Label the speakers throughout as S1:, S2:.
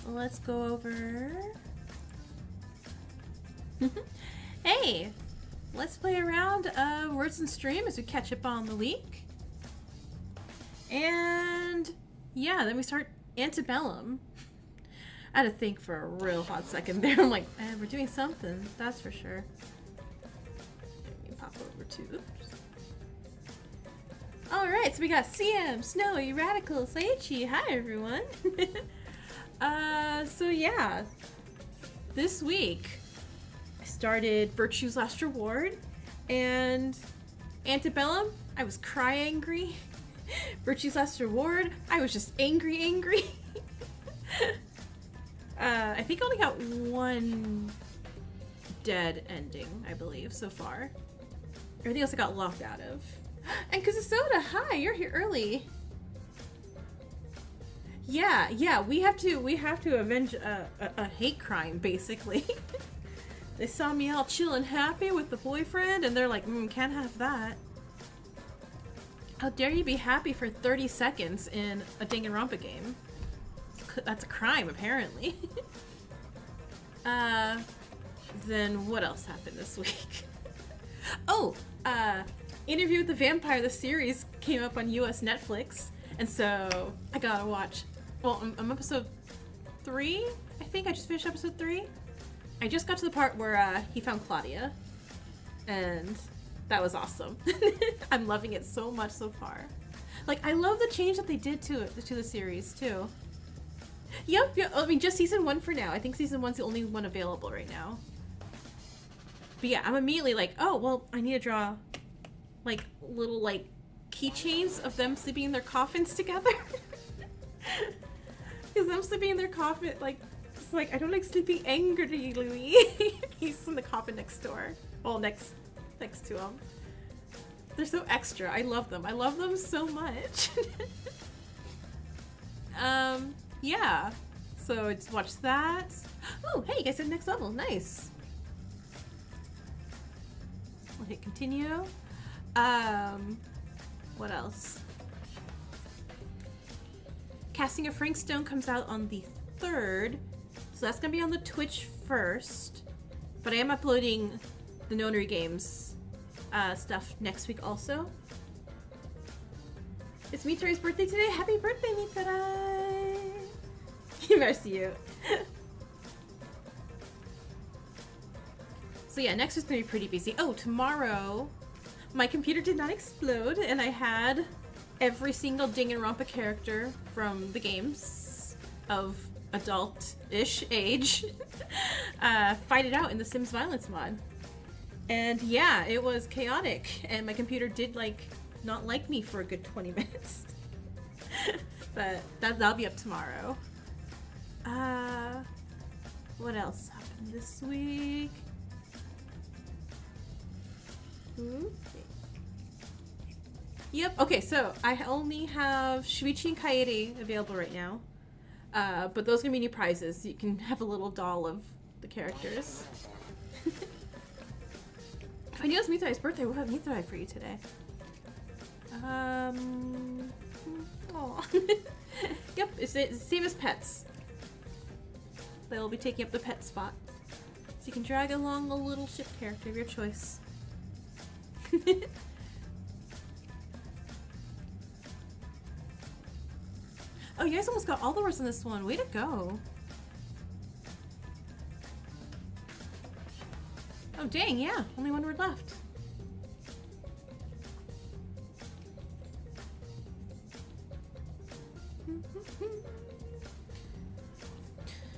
S1: let's go over... Hey! Let's play around Words and Stream as we catch up on the week. And yeah, then we start Antebellum. I had to think for a real hot second there. I'm like, we're doing something, that's for sure. Let me pop over to... Oops. Alright, so we got CM, Snowy, Radical, Saichi. Hi everyone! So yeah. This week I started Virtue's Last Reward and Antebellum, I was cry angry. Virtue's Last Reward, I was just angry. I think I only got one dead ending, I believe, so far. Everything else I got locked out of. And Kazusoda, hi, you're here early. Yeah, we have to avenge a hate crime, basically. They saw me all chill and happy with the boyfriend, and they're like, can't have that. How dare you be happy for 30 seconds in a Danganronpa game? That's a crime, apparently. Then what else happened this week? Oh, Interview with the Vampire, the series, came up on US Netflix, and so I gotta watch. Well, I'm episode 3, I think. I just finished episode 3. I just got to the part where he found Claudia, and that was awesome. I'm loving it so much so far. Like, I love the change that they did to the series, too. Yep, I mean, just season 1 for now. I think season 1's the only one available right now. But yeah, I'm immediately like, oh, well, I need to draw, like, little, like, keychains of them sleeping in their coffins together. Because them sleeping in their coffin, like, it's like, I don't like sleeping angrily. He's in the coffin next door. Well, next to him. They're so extra. I love them. I love them so much. Yeah. So I just watched that. Oh, hey, you guys said next level. Nice. I'll hit continue. What else? Casting of Frank Stone comes out on the 3rd. So that's gonna be on the Twitch first. But I am uploading the Nonary Games stuff next week also. It's Mitarai's birthday today. Happy birthday, Mitarai! Merci you. So yeah, next is gonna be pretty busy. Oh, tomorrow my computer did not explode and I had every single Danganronpa character from the games of adult-ish age fight it out in the Sims Violence mod. And yeah, it was chaotic and my computer did not like me for a good 20 minutes. But that'll be up tomorrow. What else happened this week? Yep, okay, so I only have Shuichi and Kaede available right now. But those are gonna be new prizes. You can have a little doll of the characters. If I knew it was Mitarai's birthday, we'll have Mitarai for you today. Aw. Yep, it's the same as pets. They'll be taking up the pet spot. So you can drag along a little ship character of your choice. Oh, you guys almost got all the words on this one. Way to go. Oh, dang, yeah. Only one word left.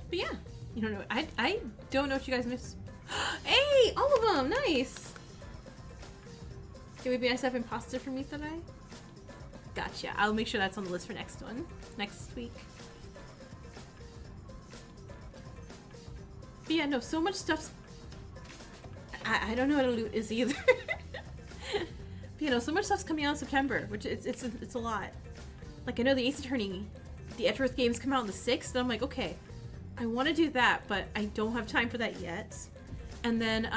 S1: But yeah, you don't know. I don't know what you guys miss. Hey, all of them, nice. Can we be nice to have imposter for me today? Gotcha. I'll make sure that's on the list for next week. But yeah, no, so much stuff's. I don't know what a loot is either. But you know, so much stuff's coming out in September, which it's a lot. Like I know the Ace Attorney, the Edgeworth games come out on the 6th, and I'm like, okay, I want to do that, but I don't have time for that yet. And then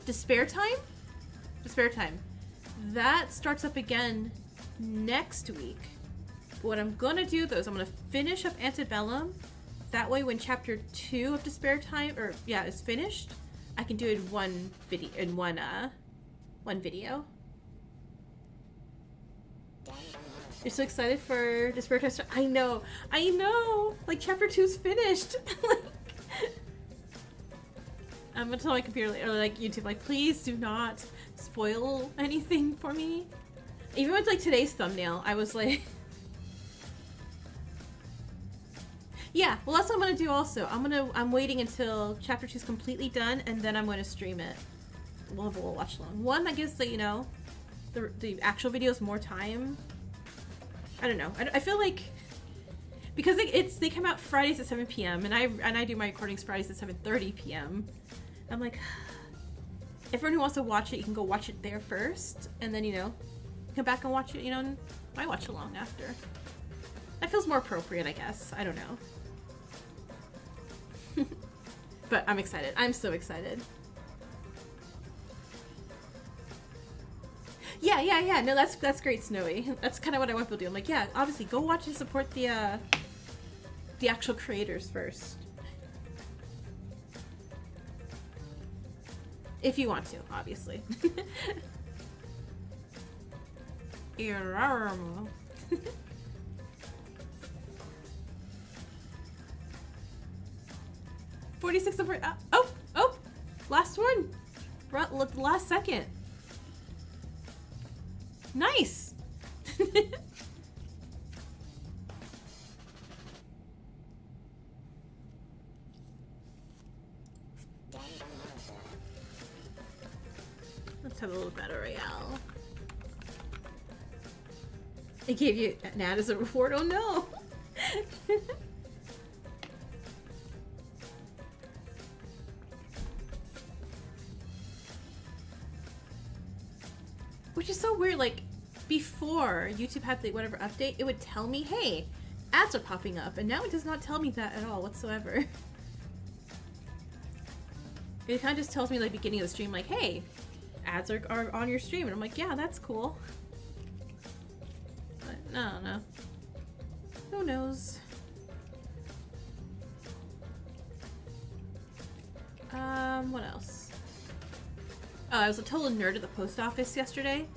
S1: Despair Time, that starts up again next week. What I'm gonna do though is I'm gonna finish up Antebellum, That way when chapter 2 of Despair Time, is finished, I can do it in one video. You're so excited for Despair Time? I know! Like, chapter 2's finished! Like, I'm gonna tell my computer, or like YouTube, like, please do not spoil anything for me. Even with like today's thumbnail, I was like, yeah, well that's what I'm gonna do also. I'm waiting until chapter 2 is completely done, and then I'm gonna stream it. We'll have a little watch along. One, I guess that, you know, the actual videos more time. I don't know. I feel like, because they come out Fridays at 7 p.m. and I do my recordings Fridays at 7:30 p.m. I'm like, everyone who wants to watch it, you can go watch it there first, and then, you know, come back and watch it, you know, and I watch along after. That feels more appropriate, I guess. I don't know. But I'm excited. I'm so excited. Yeah. No, that's great, Snowy. That's kind of what I want people to do. I'm like, yeah, obviously, go watch and support the actual creators first. If you want to, obviously. 46 of oh! Last one! Last second. Nice! Let's have a little battle royale. It gave you an ad as a reward? Oh no! Which is so weird, like, before YouTube had the whatever update, it would tell me, hey, ads are popping up, and now it does not tell me that at all whatsoever. It kind of just tells me, like, beginning of the stream, like, hey, ads are on your stream, and I'm like, yeah, that's cool. But, no. Who knows? What else? Oh, I was a total nerd at the post office yesterday,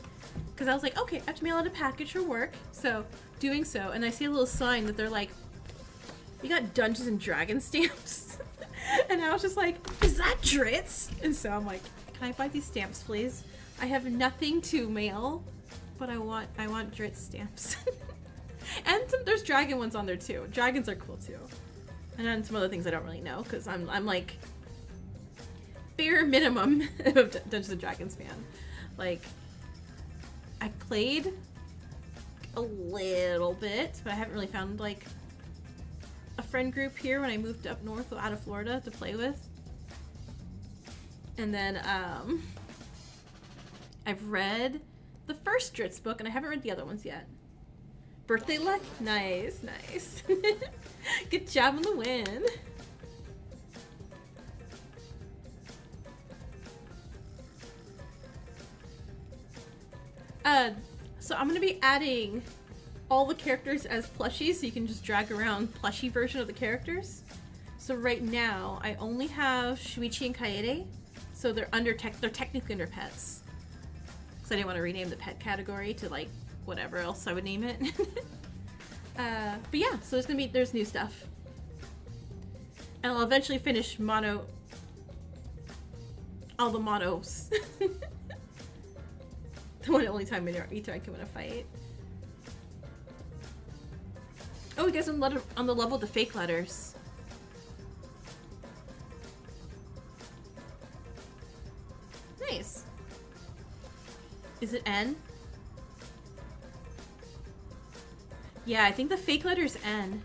S1: because I was like, okay, I have to mail out a package for work, so doing so, and I see a little sign that they're like, you got Dungeons and Dragons stamps? And I was just like, is that Dritz? And so I'm like, can I buy these stamps, please? I have nothing to mail, but I want Dritz stamps. And there's dragon ones on there too. Dragons are cool too. And then some other things I don't really know, because I'm like, bare minimum of Dungeons and Dragons fan. Like, I played a little bit, but I haven't really found like a friend group here when I moved up north out of Florida to play with. And then I've read the first Dritz book, and I haven't read the other ones yet. Birthday luck? Nice. Good job on the win. So I'm gonna be adding all the characters as plushies, so you can just drag around plushie version of the characters. So right now, I only have Shuichi and Kaede, so they're technically under pets. So I didn't want to rename the pet category to like whatever else I would name it. But yeah, so there's new stuff, and I'll eventually finish all the monos. The one only time in Ito I can win a fight. Oh, you guys on the level of the fake letters. Nice. Is it N? Yeah, I think the fake letter is N.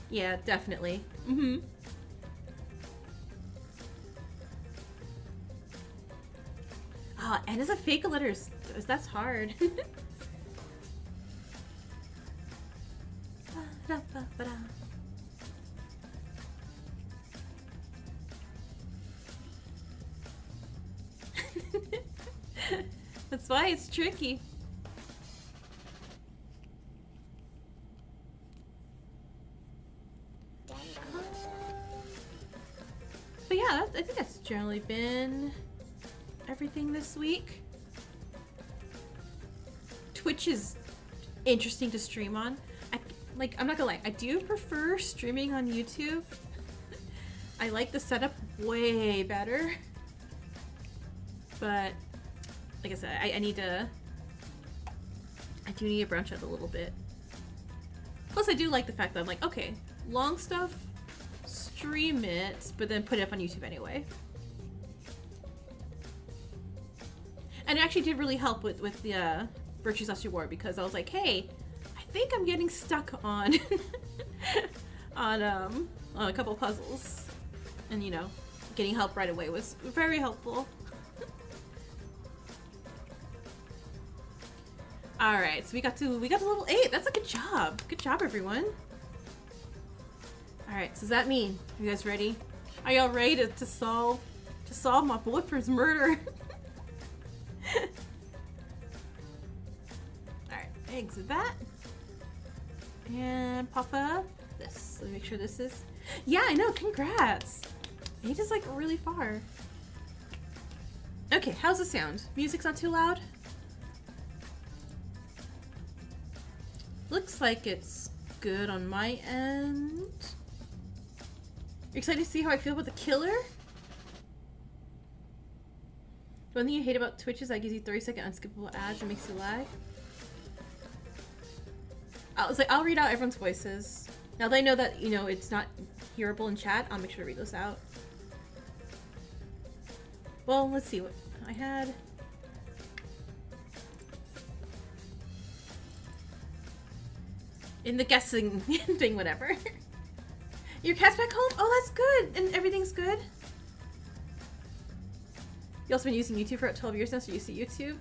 S1: Yeah, definitely. Mm-hmm. Ah, N is a fake letter. That's hard. That's why it's tricky. I think that's generally been everything this week. Twitch is interesting to stream on. I'm not gonna lie, I do prefer streaming on YouTube. I like the setup way better. But like I said, I do need to branch out a little bit. Plus I do like the fact that I'm like, okay, long stuff, stream it, but then put it up on YouTube anyway. And it actually did really help with the Virtue's Last Reward, because I was like, hey, I think I'm getting stuck on on a couple puzzles, and you know, getting help right away was very helpful. All right, so we got to level 8. That's a good job. Good job, everyone. All right, so does that mean you guys ready? Are y'all ready to solve my boyfriend's murder? Alright, exit that. And pop up this. Let me make sure this is... Yeah, I know, congrats! It is like really far. Okay, how's the sound? Music's not too loud? Looks like it's good on my end. You're excited to see how I feel about the killer? The one thing you hate about Twitch is that gives you 30-second unskippable ads and makes you lag. I'll read out everyone's voices. Now that I know that, you know, it's not hearable in chat, I'll make sure to read those out. Well, let's see what I had. In the guessing thing, whatever. Your cat's back home? Oh, that's good! And everything's good? You also been using YouTube for 12 years now, so you're used to YouTube?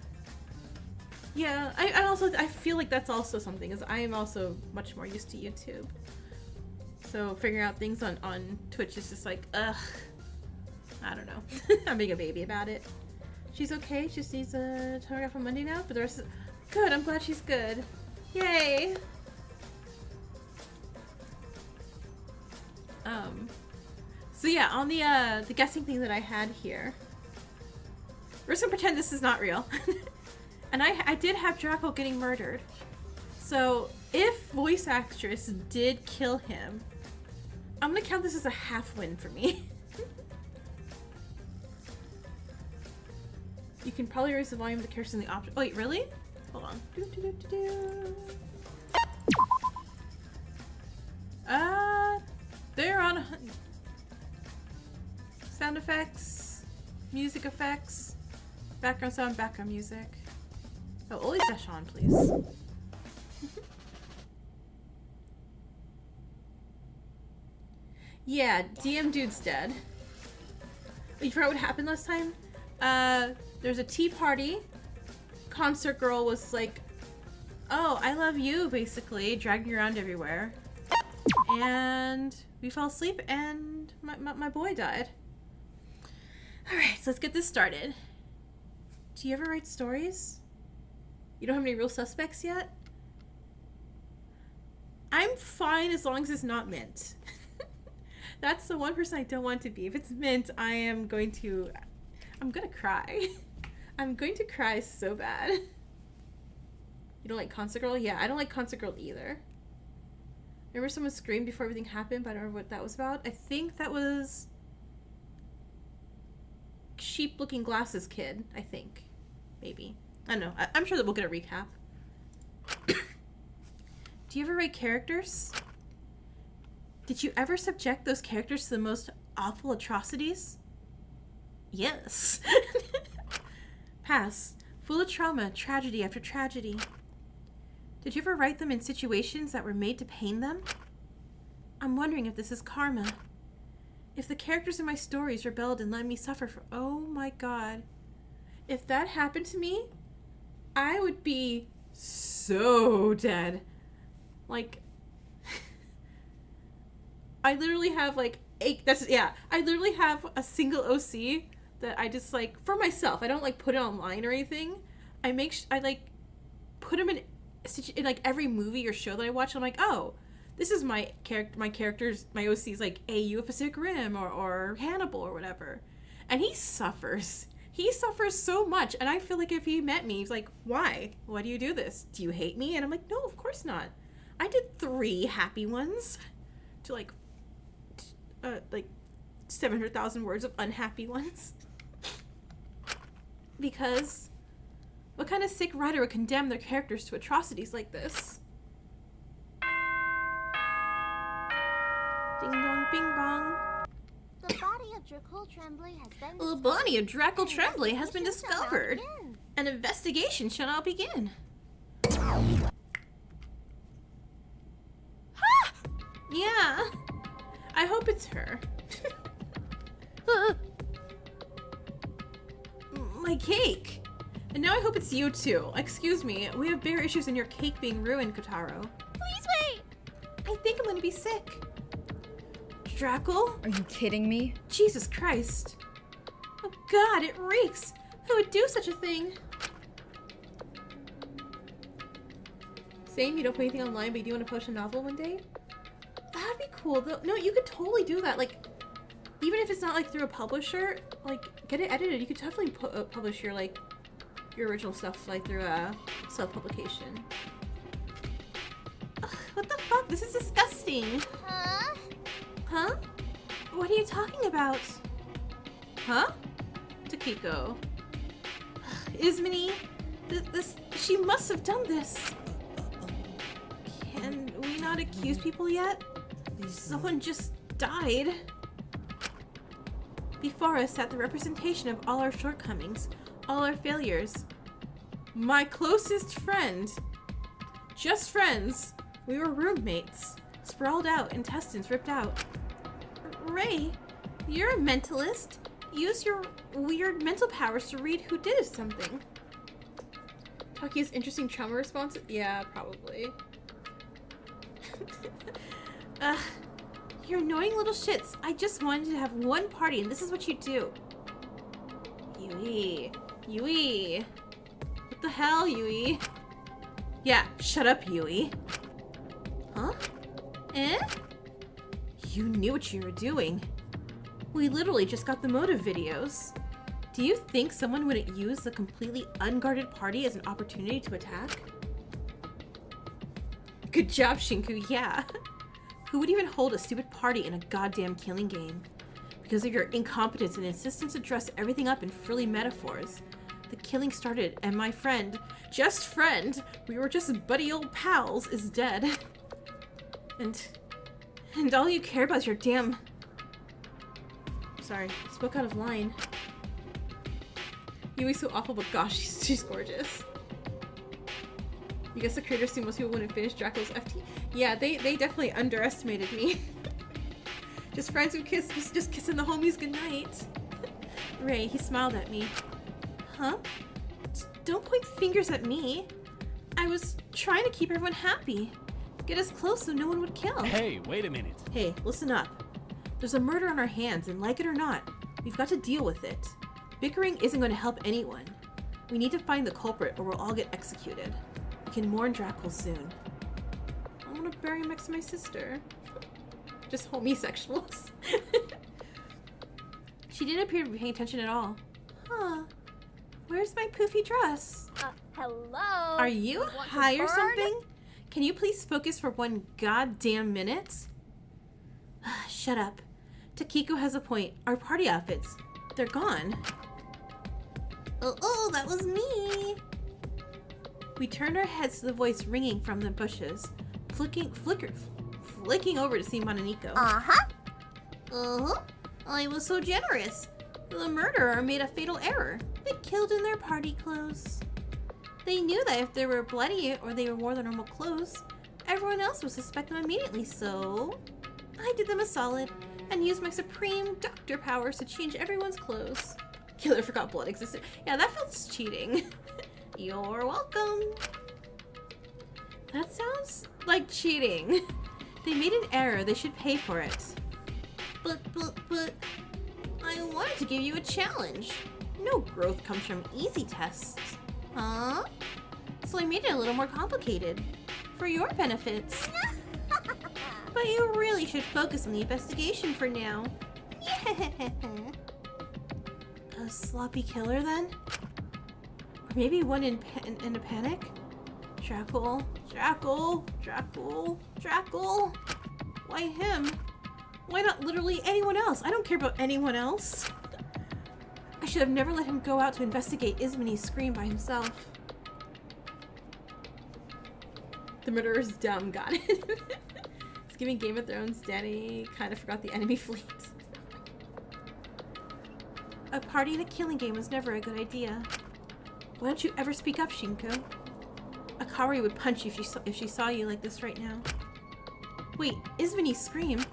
S1: Yeah, I feel like that's also something, is I am also much more used to YouTube. So figuring out things on Twitch is just like, ugh. I don't know. I'm being a baby about it. She's okay, she just needs a tomograph on Monday now, but the rest is... Good, I'm glad she's good. Yay! So yeah, on the guessing thing that I had here, we're just gonna pretend this is not real. And I did have Draco getting murdered. So if voice actress did kill him, I'm gonna count this as a half win for me. You can probably raise the volume of the characters in the option. Oh wait, really? Hold on. They're on sound effects, music effects, background sound, background music. Oh, always dash on, please. Yeah, DM dude's dead. You forgot what happened last time? There's a tea party. Concert girl was like, oh, I love you, basically, dragging you around everywhere. And we fell asleep and my boy died. Alright, so let's get this started. Do you ever write stories? You don't have any real suspects yet? I'm fine as long as it's not Mint. That's the one person I don't want to be. If it's Mint, I'm gonna cry. I'm going to cry so bad. You don't like Concert Girl? Yeah, I don't like Concert Girl either. Remember someone screamed before everything happened, but I don't remember what that was about. I think that was sheep-looking glasses kid, I think. Maybe. I don't know. I'm sure that we'll get a recap. Do you ever write characters? Did you ever subject those characters to the most awful atrocities? Yes. Pass. Full of trauma, tragedy after tragedy. Did you ever write them in situations that were made to pain them? I'm wondering if this is karma. If the characters in my stories rebelled and let me suffer for... Oh my god. If that happened to me, I would be so dead. Like... I literally have like 8... I literally have a single OC that I just like... For myself. I don't like put it online or anything. I like put them in like every movie or show that I watch. I'm like, oh, This is my character's, my OC's like AU of Pacific Rim or Hannibal or whatever. And he suffers. He suffers so much. And I feel like if he met me, he's like, why? Why do you do this? Do you hate me? And I'm like, no, of course not. I did 3 happy ones to like 700,000 words of unhappy ones. Because what kind of sick writer would condemn their characters to atrocities like this? Ding dong, bing bong.
S2: The body of Dracul Tremblay has been
S1: The body of Dracul Tremblay has been discovered. An investigation shall now begin. Ha! Yeah. I hope it's her. My cake. And now I hope it's you too. Excuse me, we have bigger issues than your cake being ruined, Kotaro.
S2: Please wait!
S1: I think I'm gonna be sick. Dracul?
S3: Are you kidding me?
S1: Jesus Christ. Oh God, it reeks. Who would do such a thing? Same, you don't put anything online, but you do want to post a novel one day? That'd be cool though. No, you could totally do that. Like, even if it's not like through a publisher, like get it edited. You could definitely publish your your original stuff like through a self-publication. What the fuck? This is disgusting.
S2: Huh?
S1: Huh? What are you talking about? Huh? Takiko. Ismini, she must have done this. Can we not accuse people yet? Someone just died. Before us sat the representation of all our shortcomings, all our failures. My closest friend. Just friends. We were roommates. Sprawled out, intestines ripped out. Ray, you're a mentalist. Use your weird mental powers to read who did something. Taki's interesting trauma response? Yeah, probably. You're annoying little shits. I just wanted to have one party and this is what you do. Yui. Yui. What the hell, Yui? Yeah, shut up, Yui. Huh? Eh? You knew what you were doing. We literally just got the motive videos. Do you think someone wouldn't use a completely unguarded party as an opportunity to attack? Good job, Shinku, yeah. Who would even hold a stupid party in a goddamn killing game? Because of your incompetence and insistence to dress everything up in frilly metaphors. The killing started and my friend, just friend, we were just buddy old pals, is dead. And all you care about is your damn... Sorry, spoke out of line. Yui's so awful, but gosh, she's gorgeous. You guess the creators think most people wouldn't finish Dracul's FT? Yeah, they definitely underestimated me. Just friends who kiss, just kissing the homies goodnight. Ray, he smiled at me. Huh? Don't point fingers at me. I was trying to keep everyone happy. Get us close so no one would kill.
S4: Hey, wait a minute.
S1: Hey, listen up. There's a murder on our hands, and like it or not, we've got to deal with it. Bickering isn't going to help anyone. We need to find the culprit or we'll all get executed. We can mourn Dracul soon. I want to bury him next to my sister. Just homosexuals. She didn't appear to be paying attention at all. Huh. Where's my poofy dress?
S2: Hello?
S1: Are you high or something? Can you please focus for one goddamn minute? Shut up. Takiko has a point. Our party outfits, they're gone. Oh, that was me. We turned our heads to the voice ringing from the bushes, flicking over to see Mononiko.
S2: Uh-huh.
S1: I was so generous. The murderer made a fatal error. They killed in their party clothes. They knew that if they were bloody or they wore their normal clothes, everyone else would suspect them immediately, so I did them a solid and used my supreme doctor powers to change everyone's clothes. Killer forgot blood existed. Yeah, that feels cheating. You're welcome. That sounds like cheating. They made an error. They should pay for it. But, I wanted to give you a challenge. No growth comes from easy tests. Huh? So I made it a little more complicated. For your benefits. But you really should focus on the investigation for now. A sloppy killer, then? Or maybe one in a panic? Jackal. Why him? Why not literally anyone else? I don't care about anyone else. I should have never let him go out to investigate Ismini's scream by himself. The murderer's dumb, got it. It's giving Game of Thrones. Danny kind of forgot the enemy fleet. A party in a killing game was never a good idea. Why don't you ever speak up, Shinku? Akari would punch you if she saw you like this right now. Wait, Ismini's scream?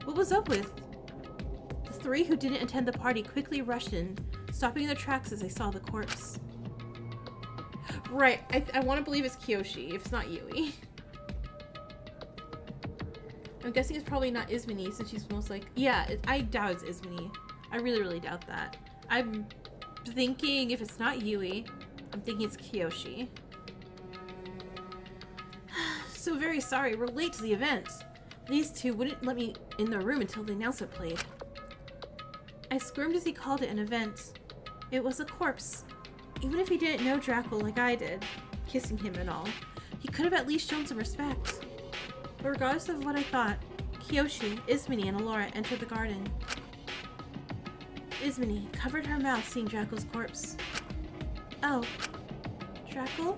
S1: What was up with? The three who didn't attend the party quickly rushed in, stopping in their tracks as they saw the corpse. Right, I want to believe it's Kiyoshi, if it's not Yui. I'm guessing it's probably not Ismini, since she's most like... Yeah, I doubt it's Ismini. I really, really doubt that. I'm thinking if it's not Yui, I'm thinking it's Kiyoshi. So very sorry, we're late to the event. These two wouldn't let me in their room until the announcement played. I squirmed as he called it an event. It was a corpse. Even if he didn't know Draco like I did, kissing him and all, he could have at least shown some respect. But regardless of what I thought, Kiyoshi, Ismini, and Alora entered the garden. Ismini covered her mouth seeing Draco's corpse. Oh, Draco?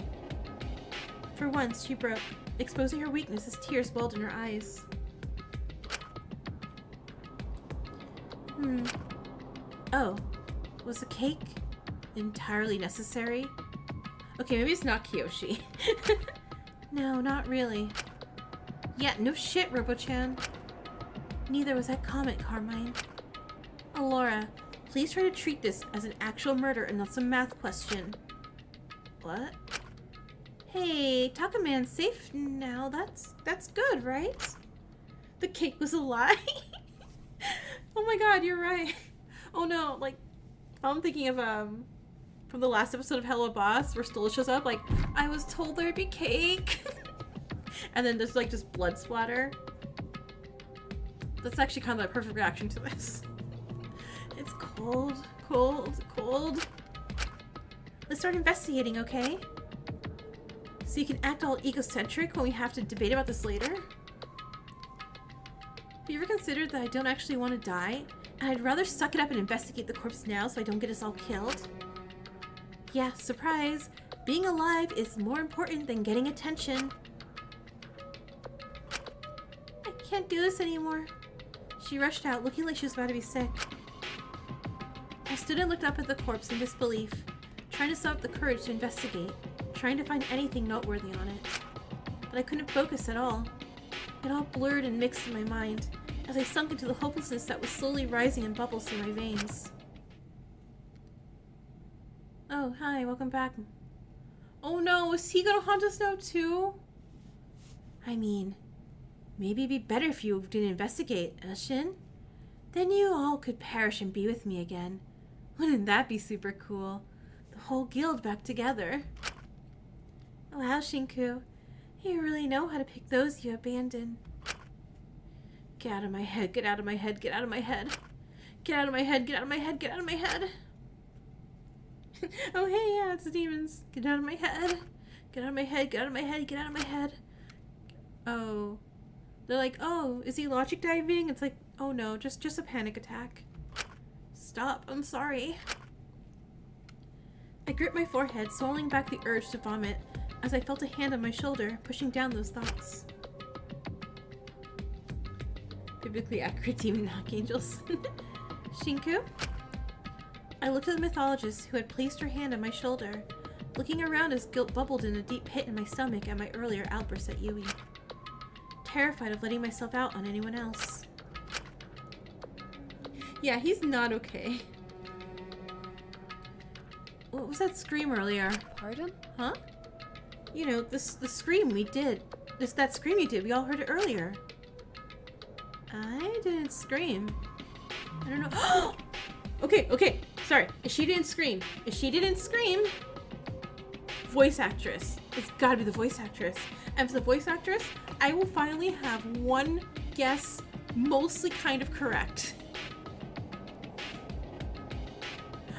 S1: For once, she broke, exposing her weakness as tears welled in her eyes. Oh, was the cake entirely necessary? Okay, maybe it's not Kiyoshi. No, not really. Yeah, no shit, Robo-chan. Neither was that comment, Carmine. Alora, please try to treat this as an actual murder and not some math question. What? Hey, Takaman's safe now. That's good, right? The cake was a lie? Oh my god, you're right. Oh no, like, I'm thinking of, from the last episode of Hello Boss, where Stola shows up, like, I was told there'd be cake. And then there's, like, just blood splatter. That's actually kind of the perfect reaction to this. It's cold. Let's start investigating, okay? So you can act all egocentric when we have to debate about this later? Have you ever considered that I don't actually want to die? And I'd rather suck it up and investigate the corpse now so I don't get us all killed? Yeah, surprise! Being alive is more important than getting attention. I can't do this anymore. She rushed out, looking like she was about to be sick. I stood and looked up at the corpse in disbelief, trying to summon up the courage to investigate, trying to find anything noteworthy on it. But I couldn't focus at all. It all blurred and mixed in my mind, as I sunk into the hopelessness that was slowly rising in bubbles through my veins. Oh, hi, welcome back. Oh no, is he gonna haunt us now too? I mean, maybe it'd be better if you didn't investigate, Shin? Then you all could perish and be with me again. Wouldn't that be super cool? The whole guild back together. Wow, Shinku. You really know how to pick those you abandon. Get out of my head, get out of my head, get out of my head. Get out of my head, get out of my head, get out of my head. Oh hey, yeah, it's the demons. Get out of my head. Get out of my head, get out of my head, get out of my head. Oh. They're like, oh, is he logic diving? It's like, oh no, just a panic attack. Stop, I'm sorry. I gripped my forehead, swallowing back the urge to vomit, as I felt a hand on my shoulder, pushing down those thoughts. Biblically accurate demon archangels. Shinku? I looked at the mythologist who had placed her hand on my shoulder, looking around as guilt bubbled in a deep pit in my stomach at my earlier outburst at Yui. Terrified of letting myself out on anyone else. Yeah, he's not okay. What was that scream earlier?
S3: Pardon?
S1: Huh? You know, the scream we did. That scream you did, we all heard it earlier. I didn't scream. I don't know. Okay, sorry. If she didn't scream, Voice actress. It's gotta be the voice actress. And for the voice actress, I will finally have one guess mostly kind of correct.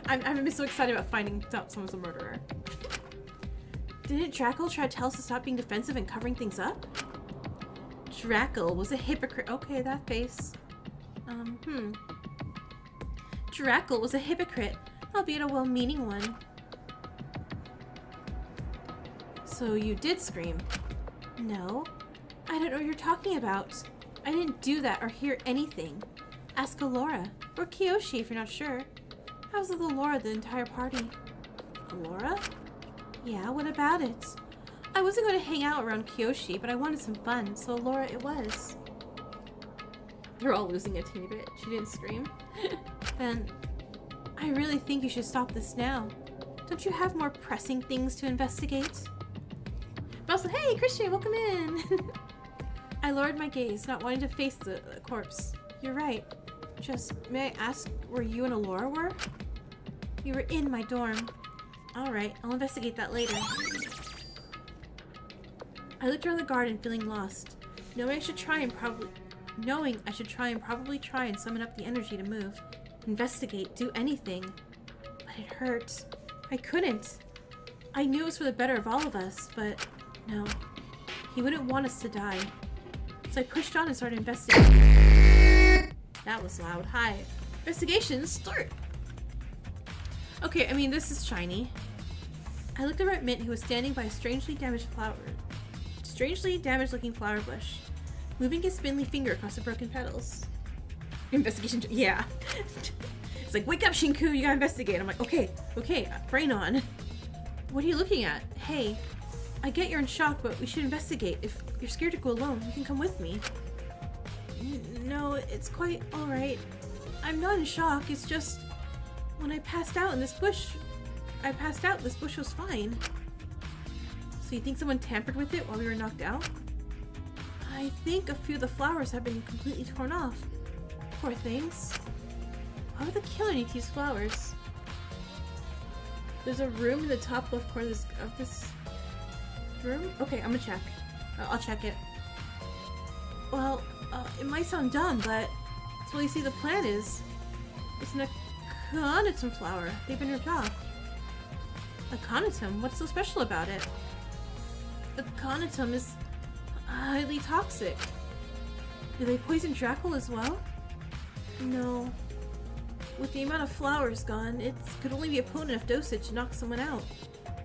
S1: I've been so excited about finding out someone's a murderer. Didn't Drackle try to tell us to stop being defensive and covering things up? Drackle was a hypocrite. Okay, that face. Drackle was a hypocrite, albeit a well-meaning one. So you did scream? No. I don't know what you're talking about. I didn't do that or hear anything. Ask Alora, or Kiyoshi if you're not sure. I was with Alora the entire party. Alora? Yeah, what about it? I wasn't going to hang out around Kiyoshi, but I wanted some fun, so Alora it was. They're all losing a teeny bit. She didn't scream. Then, I really think you should stop this now. Don't you have more pressing things to investigate? Basil, hey, Christian, welcome in! I lowered my gaze, not wanting to face the corpse. You're right. Just, may I ask where you and Alora were? You were in my dorm. Alright, I'll investigate that later. I looked around the garden, feeling lost. Knowing I should try and probably try and summon up the energy to move. Investigate, do anything. But it hurt. I couldn't. I knew it was for the better of all of us, but no. He wouldn't want us to die. So I pushed on and started investigating. That was loud. Hi. Investigation, start! Okay, I mean, this is shiny. I looked over at Mint, who was standing by a strangely damaged looking flower bush, moving his spindly finger across the broken petals. Investigation, yeah. It's like, wake up, Shinku, you gotta investigate. I'm like, okay, brain on. What are you looking at? Hey, I get you're in shock, but we should investigate. If you're scared to go alone, you can come with me. No, it's quite alright. I'm not in shock, it's just... When I passed out in this bush... this bush was fine. So you think someone tampered with it while we were knocked out? I think a few of the flowers have been completely torn off. Poor things. Why would the killer need to use flowers? There's a room in the top left corner of this room? Okay, I'm gonna check. I'll check it. Well, it might sound dumb, but that's what you see the plant is. It's an aconitum flower. They've been ripped off. Aconitum? What's so special about it? Aconitum is highly toxic. Do they poison Drackle as well? No. With the amount of flowers gone, it could only be a potent enough dosage to knock someone out.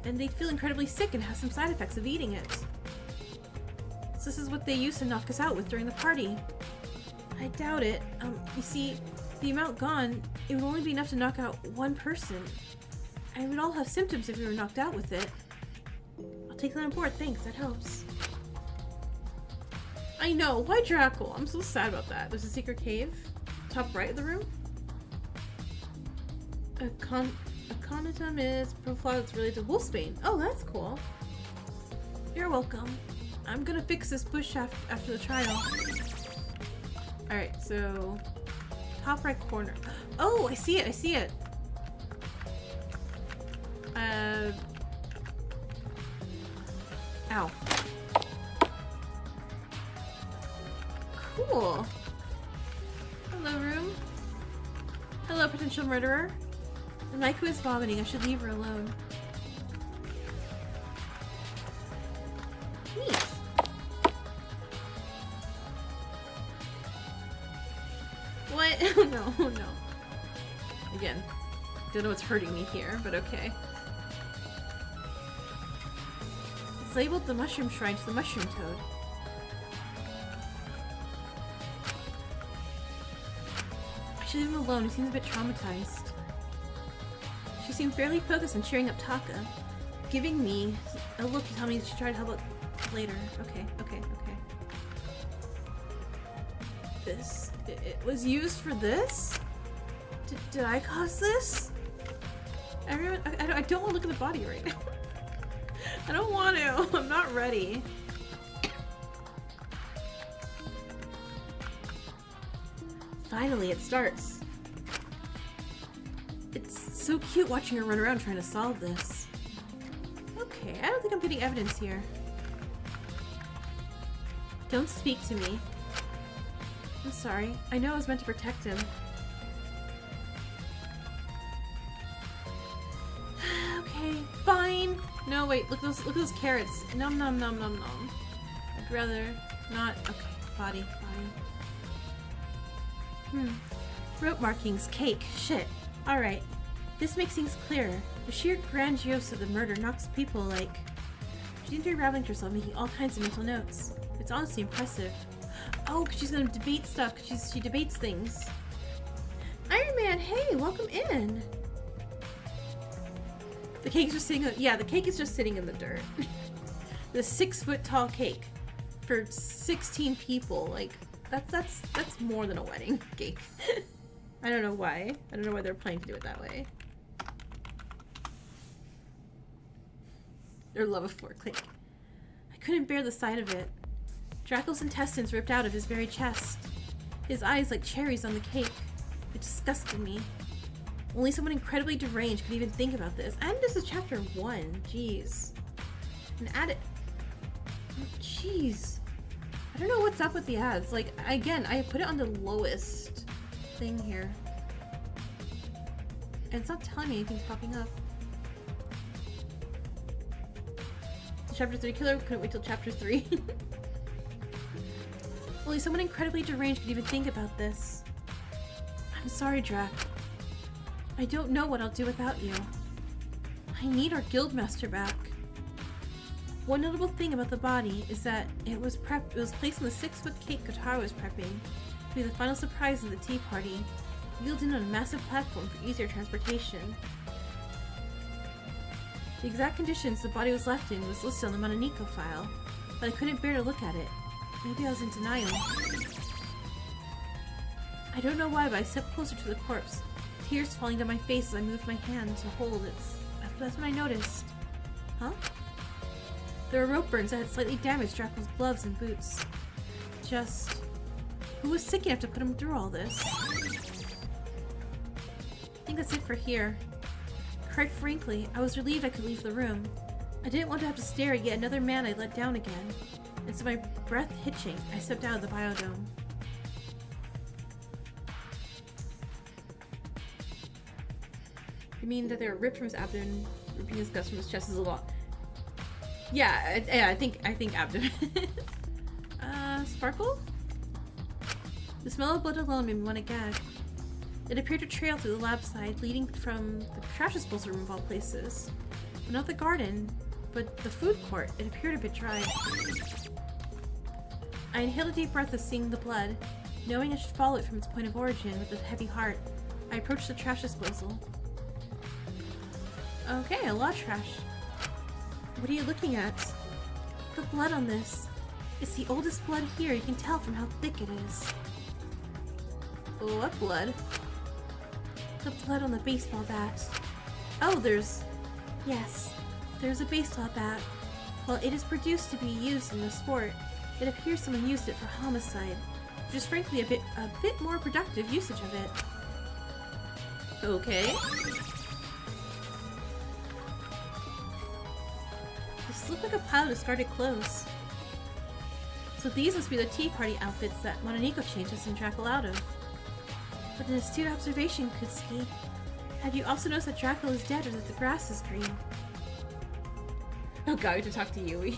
S1: And they'd feel incredibly sick and have some side effects of eating it. So this is what they used to knock us out with during the party. I doubt it. You see, the amount gone, it would only be enough to knock out one person. And we'd all have symptoms if we were knocked out with it. I'll take that on board, thanks, that helps. I know, why Drackle? I'm so sad about that. There's a secret cave, top right of the room. Aconitum is a flower that's related to wolfsbane. Oh, that's cool. You're welcome. I'm gonna fix this bush after the trial. Alright, so... top right corner. Oh, I see it, I see it! Ow. Cool. Hello, room. Hello, potential murderer. The Maiku is vomiting. I should leave her alone. Neat. What? Oh no, oh no. Again, don't know what's hurting me here, but okay. It's labeled the Mushroom Shrine to the Mushroom Toad. I should leave him alone. He seems a bit traumatized. She seemed fairly focused on cheering up Taka, giving me a look to tell me that she tried to help out later. Okay. This... it was used for this? Did I cause this? Everyone... I don't want to look at the body right now. I don't want to. I'm not ready. Finally, it starts. It's so cute watching her run around trying to solve this. Okay. Okay, I don't think I'm getting evidence here. Don't speak to me. I'm sorry. I know I was meant to protect him. Okay, fine. No, wait. Look at those carrots. Nom nom nom nom nom. I'd rather not. Okay, body. Rope markings, cake, shit. Alright. This makes things clearer. The sheer grandiose of the murder knocks people like... She seemed to be raveling to herself, making all kinds of mental notes. It's honestly impressive. Oh, 'cause she's gonna debate stuff, 'cause she debates things. Iron Man, hey, welcome in! The cake's just sitting... Yeah, the cake is just sitting in the dirt. The 6-foot-tall cake. For 16 people, like... That's more than a wedding cake. I don't know why. I don't know why they're planning to do it that way. Their love of fork cake. I couldn't bear the sight of it. Draco's intestines ripped out of his very chest. His eyes like cherries on the cake. It disgusted me. Only someone incredibly deranged could even think about this. And this is chapter 1. Jeez. And add it. Oh, jeez. I don't know what's up with the ads. Like, again, I put it on the lowest thing here. And it's not telling me anything's popping up. Chapter 3 killer? Couldn't wait till chapter 3. Only someone incredibly deranged could even think about this. I'm sorry, Drac. I don't know what I'll do without you. I need our guildmaster back. One notable thing about the body is that it was placed on the 6-foot cake Kotaro was prepping to be the final surprise of the tea party, wheeled in on a massive platform for easier transportation. The exact conditions the body was left in was listed on the Mononiko file, but I couldn't bear to look at it. Maybe I was in denial. I don't know why, but I stepped closer to the corpse, tears falling down my face as I moved my hand to hold it. That's when I noticed. Huh? There were rope burns that had slightly damaged Draco's gloves and boots. Just... who was sick enough to put him through all this? I think that's it for here. Quite frankly, I was relieved I could leave the room. I didn't want to have to stare at yet another man I let down again. And so my breath hitching, I stepped out of the biodome. You mean that they were ripped from his abdomen, ripping his guts from his chest is a lot. Yeah, I think abdomen. Sparkle? The smell of blood alone made me want to gag. It appeared to trail through the lab side, leading from the trash disposal room of all places. But not the garden, but the food court. It appeared a bit dry. I inhaled a deep breath of seeing the blood. Knowing I should follow it from its point of origin with a heavy heart, I approached the trash disposal. Okay, a lot of trash. What are you looking at? The blood on this. It's the oldest blood here. You can tell from how thick it is. What blood? The blood on the baseball bat. Oh, yes, there's a baseball bat. While it is produced to be used in the sport, it appears someone used it for homicide, which is frankly a bit more productive usage of it. Okay. This looks like a pile of discarded clothes. So these must be the tea party outfits that Mononiko changed us and Draco out of. But an astute observation, Kutsuki. Have you also noticed that Draco is dead or that the grass is green? Oh god, we have to talk to Yui.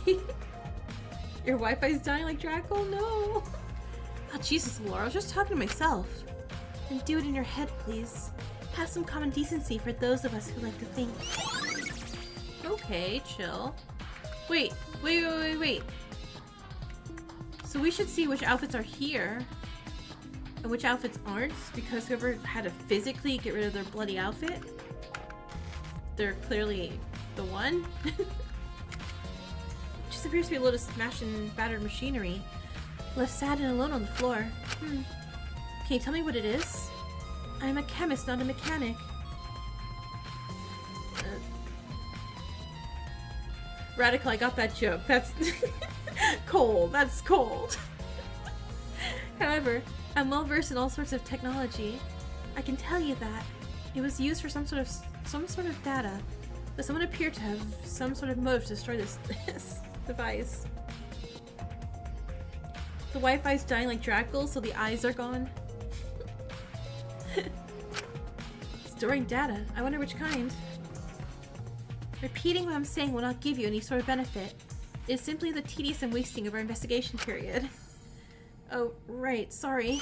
S1: Your Wi-Fi's dying like Draco? No! Oh Jesus, Laura, I was just talking to myself. Then do it in your head, please. Have some common decency for those of us who like to think. Okay, chill. Wait. So we should see which outfits are here. And which outfits aren't, because whoever had to physically get rid of their bloody outfit, they're clearly the one. Just appears to be a load of smashed and battered machinery, left sad and alone on the floor. Can you tell me what it is? I'm a chemist, not a mechanic. Radical, I got that joke. That's cold. That's cold. However, I'm well versed in all sorts of technology. I can tell you that it was used for some sort of data. but someone appeared to have some sort of motive to destroy this device. The Wi-Fi's dying like Dracul, so the eyes are gone. Storing data. I wonder which kind. Repeating what I'm saying will not give you any sort of benefit. It is simply the tedious and wasting of our investigation period. Oh, right. Sorry.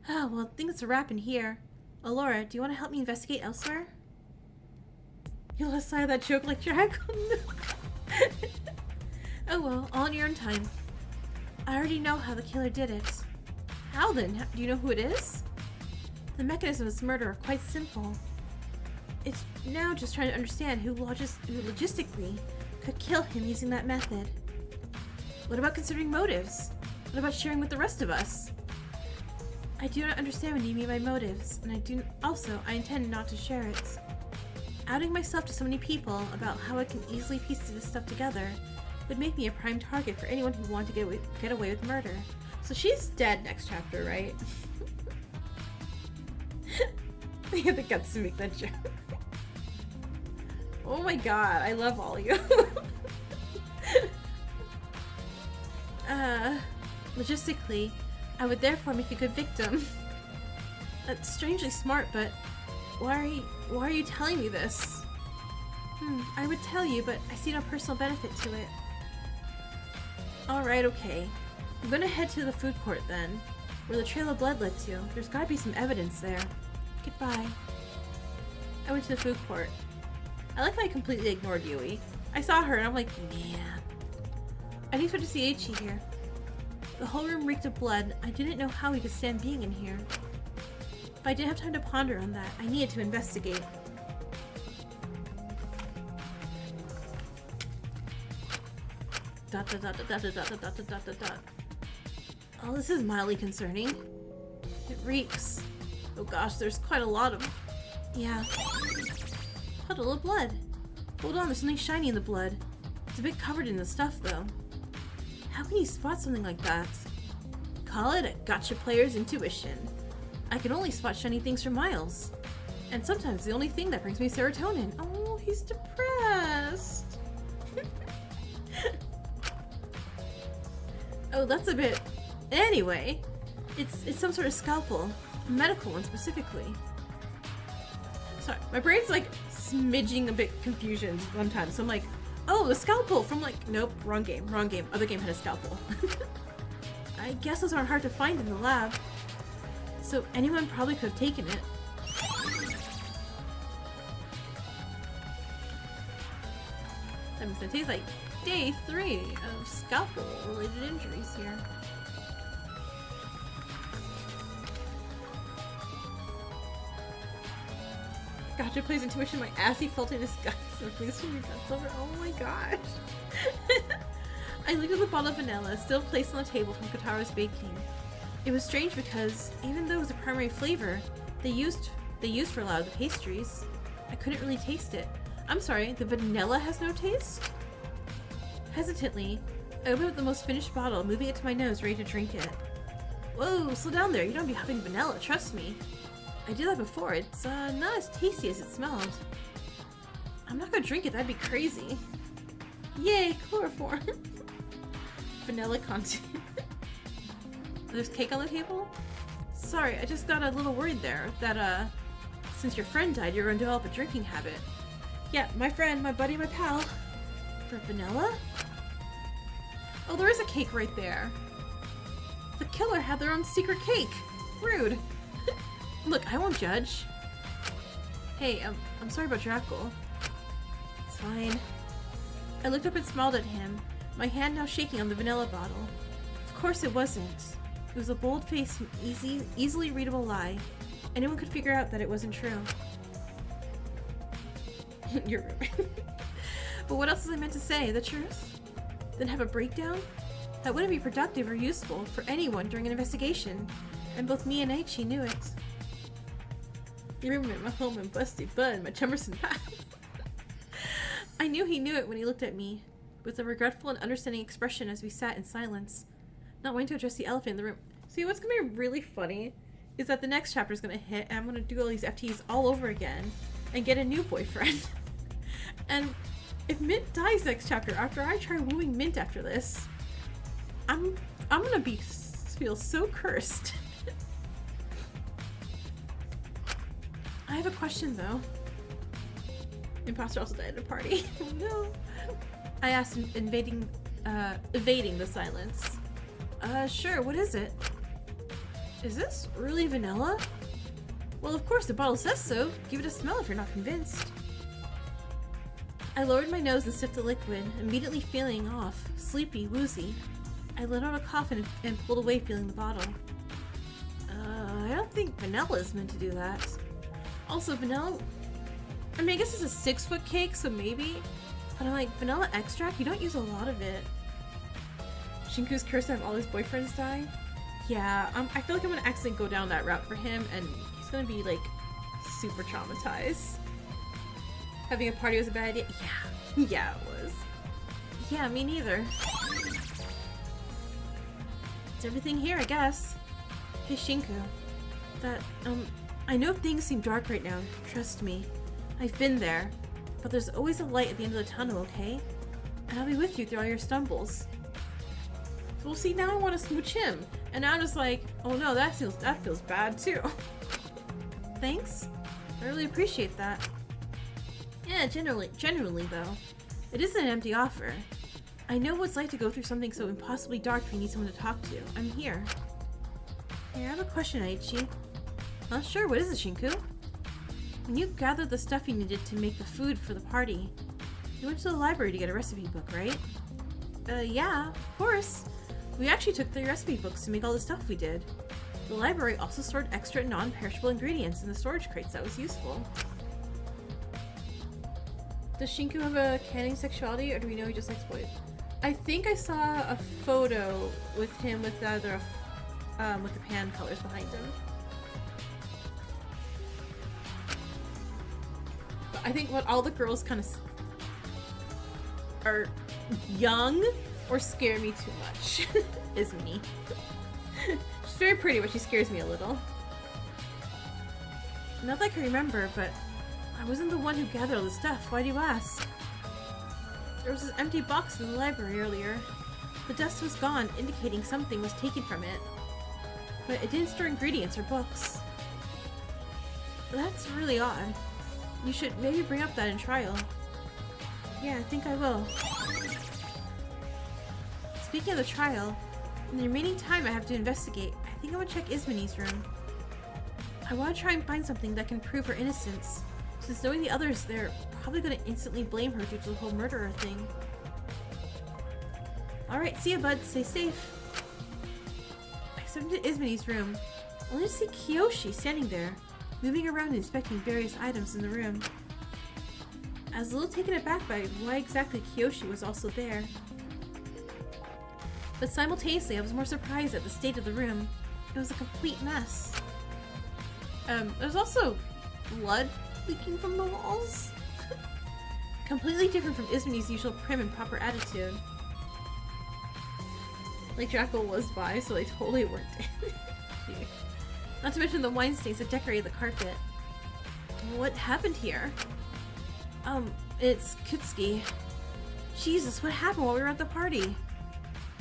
S1: Oh, well, I think it's a wrap in here. Allura, do you want to help me investigate elsewhere? You'll decide that joke like Dracul. Oh well, all in your own time. I already know how the killer did it. How then? Do you know who it is? The mechanism of this murder are quite simple. It's now just trying to understand who logistically could kill him using that method. What about considering motives? What about sharing with the rest of us? I do not understand what you mean by motives, and I intend not to share it. Outing myself to so many people about how I can easily piece this stuff together would make me a prime target for anyone who wanted to get away with murder. So she's dead next chapter, right? They had the guts to make that joke. Oh my god, I love all of you. Logistically, I would therefore make a good victim. That's strangely smart, but why are you telling me this? I would tell you, but I see no personal benefit to it. Alright, okay. I'm gonna head to the food court then, where the trail of blood led to. There's gotta be some evidence there. Goodbye. I went to the food court. I like how I completely ignored Yui. I saw her and I'm like, man. I didn't expect to see Eiichi here. The whole room reeked of blood. I didn't know how he could stand being in here. But I didn't have time to ponder on that. I needed to investigate. Dot dot dot dot dot dot dot dot dot dot. Oh, this is mildly concerning. It reeks. Oh gosh, there's quite a lot of... Yeah. Puddle of blood. Hold on, there's something shiny in the blood. It's a bit covered in the stuff, though. How can you spot something like that? Call it a gotcha player's intuition. I can only spot shiny things for miles. And sometimes the only thing that brings me serotonin. Oh, he's depressed. Oh, that's a bit... Anyway, it's some sort of scalpel. A medical one specifically. Sorry, my brain's like smidging a bit confusion sometimes. So I'm like, oh, the scalpel from like, nope, wrong game. Other game had a scalpel. I guess those aren't hard to find in the lab. So anyone probably could have taken it. That means it tastes like day 3 of scalpel-related injuries here. Gotcha plays intuition, my assy felt in his guts, so please from your guts over. Oh my gosh. I looked at the bottle of vanilla, still placed on the table from Kataro's baking. It was strange because, even though it was a primary flavor they used for a lot of the pastries, I couldn't really taste it. I'm sorry, the vanilla has no taste? Hesitantly, I opened up the most finished bottle, moving it to my nose, ready to drink it. Whoa, slow down there, you don't be having vanilla, trust me. I did that before, it's not as tasty as it smelled. I'm not gonna drink it, that'd be crazy. Yay, chloroform. Vanilla content. There's cake on the table? Sorry, I just got a little worried there that, since your friend died, you're gonna develop a drinking habit. Yeah, my friend, my buddy, my pal. For vanilla? Oh, there is a cake right there. The killer had their own secret cake. Rude. Look, I won't judge. Hey, I'm sorry about Dracul. It's fine. I looked up and smiled at him, my hand now shaking on the vanilla bottle. Of course it wasn't. It was a bold-faced, easily readable lie. Anyone could figure out that it wasn't true. You're rude. But what else was I meant to say? The truth? Then have a breakdown? That wouldn't be productive or useful for anyone during an investigation, and both me and Eiichi knew it. You remember my home and busty bud, my chummerson pal. I knew he knew it when he looked at me, with a regretful and understanding expression as we sat in silence, not wanting to address the elephant in the room. See, what's gonna be really funny is that the next chapter is gonna hit, and I'm gonna do all these FTs all over again, and get a new boyfriend. And if Mint dies next chapter after I try wooing Mint after this, I'm gonna feel so cursed. I have a question though. Imposter also died at a party. Oh no. I asked, evading the silence. Sure, what is it? Is this really vanilla? Well, of course, the bottle says so. Give it a smell if you're not convinced. I lowered my nose and sipped the liquid, immediately feeling off, sleepy, woozy. I let out a cough and pulled away, feeling the bottle. I don't think vanilla is meant to do that. Also, vanilla... I mean, I guess it's a 6-foot cake, so maybe... But I'm like, vanilla extract? You don't use a lot of it. Shinku's cursed to have all his boyfriends die? Yeah, I feel like I'm gonna accidentally go down that route for him, and he's gonna be, like, super traumatized. Having a party was a bad idea? Yeah. Yeah, it was. Yeah, me neither. It's everything here, I guess. Hey, Shinku. I know things seem dark right now. Trust me. I've been there. But there's always a light at the end of the tunnel, okay? And I'll be with you through all your stumbles. Well, see, now I want to smooch him. And now I'm just like, oh no, that feels bad too. Thanks. I really appreciate that. Yeah, generally though, it isn't an empty offer. I know what it's like to go through something so impossibly dark if you need someone to talk to. I'm here. Hey, I have a question, Aichi. Sure, what is it, Shinku? When you gathered the stuff you needed to make the food for the party, you went to the library to get a recipe book, right? Yeah, of course. We actually took the recipe books to make all the stuff we did. The library also stored extra non-perishable ingredients in the storage crates that was useful. Does Shinku have a canning sexuality, or do we know he just likes boys? I think I saw a photo with him with with the pan colors behind him. But I think what all the girls kind of are young or scare me too much is me. She's very pretty, but she scares me a little. Not that I can remember, but I wasn't the one who gathered all the stuff. Why do you ask? There was this empty box in the library earlier. The dust was gone, indicating something was taken from it. But it didn't store ingredients or books. That's really odd. You should maybe bring up that in trial. Yeah, I think I will. Speaking of the trial, in the remaining time I have to investigate, I think I want to check Ismini's room. I want to try and find something that can prove her innocence, since knowing the others, they're probably going to instantly blame her due to the whole murderer thing. Alright, see ya, bud. Stay safe. I stepped into Ismini's room, only to see Kiyoshi standing there, moving around and inspecting various items in the room. I was a little taken aback by why exactly Kiyoshi was also there. But simultaneously, I was more surprised at the state of the room. It was a complete mess. There's also blood leaking from the walls. Completely different from Ismini's usual prim and proper attitude. Like Jackal was by, so they totally weren't in. Not to mention the wine stains that decorated the carpet. What happened here? It's Kutsuki. Jesus, what happened while we were at the party?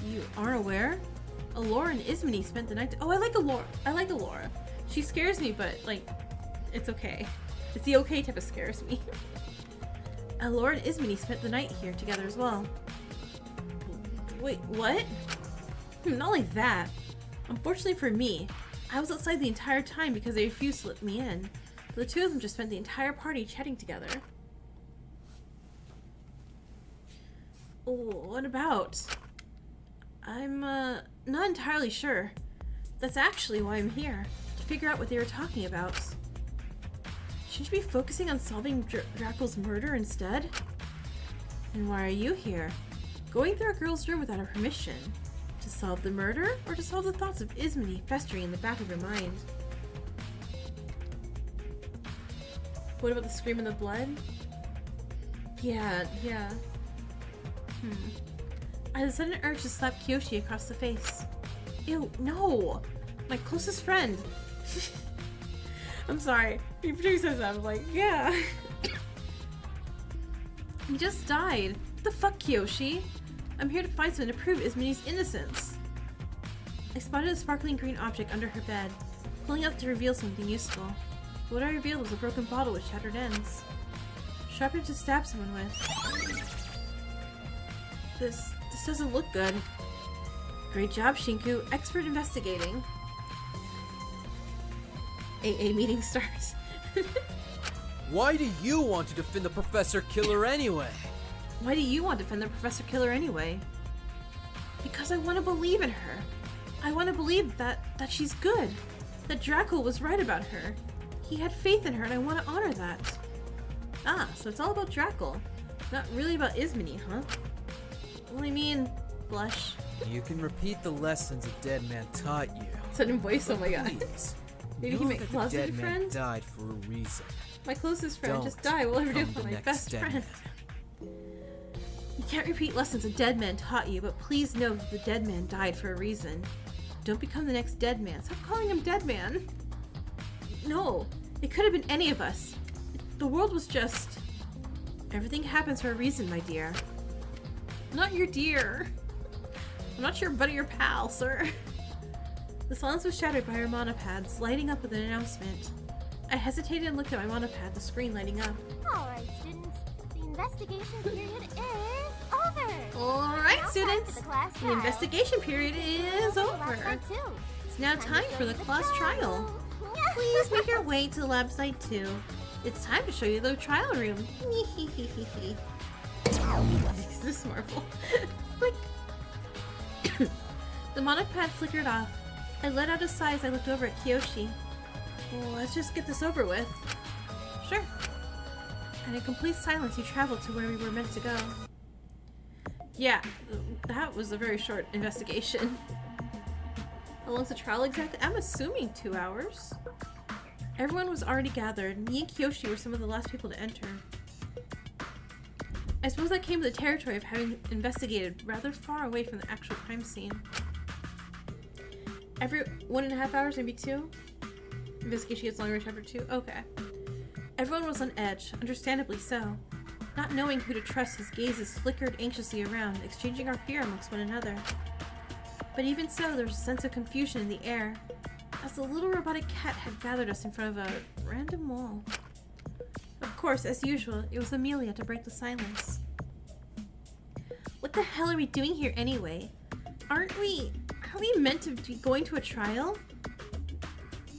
S1: You aren't aware? Alora and Ismini spent the night. Oh, I like Alora. She scares me, but like, it's okay. It's the okay type of scares me. Alora and Ismini spent the night here together as well. Wait, what? Not like that. Unfortunately for me, I was outside the entire time because they refused to let me in. The two of them just spent the entire party chatting together. Oh, what about? I'm, not entirely sure. That's actually why I'm here, to figure out what they were talking about. Shouldn't you be focusing on solving Dracula's murder instead? And why are you here? Going through a girl's room without her permission? To solve the murder, or to solve the thoughts of Ismini festering in the back of your mind? What about the scream and the blood? Yeah. I had a sudden urge to slap Kiyoshi across the face. Ew, no! My closest friend! I'm sorry. He says that. I'm like, yeah. He just died. What the fuck, Kyoshi? I'm here to find someone to prove Ismini's innocence. I spotted a sparkling green object under her bed, pulling up to reveal something useful. What I revealed was a broken bottle with shattered ends. Sharp enough to stab someone with. This doesn't look good. Great job, Shinku. Expert investigating. AA meeting starts.
S3: Why do you want to defend the Professor Killer anyway?
S1: Why do you want to defend the Professor Killer anyway? Because I want to believe in her. I want to believe that she's good. That Draco was right about her. He had faith in her and I want to honor that. Ah, so it's all about Draco. Not really about Ismini, huh? Well, I mean, blush.
S3: You can repeat the lessons a dead man taught you.
S1: Sudden voice, oh my god.
S3: Please,
S1: Maybe he
S3: know
S1: make
S3: that the
S1: closeted
S3: dead man
S1: friends?
S3: died for a reason.
S1: My closest friend
S3: Don't
S1: just died. What will I do
S3: become
S1: for
S3: the
S1: my
S3: next
S1: best
S3: dead
S1: friend?
S3: man.
S1: You can't repeat lessons a dead man taught you, but please know that the dead man died for a reason. Don't become the next dead man. Stop calling him dead man. No, it could have been any of us. The world was just... Everything happens for a reason, my dear. I'm not your dear. I'm not your buddy or pal, sir. The silence was shattered by our monopads, lighting up with an announcement. I hesitated and looked at my monopad, the screen lighting up.
S2: Alright, students. The investigation period is over.
S1: Alright,
S2: Now
S1: students.
S2: time for the class
S1: The
S2: trial.
S1: investigation period is
S2: Lab
S1: over.
S2: site 2.
S1: It's now time
S2: to
S1: for
S2: show
S1: the
S2: you
S1: class trial. Please make your way to Lab Site 2. It's time to show you the trial room. This is Marvel. Like, the monopad flickered off. I let out a sigh as I looked over at Kyoshi. Well, let's just get this over with. Sure. And in complete silence, he traveled to where we were meant to go. Yeah, that was a very short investigation. How long's the trial exactly? I'm assuming 2 hours. Everyone was already gathered. Me and Kyoshi were some of the last people to enter. I suppose that came with the territory of having investigated rather far away from the actual crime scene. Every 1.5 hours, maybe 2? Investigation gets longer in chapter 2? Okay. Everyone was on edge, understandably so. Not knowing who to trust, his gazes flickered anxiously around, exchanging our fear amongst one another. But even so, there was a sense of confusion in the air, as the little robotic cat had gathered us in front of a random wall. Of course, as usual, it was Amelia to break the silence. What the hell are we doing here anyway? Aren't we meant to be going to a trial?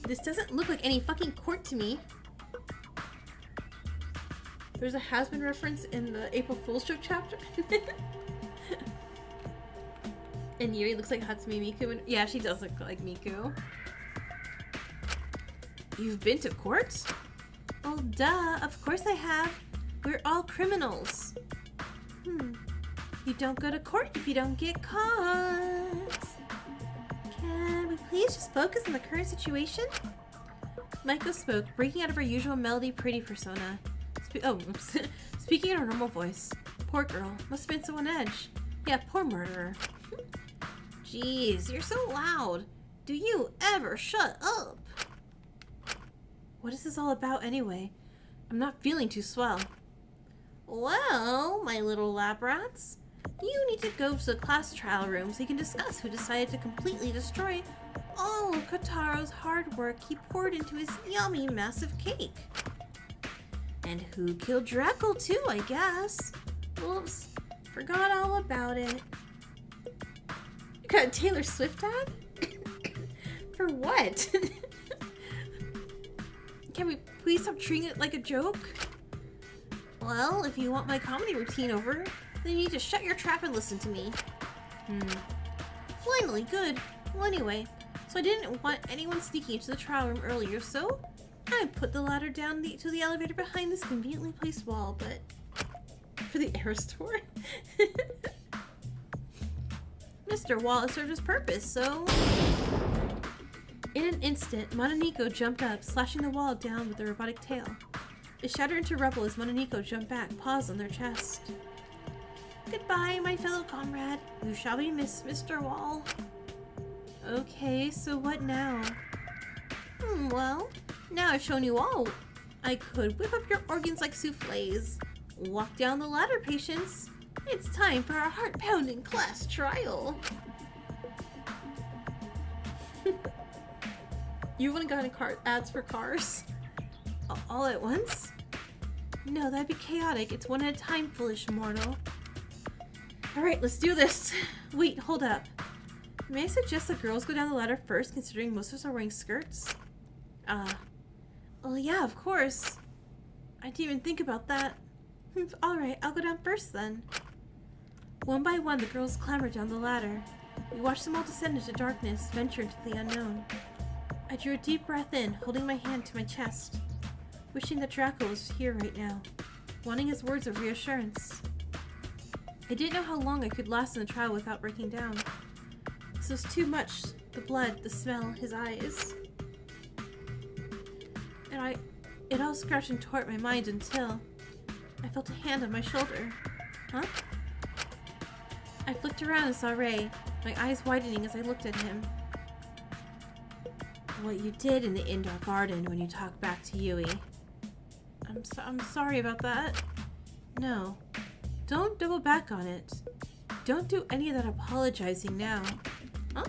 S1: This doesn't look like any fucking court to me. There's a has-been reference in the April Fool's joke chapter. And Yuri looks like Hatsumi Miku. And yeah, she does look like Miku. You've been to court? Oh, duh. Of course I have. We're all criminals. You don't go to court if you don't get caught. Can we please just focus on the current situation? Maiko spoke, breaking out of her usual melody pretty persona. Speaking in her normal voice. Poor girl. Must have been so on edge. Yeah, poor murderer. Jeez, you're so loud. Do you ever shut up? What is this all about anyway? I'm not feeling too swell. Well, my little lab rats, you need to go to the class trial room so you can discuss who decided to completely destroy all of Kotaro's hard work he poured into his yummy, massive cake. And who killed Draco too, I guess. Oops, forgot all about it. You got a Taylor Swift ad? For what? Can we please stop treating it like a joke? Well, if you want my comedy routine over, then you need to shut your trap and listen to me. Finally, good. Well, anyway, so I didn't want anyone sneaking into the trial room earlier, so I put the ladder down to the elevator behind this conveniently placed wall, but... For the air store? Mr. Wallace served his purpose, so... In an instant, Mononiko jumped up, slashing the wall down with the robotic tail. It shattered into rubble as Mononiko jumped back, paws on their chest. Goodbye, my fellow comrade. You shall be missed, Mr. Wall. Okay, so what now? Well, Now I've shown you all. I could whip up your organs like souffles. Walk down the ladder, patients. It's time for our heart-pounding class trial. You haven't got any ads for cars? All at once? No, that'd be chaotic. It's one at a time, foolish mortal. Alright, let's do this. Wait, hold up. May I suggest the girls go down the ladder first, considering most of us are wearing skirts? Well, yeah, of course. I didn't even think about that. Alright, I'll go down first then. One by one, the girls clambered down the ladder. We watched them all descend into darkness, venture into the unknown. I drew a deep breath in, holding my hand to my chest, wishing that Draco was here right now, wanting his words of reassurance. I didn't know how long I could last in the trial without breaking down. This was too much. The blood, the smell, his eyes. And it all scratched and tore at my mind until I felt a hand on my shoulder. Huh? I flicked around and saw Ray, my eyes widening as I looked at him. What you did in the indoor garden when you talked back to Yui. I'm sorry about that. No. Don't double back on it. Don't do any of that apologizing now. Huh?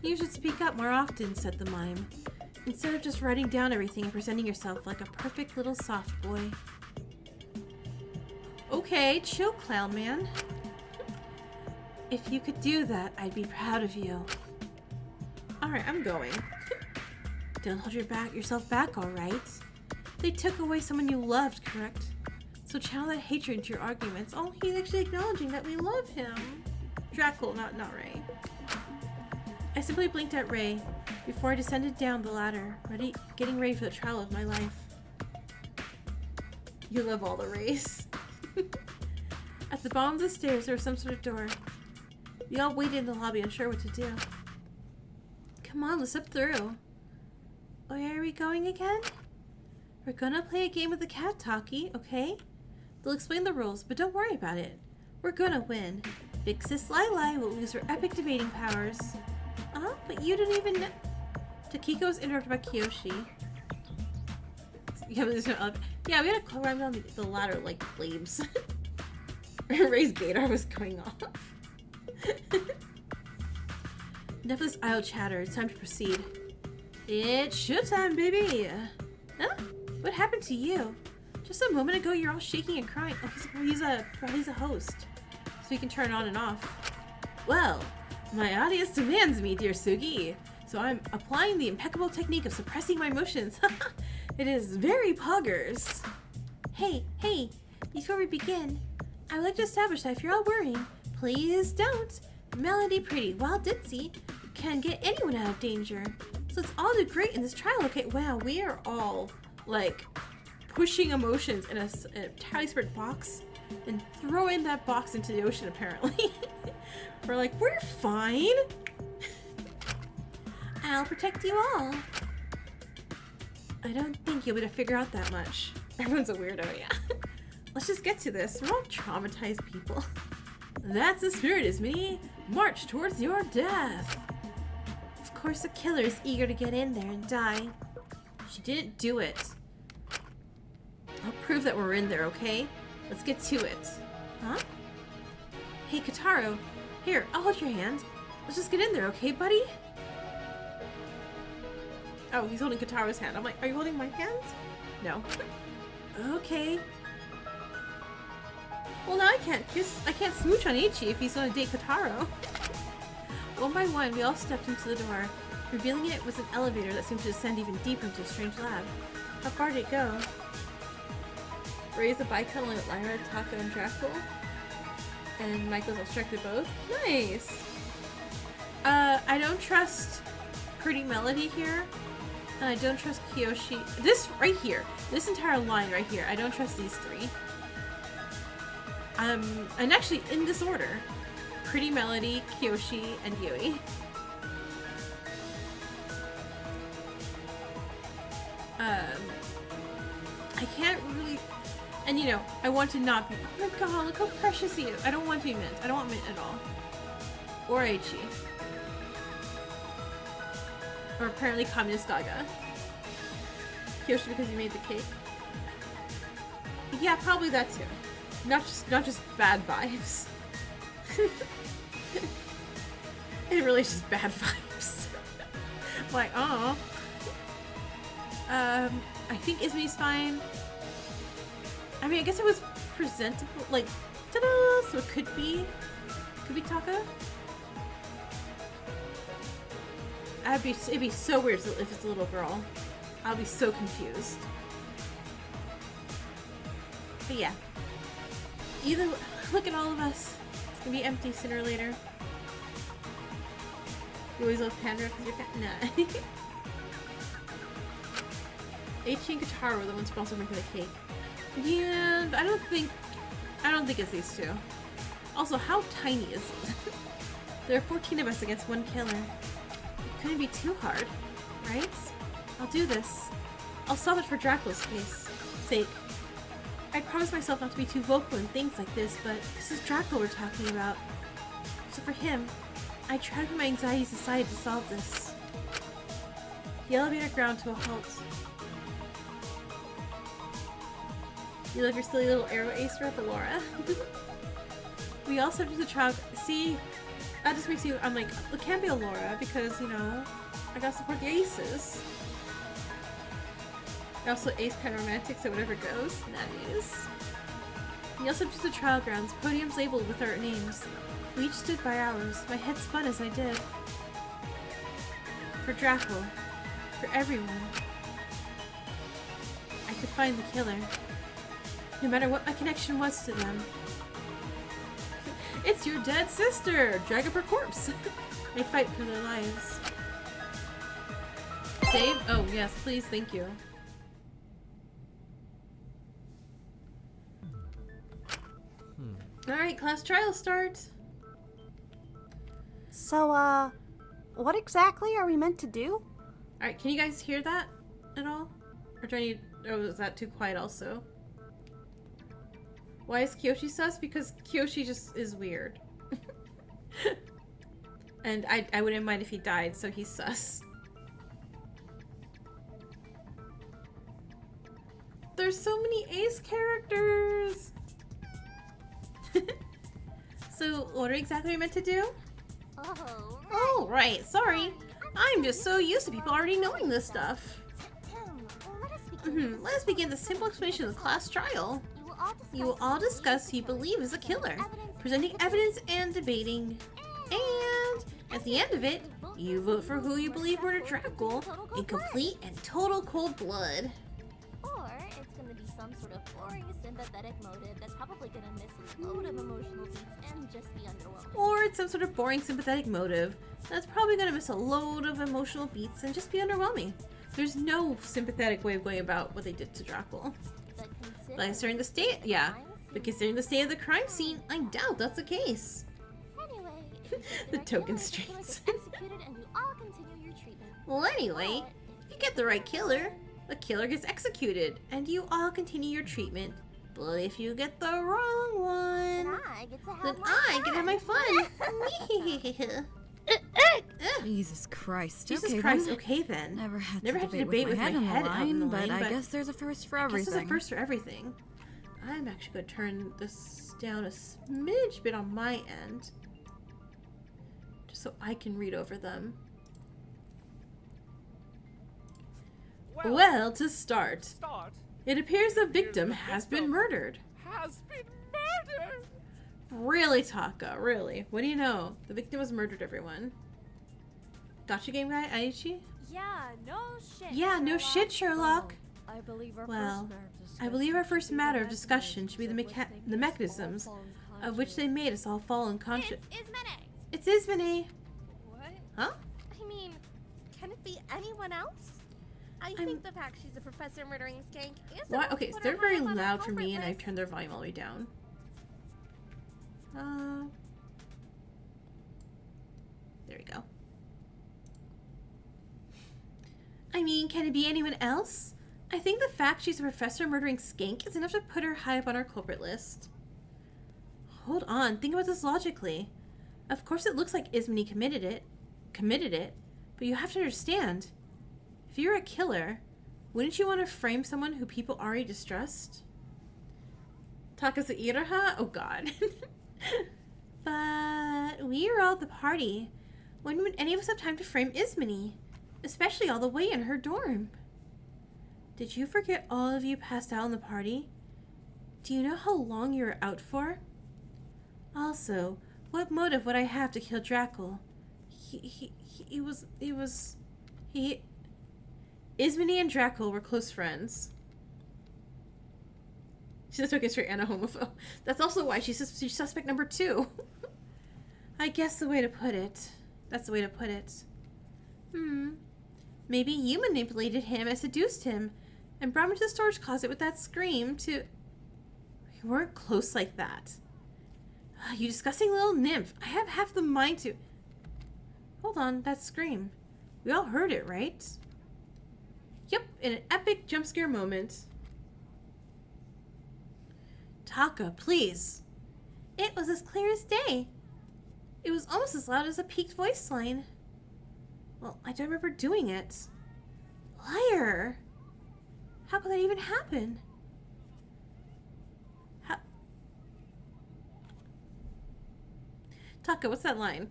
S1: You should speak up more often, said the mime. Instead of just writing down everything and presenting yourself like a perfect little soft boy. Okay, chill, clown man. If you could do that, I'd be proud of you. Alright, I'm going. Don't hold yourself back, alright? They took away someone you loved, correct? So channel that hatred into your arguments. Oh, he's actually acknowledging that we love him. Draco, not Ray. I simply blinked at Ray before I descended down the ladder, getting ready for the trial of my life. You love all the Rays. At the bottom of the stairs, there was some sort of door. We all waited in the lobby, unsure what to do. Come on, let's step through. Where are we going again? We're gonna play a game of the cat talkie, okay? They'll explain the rules, but don't worry about it. We're gonna win. Big Sis Lai will lose her epic debating powers. But you didn't even know. Takiko was interrupted by Kiyoshi. Yeah, we had to climb down the ladder like flames. Ray's gator was going off. Enough of this idle chatter. It's time to proceed. It's showtime, baby! Huh? What happened to you? Just a moment ago, you're all shaking and crying. Oh, he's a host, so he can turn on and off. Well, my audience demands me, dear Sugi, so I'm applying the impeccable technique of suppressing my emotions. It is very poggers. Hey, before we begin, I would like to establish that if you're all worrying, please don't. Melody, Pretty, Wild Ditzy can get anyone out of danger. So let's all do great in this trial, okay? Wow, we are all, like, pushing emotions in a tally spread box and throwing that box into the ocean, apparently. We're like, we're fine. I'll protect you all. I don't think you'll be able to figure out that much. Everyone's a weirdo, yeah. Let's just get to this. We're all traumatized people. That's the spirit, Ismini. March towards your death. Of course, the killer is eager to get in there and die. She didn't do it. I'll prove that we're in there, okay? Let's get to it. Huh? Hey, Kataro. Here, I'll hold your hand. Let's just get in there, okay, buddy? Oh, he's holding Kataro's hand. I'm like, are you holding my hand? No. Okay. Well, now I can't smooch on Ichi if he's gonna date Kataro. One by one, we all stepped into the door. Revealing it was an elevator that seemed to descend even deeper into a strange lab. How far did it go? Raise the bike along with Lyra, Taka, and Draco. And Michael's obstructed both. Nice! I don't trust Pretty Melody here. And I don't trust Kiyoshi. This right here. This entire line right here. I don't trust these three. And actually in this order. Pretty Melody, Kiyoshi, and Yui. I can't really... And you know, I want to not be... Oh my god, look how precious he is. I don't want to be Mint. I don't want Mint at all. Or Aichi. Or apparently Communist Gaga. Kyoshi because you made the cake? Yeah, probably that too. Not just bad vibes. It really is just bad vibes. Like, oh. I think Izmi's fine. I mean, I guess it was presentable, like, ta-da! So it could be Taka. It'd be so weird if it's a little girl. I'll be so confused. But yeah. Either look at all of us. It's gonna be empty sooner or later. You always love Pandora because you're nah. Aichi and Guitar were the ones responsible for making the cake. Yeah, but I don't think it's these two. Also, how tiny is it? There are 14 of us against one killer. It couldn't be too hard, right? I'll do this. I'll solve it for Dracula's sake. I promised myself not to be too vocal in things like this, but this is Dracula we're talking about. So for him, I tried to put my anxieties aside to solve this. The elevator ground to a halt. You love your silly little arrow ace rep, Laura. We also do the trial. See, that just makes you. I'm like, it can't be Laura because, you know, I gotta support the aces. I also ace kind of romantic, so whatever goes, that is. We also do the trial grounds, podiums labeled with our names. We each stood by ours. My head spun as I did. For Dracula. For everyone. I could find the killer. No matter what my connection was to them. It's your dead sister! Drag up her corpse! They fight for their lives. Save? Oh, yes, please, thank you. Alright, class trial start!
S4: So, what exactly are we meant to do?
S1: Alright, can you guys hear that at all? Or do I need... Oh, is that too quiet also? Why is Kyoshi sus? Because Kyoshi just is weird. And I wouldn't mind if he died, so he's sus. There's so many ace characters! So, what exactly are we meant to do? Oh, right, sorry. I'm just so used to people already knowing this stuff. Let us begin the simple explanation of the class trial. You will all discuss who you believe is a killer, presenting evidence and debating. And at the end of it, you vote for who you believe murdered Dracula in complete and total cold blood.
S2: Or it's gonna be some sort of boring sympathetic motive that's probably gonna miss a load of emotional beats and just be underwhelming.
S1: Or it's some sort of boring sympathetic motive that's probably gonna miss a load of emotional beats and just be underwhelming. There's no sympathetic way of going about what they did to Dracula. But considering the state, but considering the state of the crime scene, I doubt that's the case.
S2: Anyway,
S1: The token streets.
S2: executed and you all continue your treatment.
S1: Well, anyway, if you get the right killer, the killer gets executed, and you all continue your treatment. But if you get the wrong one,
S2: Then I get to have
S1: then
S2: my
S1: I get to have my fun.
S5: Jesus Christ.
S1: Jesus
S5: okay,
S1: Christ,
S5: then.
S1: okay then.
S5: Never had
S1: to debate with my head on the line,
S5: but I guess there's a first for
S1: I guess
S5: everything.
S1: there's a first for everything. I'm actually going to turn this down a smidge bit on my end. Just so I can read over them. Well, to start, it appears the victim has been murdered. Really, Taka? Really? What do you know? The victim was murdered, everyone. Gotcha game guy, Aichi?
S6: Yeah, no shit.
S1: Yeah, no shit, Sherlock.
S6: I believe
S1: our first matter of discussion should be the mechanisms of which they made us all fall unconscious. It's Ismene.
S6: What?
S1: Huh?
S7: I mean, can it be anyone else? I think the fact she's a professor murdering skank is
S1: Why? Okay, so they're very loud for me, and I've turned their volume all the way down. There we go. I mean, can it be anyone else? I think the fact she's a professor murdering skank is enough to put her high up on our culprit list. Hold on, think about this logically. Of course it looks like Ismene committed it, but you have to understand, if you're a killer, Wouldn't you want to frame someone who people already distrust? Takazu Iraha? Oh god. But we are all at the party. When would any of us have time to frame Ismini? Especially all the way in her dorm. Did you forget all of you passed out in the party? Do you know how long you were out for? Also, what motive would I have to kill Drackle? Ismini and Drackle were close friends. She just took it straight and a homophobe. That's also why she's suspect number 2. I guess the way to put it. That's the way to put it. Maybe you manipulated him and seduced him and brought him to the storage closet with that scream to... We weren't close like that. You disgusting little nymph. I have half the mind to... Hold on, that scream. We all heard it, right? Yep, in an epic jump scare moment. Taka, please. It was as clear as day. It was almost as loud as a peaked voice line. Well, I don't remember doing it. Liar! How could that even happen? Taka, what's that line?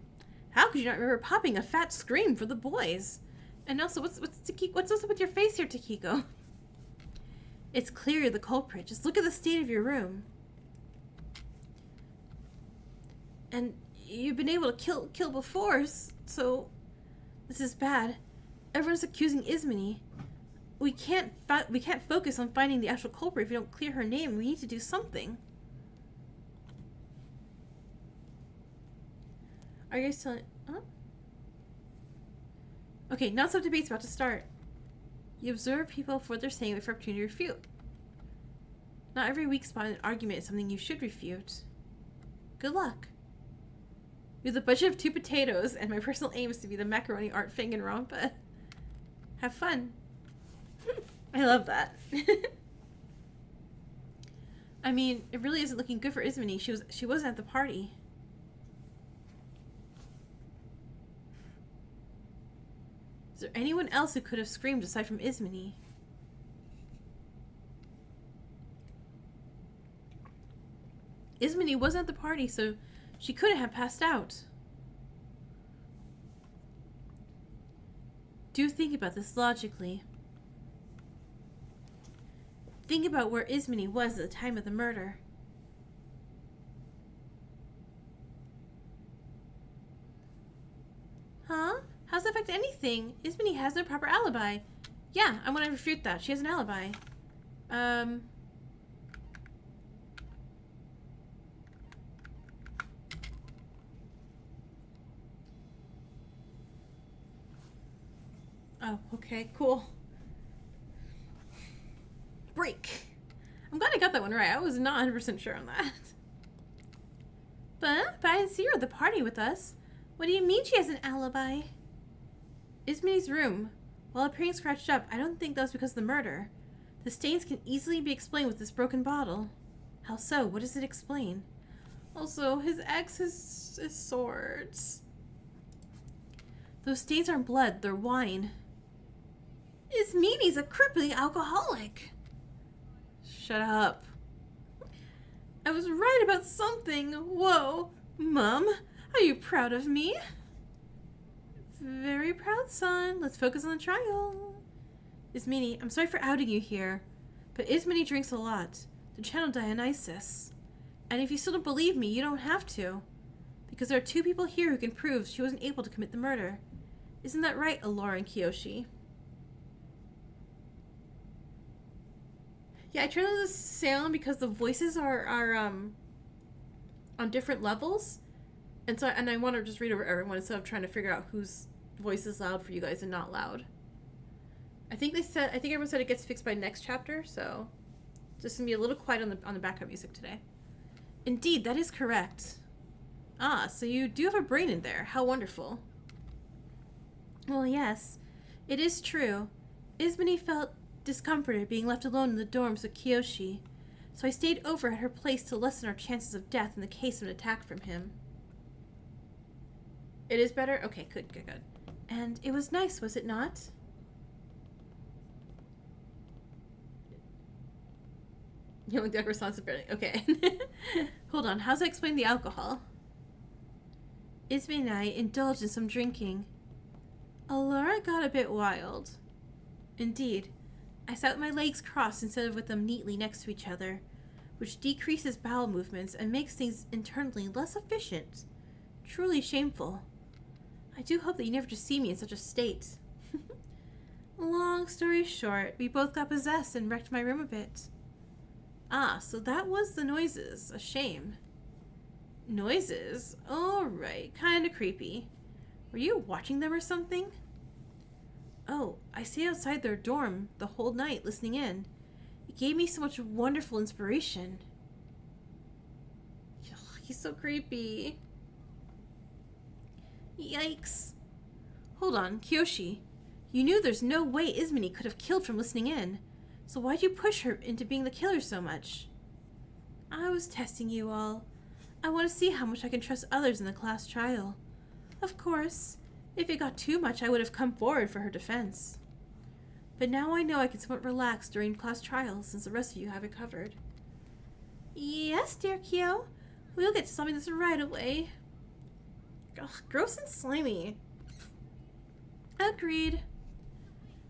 S1: How could you not remember popping a fat scream for the boys? And also, what's up with your face here, Takiko? It's clear you're the culprit. Just look at the state of your room. And you've been able to kill before, so this is bad. Everyone's accusing Ismini. We can't focus on finding the actual culprit if we don't clear her name. We need to do something. Are you guys telling... Huh? Okay, non-stop debate's about to start. You observe people for what they're saying with opportunity to refute. Not every weak spot in an argument is something you should refute. Good luck. You have the budget of 2 potatoes, and my personal aim is to be the macaroni art Fanganronpa. Have fun. I love that. I mean, it really isn't looking good for Ismini. She wasn't at the party. Is there anyone else who could have screamed aside from Ismini? Ismini wasn't at the party, so she couldn't have passed out. Do think about this logically. Think about where Ismini was at the time of the murder. Huh? How's that affect anything? Ismini has no proper alibi. Yeah, I want to refute that. She has an alibi. Oh, okay, cool. Break. I'm glad I got that one right. I was not 100% sure on that. But I didn't see her at the party with us. What do you mean she has an alibi? Ismini's room. While appearing scratched up, I don't think that was because of the murder. The stains can easily be explained with this broken bottle. How so? What does it explain? Also, his ex has swords. Those stains aren't blood, they're wine. Ismini's a crippling alcoholic. Shut up. I was right about something. Whoa. Mom, are you proud of me? Very proud, son. Let's focus on the trial. Ismini, I'm sorry for outing you here, but Ismini drinks a lot. The channel Dionysus. And if you still don't believe me, you don't have to. Because there are 2 people here who can prove she wasn't able to commit the murder. Isn't that right, Allura and Kiyoshi? Yeah, I turned on the sound because the voices are on different levels. And so I want to just read over everyone instead of trying to figure out whose voice is loud for you guys and not loud. I think everyone said it gets fixed by next chapter, so just gonna be a little quiet on the background music today. Indeed, that is correct. Ah, so you do have a brain in there. How wonderful. Well, yes, it is true. Ismini felt discomforted being left alone in the dorms with Kiyoshi, so I stayed over at her place to lessen our chances of death in the case of an attack from him. It is better? Okay, good. And it was nice, was it not? You know, the responsibility. Okay. Hold on. How's that explain the alcohol? Ismay and I indulged in some drinking. Allura got a bit wild. Indeed. I sat with my legs crossed instead of with them neatly next to each other, which decreases bowel movements and makes things internally less efficient. Truly shameful. I do hope that you never just see me in such a state. Long story short, we both got possessed and wrecked my room a bit. Ah, so that was the noises. A shame. Noises? Alright, kinda creepy. Were you watching them or something? Oh, I stayed outside their dorm the whole night listening in. It gave me so much wonderful inspiration. Ugh, he's so creepy. Yikes. Hold on, Kyoshi. You knew there's no way Ismini could have killed from listening in. So why'd you push her into being the killer so much? I was testing you all. I want to see how much I can trust others in the class trial. Of course, if it got too much, I would have come forward for her defense. But now I know I can somewhat relax during class trials since the rest of you have it covered. Yes, dear Kyo. We'll get to solving this right away. Ugh, gross and slimy. Agreed.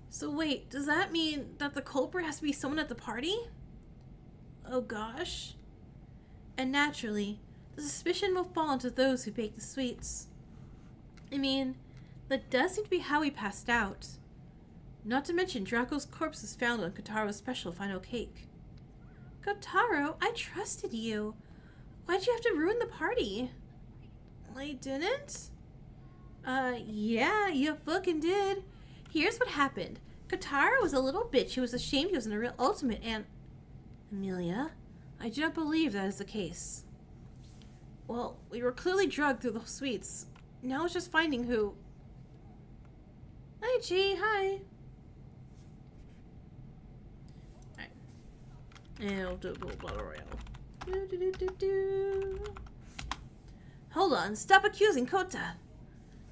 S1: So wait, does that mean that the culprit has to be someone at the party? Oh gosh. And naturally, the suspicion will fall onto those who bake the sweets. I mean, that does seem to be how he passed out. Not to mention Draco's corpse was found on Kotaro's special final cake. Kotaro, I trusted you. Why'd you have to ruin the party? I didn't? Yeah, you fucking did. Here's what happened. Kotaro was a little bitch who was ashamed he wasn't a real ultimate and... Amelia, I do not believe that is the case. Well, we were clearly drugged through the sweets. Now it's just finding who... Hi, G, hi. Alright. And we'll do a little battle royale. Hold on, stop accusing Kota.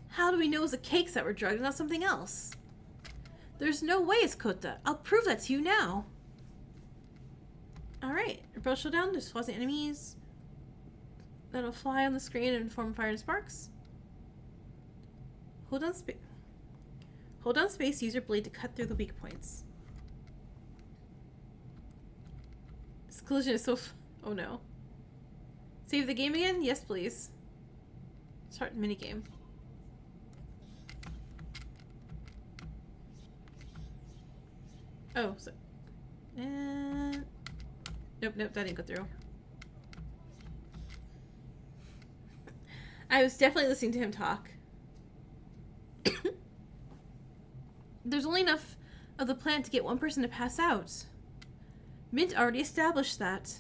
S1: How do we know it was the cakes that were drugged and not something else? There's no way it's Kota. I'll prove that to you now. Alright, Rebel Showdown, there's fuzzy enemies that'll fly on the screen and form fire and sparks. Hold on space, use your blade to cut through the weak points. This collision is so oh no. Save the game again? Yes, please. Start minigame. Oh, so... And... Nope, that didn't go through. I was definitely listening to him talk. There's only enough of the plant to get one person to pass out. Mint already established that.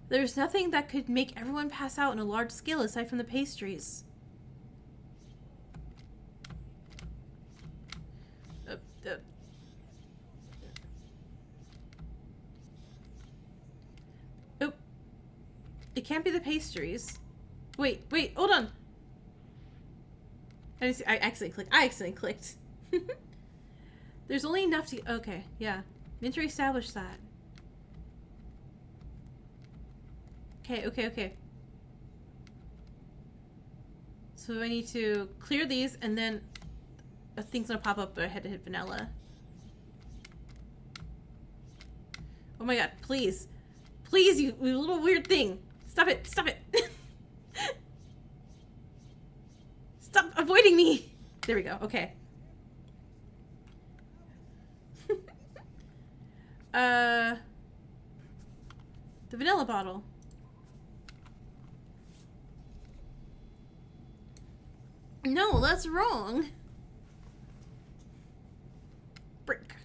S1: There's nothing that could make everyone pass out on a large scale aside from the pastries. Oh. It can't be the pastries. Wait, hold on. I accidentally clicked. There's only enough to... Okay, yeah. Minter established that. Okay. So I need to clear these and then a thing's gonna pop up, but I had to hit vanilla. Oh my god, please. Please, you little weird thing. Stop it. Stop avoiding me. There we go, okay. The vanilla bottle. No, that's wrong. Brick.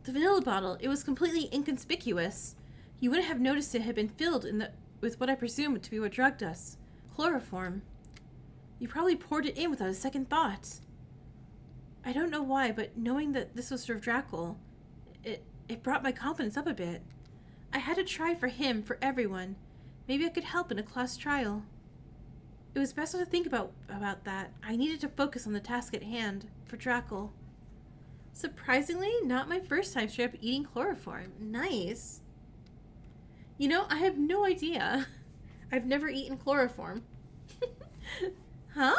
S1: The vanilla bottle. It was completely inconspicuous. You wouldn't have noticed it had been filled with what I presume to be what drugged us. Chloroform. You probably poured it in without a second thought. I don't know why, but knowing that this was Sir Drackle, it brought my confidence up a bit. I had to try for him, for everyone. Maybe I could help in a class trial. It was best not to think about that. I needed to focus on the task at hand, for Drackle. Surprisingly, not my first time straight up eating chloroform. Nice. You know, I have no idea. I've never eaten chloroform. Huh?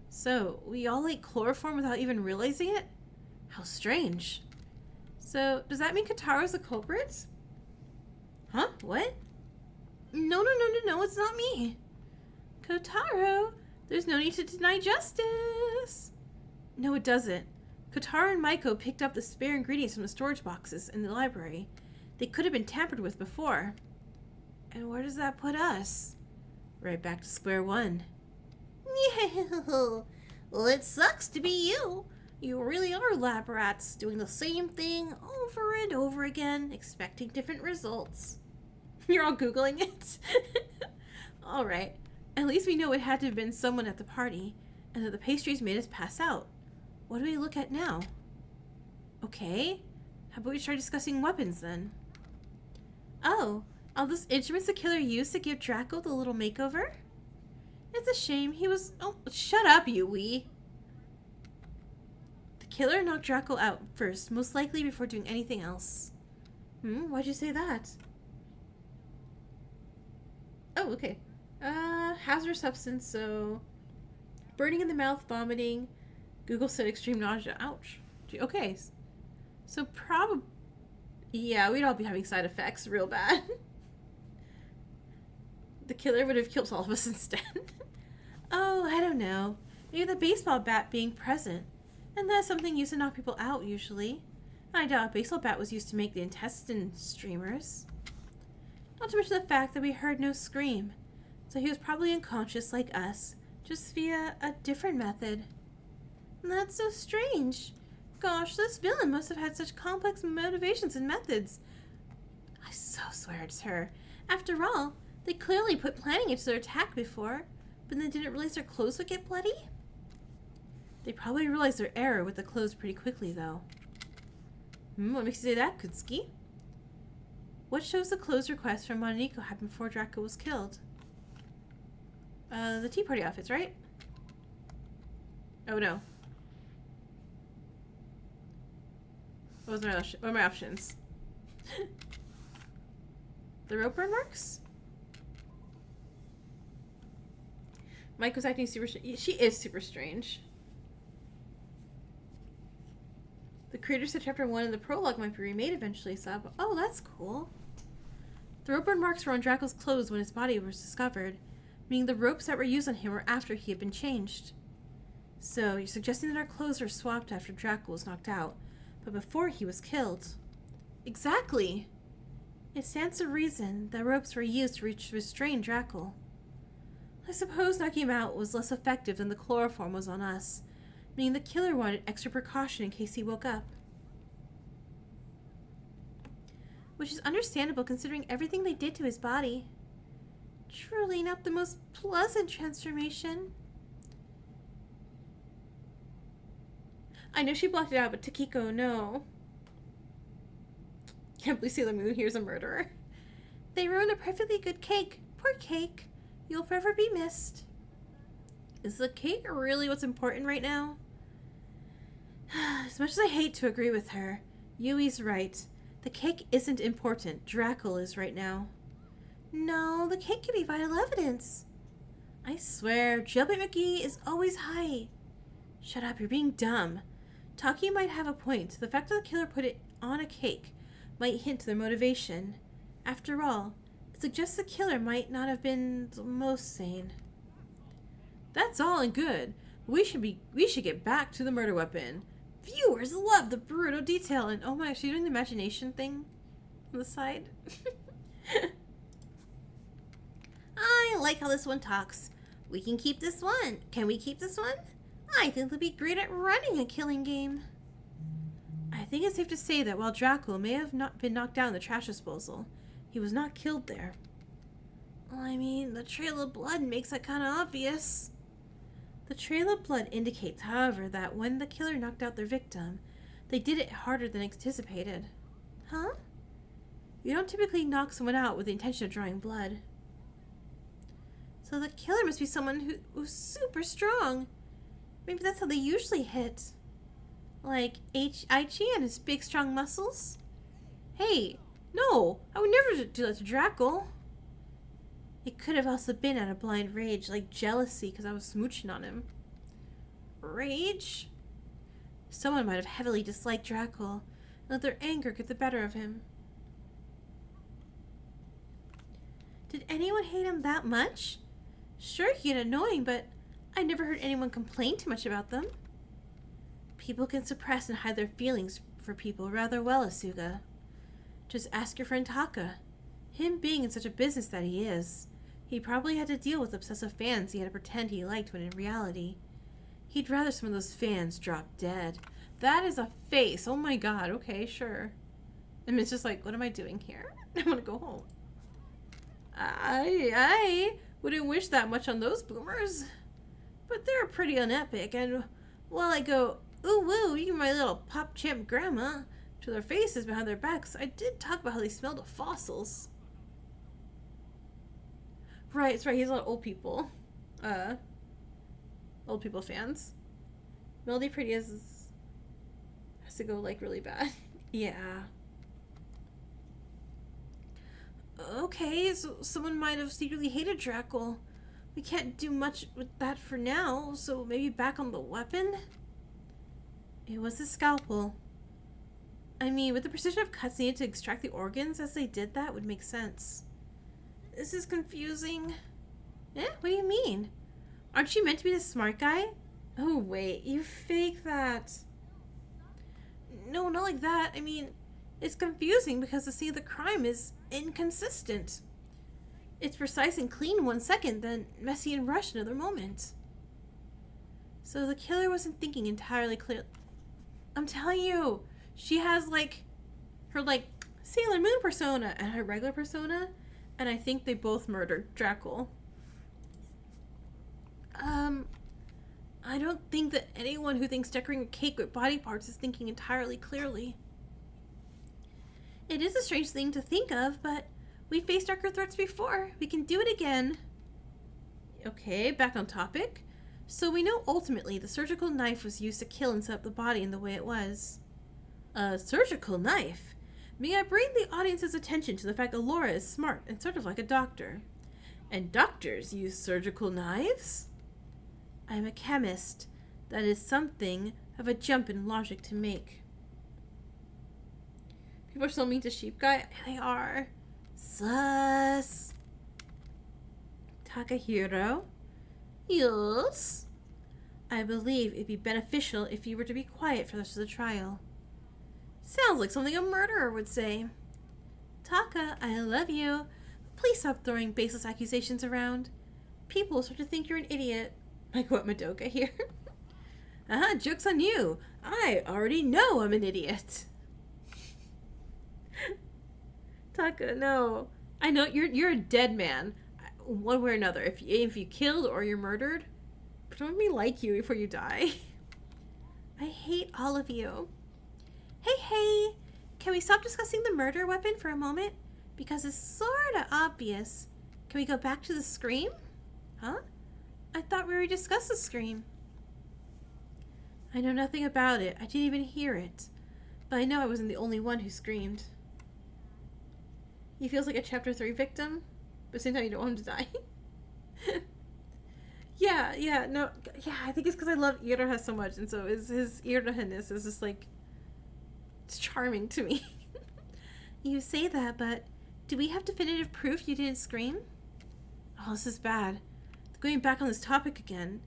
S1: So, we all ate chloroform without even realizing it? How strange. So, does that mean Kataro's the culprit? Huh? What? No, it's not me. Kotaro, there's no need to deny justice. No, it doesn't. Kotaro and Maiko picked up the spare ingredients from the storage boxes in the library. They could have been tampered with before. And where does that put us? Right back to square one.
S8: Well, it sucks to be you. You really are lab rats, doing the same thing over and over again, expecting different results.
S1: You're all Googling it? Alright. At least we know it had to have been someone at the party, and that the pastries made us pass out. What do we look at now? Okay. How about we try discussing weapons then? Oh, all those instruments the killer used to give Draco the little makeover? It's a shame he was... Oh, shut up, you wee. The killer knocked Draco out first, most likely before doing anything else. Why'd you say that? Oh, okay. Hazardous substance, so... burning in the mouth, vomiting. Google said extreme nausea. Ouch. Okay. So probably... yeah, we'd all be having side effects real bad. The killer would have killed all of us instead. Oh, I don't know. Maybe the baseball bat being present. And that's something used to knock people out, usually. I doubt a baseball bat was used to make the intestine streamers. Not to mention the fact that we heard no scream. So he was probably unconscious like us, just via a different method. And that's so strange. Gosh, this villain must have had such complex motivations and methods. I so swear it's her. After all, they clearly put planning into their attack before, but then didn't realize their clothes would get bloody? They probably realized their error with the clothes pretty quickly, though. What makes you say that, Kutsuki? What shows the clothes request from Moniko happened before Draco was killed? The tea party outfits, right? Oh no. What are my options? The rope burn marks? Mike was acting super... she is super strange. The creator said chapter 1 and the prologue might be remade eventually, so... oh, that's cool. The rope burn marks were on Draco's clothes when his body was discovered, meaning the ropes that were used on him were after he had been changed. So, you're suggesting that our clothes were swapped after Draco was knocked out, but before he was killed. Exactly! It stands to reason that ropes were used to restrain Draco. I suppose knocking him out was less effective than the chloroform was on us, meaning the killer wanted extra precaution in case he woke up. Which is understandable considering everything they did to his body. Truly not the most pleasant transformation. I know she blocked it out, but Takiko, no. Can't believe Sailor Moon here's a murderer. They ruined a perfectly good cake. Poor cake. You'll forever be missed. Is the cake really what's important right now? As much as I hate to agree with her, Yui's right. The cake isn't important. Draco is right now. No, the cake can be vital evidence. I swear, Jailbait McGee is always high. Shut up, you're being dumb. Taki might have a point. The fact that the killer put it on a cake might hint to their motivation. After all, it suggests the killer might not have been the most sane. That's all and good. We should get back to the murder weapon. Viewers love the brutal detail and oh my gosh, are you doing the imagination thing on the side?
S8: I like how this one talks. We can keep this one. Can we keep this one? I think they'll be great at running a killing game.
S1: I think it's safe to say that while Draco may have not been knocked down in the trash disposal, he was not killed there.
S8: I mean, the trail of blood makes that kind of obvious.
S1: The trail of blood indicates, however, that when the killer knocked out their victim, they did it harder than anticipated.
S8: Huh?
S1: You don't typically knock someone out with the intention of drawing blood.
S8: So the killer must be someone who's super strong. Maybe that's how they usually hit. Like Aichi and his big strong muscles? Hey, no, I would never do that to Drackle. It could have also been out of blind rage, like jealousy because I was smooching on him. Rage? Someone might have heavily disliked Drackle and let their anger get the better of him. Did anyone hate him that much? Sure, he get annoying, but I never heard anyone complain too much about them. People can suppress and hide their feelings for people rather well, Asuga. Just ask your friend Taka. Him being in such a business that he is, he probably had to deal with obsessive fans he had to pretend he liked when in reality, he'd rather some of those fans drop dead. That is a face. Oh my god. Okay, sure. And it's just like, what am I doing here? I want to go home. I wouldn't wish that much on those boomers. But they're pretty unepic, and while I go, ooh woo, you my little pop champ grandma, to their faces behind their backs, I did talk about how they smelled of fossils. Right, it's right, he's a lot of old people. Old people fans. Melody Pretty has to go, like, really bad. Yeah. Okay, so someone might have secretly hated Drackle. We can't do much with that for now, so maybe back on the weapon? It was a scalpel. I mean, with the precision of cuts needed to extract the organs as they did that would make sense. This is confusing. Eh? What do you mean? Aren't you meant to be the smart guy? Oh, wait, you fake that. No, not like that. I mean, it's confusing because the scene of the crime is inconsistent. It's precise and clean 1 second, then messy and rushed another moment. So the killer wasn't thinking entirely clear. I'm telling you, she has like her like Sailor Moon persona and her regular persona, and I think they both murdered Drackle. I don't think that anyone who thinks decorating a cake with body parts is thinking entirely clearly. It is a strange thing to think of, but we faced darker threats before. We can do it again. Okay, back on topic. So we know ultimately the surgical knife was used to kill and set up the body in the way it was. A surgical knife? May I bring the audience's attention to the fact that Laura is smart and sort of like a doctor. And doctors use surgical knives? I'm a chemist. That is something of a jump in logic to make. People are so mean to Sheep Guy. They are. Sus. Takahiro? Yes? I believe it'd be beneficial if you were to be quiet for the rest of the trial. Sounds like something a murderer would say. Taka, I love you. Please stop throwing baseless accusations around. People will start to think you're an idiot. Like what Madoka here? Joke's on you. I already know I'm an idiot. Taka, no. I know you're a dead man. One way or another. If you killed or you're murdered, don't me like you before you die. I hate all of you. Hey, can we stop discussing the murder weapon for a moment? Because it's sorta obvious. Can we go back to the scream? Huh? I thought we already discussed the scream. I know nothing about it. I didn't even hear it. But I know I wasn't the only one who screamed. He feels like a chapter 3 victim, but at the same time you don't want him to die. Yeah, I think it's because I love Iroha so much, and so his Iroha-ness is just like, it's charming to me. You say that, but do we have definitive proof you didn't scream? Oh, this is bad. Going back on this topic again,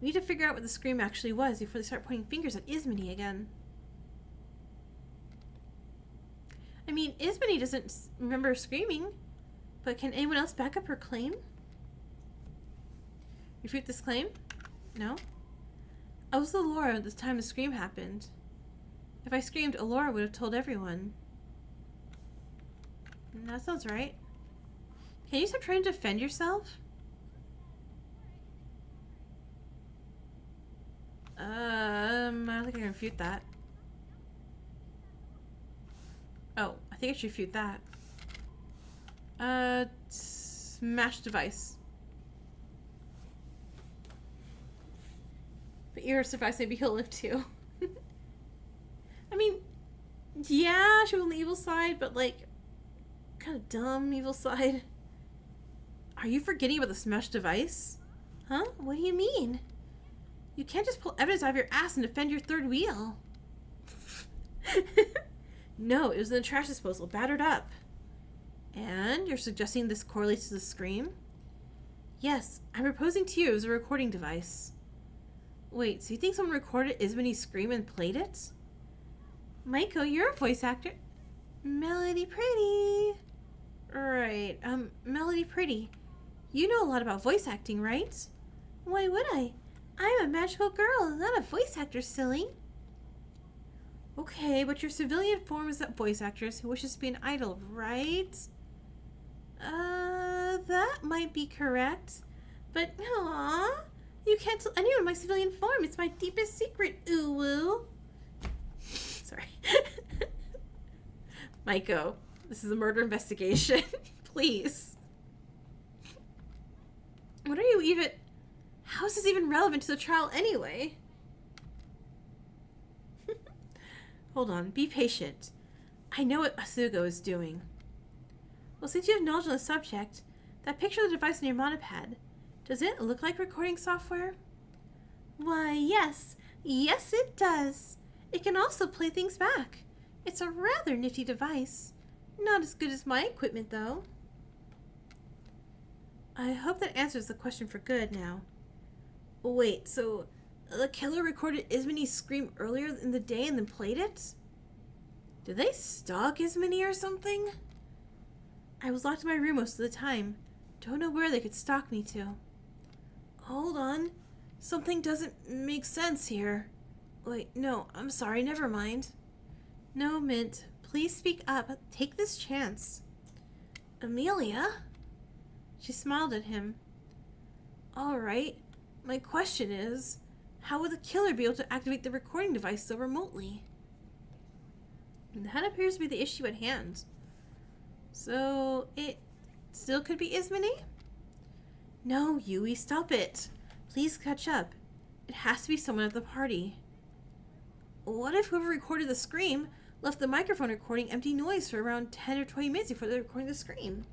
S8: we need to figure out what the scream actually was before they start pointing fingers at Ismini again. I mean, Ismini doesn't remember screaming, but can anyone else back up her claim? Refute this claim? No? I was Alora at the time the scream happened. If I screamed, Alora would have told everyone. That sounds right. Can you stop trying to defend yourself? I don't think I can refute that. Oh, I think I should refute that. Smash device. But Eros device, maybe he'll live too. Yeah, she was on the evil side, but like, kind of dumb evil side. Are you forgetting about the smashed device? Huh? What do you mean? You can't just pull evidence out of your ass and defend your third wheel. No, it was in the trash disposal, battered up. And you're suggesting this correlates to the scream? Yes, I'm proposing to you it was a recording device. Wait, so you think someone recorded Ismony's scream and played it? Maiko, you're a voice actor. Melody Pretty. Right, Melody Pretty. You know a lot about voice acting, right? Why would I? I'm a magical girl, not a voice actor, silly. Okay, but your civilian form is that voice actress who wishes to be an idol, right? That might be correct. But, aww, you can't tell anyone my civilian form. It's my deepest secret, ooh-woo. Sorry. Maiko, this is a murder investigation. Please. What are you even... How is this even relevant to the trial anyway? Hold on, be patient. I know what Asugo is doing. Well, since you have knowledge on the subject, that picture of the device on your monopad, does it look like recording software? Why, yes. Yes, it does. It can also play things back. It's a rather nifty device. Not as good as my equipment, though. I hope that answers the question for good now. Wait, so the killer recorded Ismony's scream earlier in the day and then played it? Did they stalk Ismony or something? I was locked in my room most of the time. Don't know where they could stalk me to. Hold on. Something doesn't make sense here. Wait, no, I'm sorry, never mind. No, Mint, please speak up. Take this chance. Amelia? She smiled at him. All right. My question is, how would the killer be able to activate the recording device so remotely? And that appears to be the issue at hand. So, it still could be Ismony? No, Yui, stop it. Please catch up. It has to be someone at the party. What if whoever recorded the scream left the microphone recording empty noise for around 10 or 20 minutes before they were recording the scream?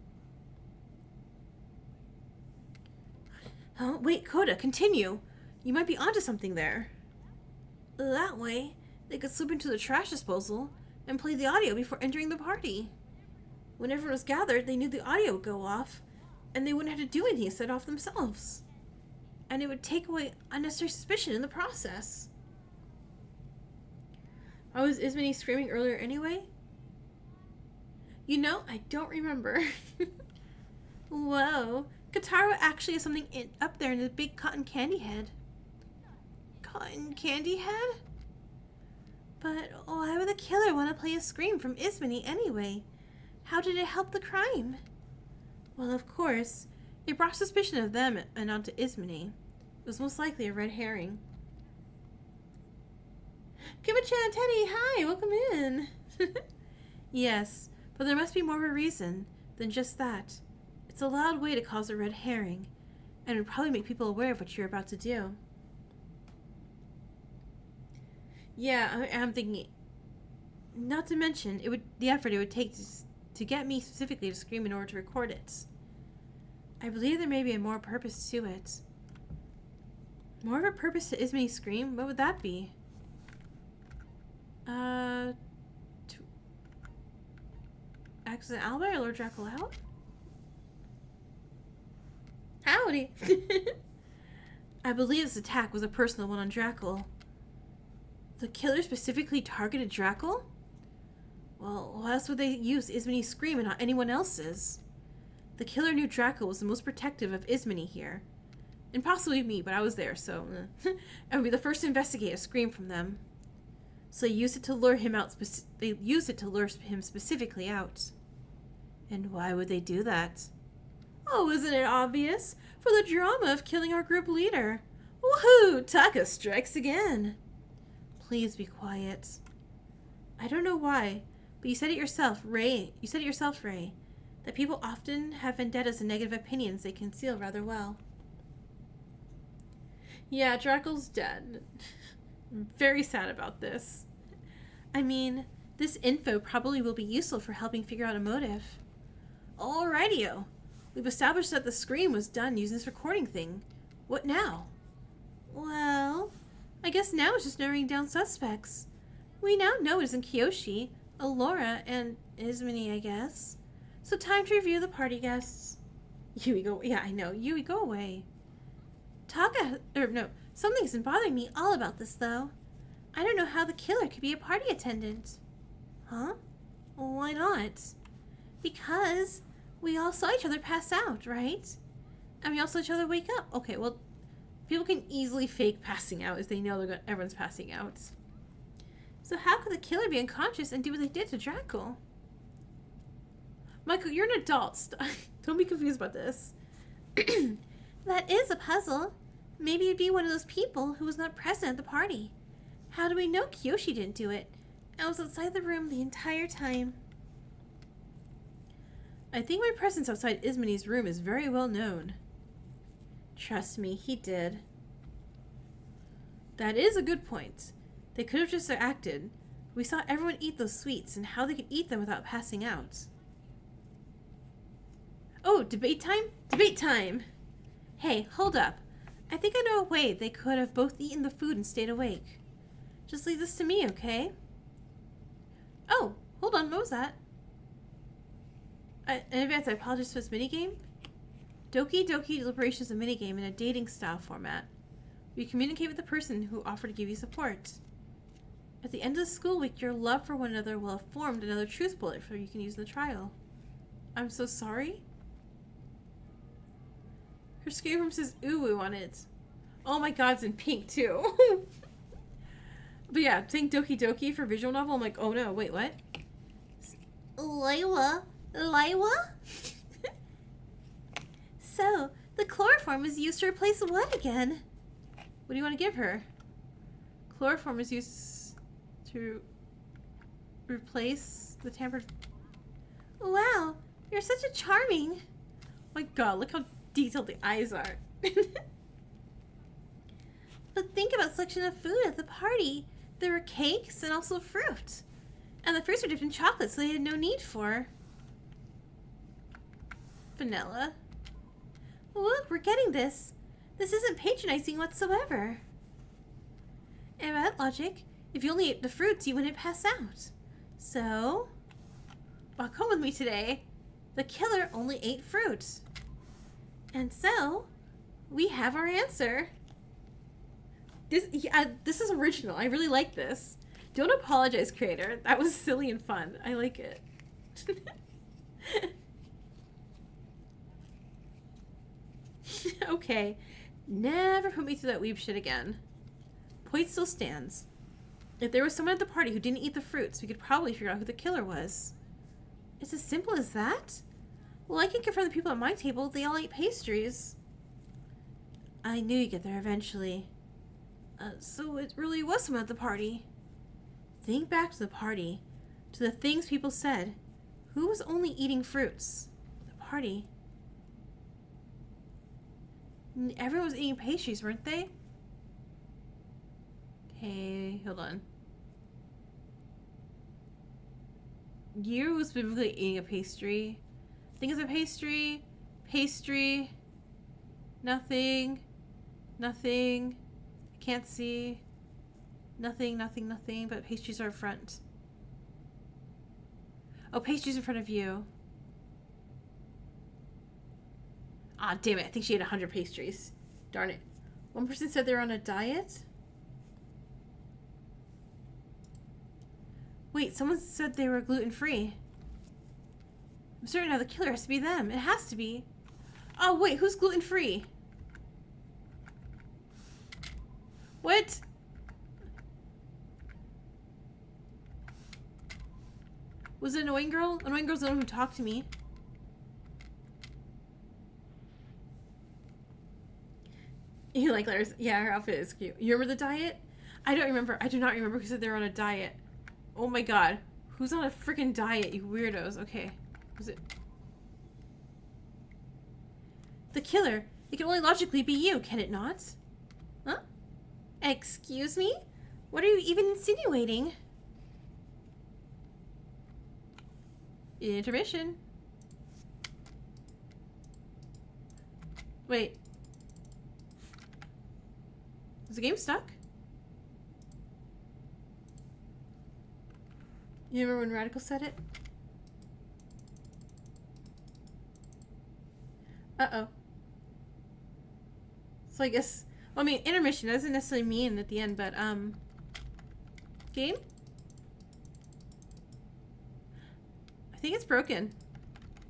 S8: Oh, wait, Coda, continue. You might be onto something there. That way, they could slip into the trash disposal and play the audio before entering the party. When everyone was gathered, they knew the audio would go off, and they wouldn't have to do anything to set it off themselves. And it would take away unnecessary suspicion in the process. Why was Ismony screaming earlier anyway? You know, I don't remember. Whoa. Kotaro actually has something up there in the big cotton candy head. Cotton candy head? But why would the killer want to play a scream from Ismony anyway? How did it help the crime? Well, of course, it brought suspicion of them and onto Ismony. It was most likely a red herring. Kima-chan, Teddy, hi, welcome in. Yes, but there must be more of a reason than just that. It's a loud way to cause a red herring, and it would probably make people aware of what you're about to do. Yeah, I'm thinking. Not to mention, the effort it would take to get me specifically to scream in order to record it. I believe there may be a more purpose to it. More of a purpose to Ismony's scream? What would that be? To accent Albert or Lord Dracula out? Howdy! I believe this attack was a personal one on Drackle. The killer specifically targeted Drackle? Well, why else would they use Ismony's scream and not anyone else's? The killer knew Drackle was the most protective of Ismony here. And possibly me, but I was there, so I would be the first to investigate a scream from them. So they used it to lure him out. They used it to lure him specifically out. And why would they do that? Oh, isn't it obvious? For the drama of killing our group leader. Woohoo! Taka strikes again. Please be quiet. I don't know why, but you said it yourself, Ray. You said it yourself, Ray, that people often have vendettas and negative opinions they conceal rather well. Yeah, Drackle's dead. I'm very sad about this. I mean, This info probably will be useful for helping figure out a motive. Alrighty-o. We've established that the scream was done using this recording thing. What now? Well, I guess now it's just narrowing down suspects. We now know it isn't Kiyoshi, Alora, and Ismini, I guess. So time to review the party guests. Yui, go. Yeah, I know. Yui, go away. Something's been bothering me all about this, though. I don't know how the killer could be a party attendant. Huh? Well, why not? Because we all saw each other pass out, right? And we all saw each other wake up. Okay, well, people can easily fake passing out if they know everyone's passing out. So how could the killer be unconscious and do what they did to Draco? Michael, you're an adult. Don't be confused about this. That is a puzzle. Maybe it'd be one of those people who was not present at the party. How do we know Kiyoshi didn't do it? I was outside the room the entire time. I think my presence outside Ismini's room is very well known. Trust me, he did. That is a good point. They could have just acted. We saw everyone eat those sweets and how they could eat them without passing out. Oh, debate time? Debate time! Hey, hold up. I think I know a way they could have both eaten the food and stayed awake. Just leave this to me, okay? Oh, hold on, what was that? In advance, I apologize for this minigame. Doki Doki Deliberation is a minigame in a dating style format. You communicate with the person who offered to give you support. At the end of the school week, your love for one another will have formed another truth bullet for you can use in the trial. I'm so sorry? Her escape room says uwu on it. Oh my god, it's in pink too. But yeah, think Doki Doki for visual novel. I'm like, oh no, wait, what? Laiwa? So, the chloroform is used to replace what again? What do you want to give her? Chloroform is used to replace the tampered... Wow, you're such a charming... Oh my god, look how detailed the eyes are. But think about selection of food at the party. There were cakes and also fruit. And the fruits were dipped in chocolate, so they had no need for... vanilla. Look, we're getting this. This isn't patronizing whatsoever. And by that logic, if you only ate the fruits, you wouldn't pass out. So, walk home with me today. The killer only ate fruit. And so, we have our answer. This is original. I really like this. Don't apologize, creator. That was silly and fun. I like it. Okay. Never put me through that weeb shit again. Point still stands. If there was someone at the party who didn't eat the fruits, we could probably figure out who the killer was. It's as simple as that? Well, I can confirm the people at my table, they all ate pastries. I knew you'd get there eventually. So it really was someone at the party. Think back to the party. To the things people said. Who was only eating fruits? The party. Everyone was eating pastries, weren't they? Okay, hold on. You was specifically eating a pastry. Think of a pastry. Pastry. Nothing. Nothing. I can't see. Nothing, nothing, nothing. But pastries are in front. Oh, pastries in front of you. Ah, damn it. I think she ate 100 pastries. Darn it. One person said they were on a diet. Wait, someone said they were gluten-free. I'm certain now the killer has to be them. It has to be. Oh, wait. Who's gluten-free? What? Was it Annoying Girl? Annoying Girl's the one who talked to me. You like Lara's? Yeah, her outfit is cute. You remember the diet? I don't remember. I do not remember who said they were on a diet. Oh my god. Who's on a freaking diet, you weirdos? Okay. Was it? The killer. It can only logically be you, can it not? Huh? Excuse me? What are you even insinuating?
S1: Intermission. Wait. Is the game stuck? You remember when Radical said it? Uh-oh. So I guess... Well, I mean, intermission doesn't necessarily mean at the end, but, game? I think it's broken.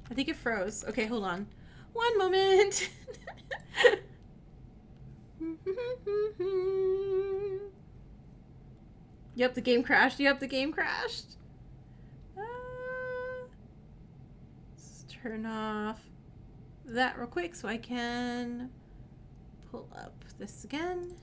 S1: I think it froze. Okay, hold on. One moment! Yep, the game crashed. Yep, the game crashed. Let's turn off that real quick so I can pull up this again.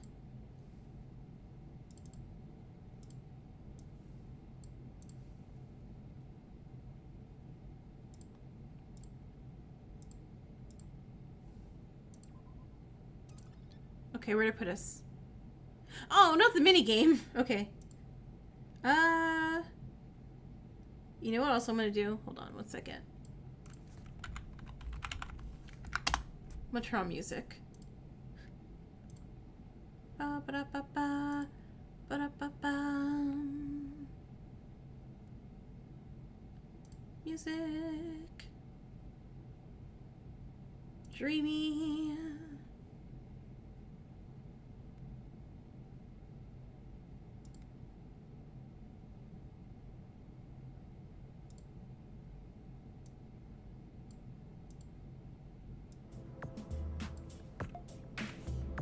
S1: Okay, where'd it put us? Oh, not the mini game. Okay. You know what else I'm gonna do? Hold on 1 second. I'm gonna turn on music. Ba-ba-da-ba-ba. Ba-da-ba-ba. Music. Dreamy.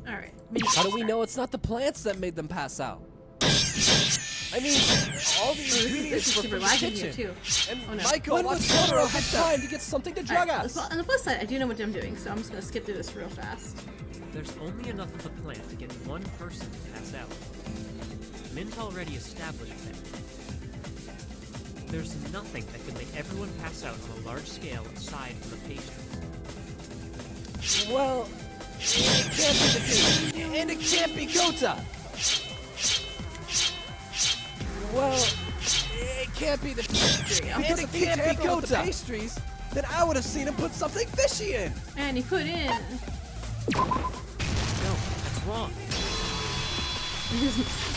S1: Alright.
S3: How do we know it's not the plants that made them pass out? I mean, all the ingredients
S1: is
S3: were
S1: super
S3: from the
S1: laggy here,
S3: kitchen.
S1: too.
S3: And
S1: Oh, no.
S3: Michael
S9: When
S3: wants
S9: was
S3: Totoro
S9: Totoro
S3: had time to get something to drug
S1: Alright,
S3: us.
S1: well, on the plus side, I do know what I'm doing, so I'm just gonna skip through this real fast.
S10: There's only enough of the plant to get one person to pass out. Mint already established that. There's nothing that could make everyone pass out on a large scale aside from the patient.
S3: Well, it can't be the case. And it can't be Kota. Well, it can't be the pastry. And it can't be Kota. The pastries, then I would have seen him put something fishy in.
S1: And he put in...
S10: No, that's wrong.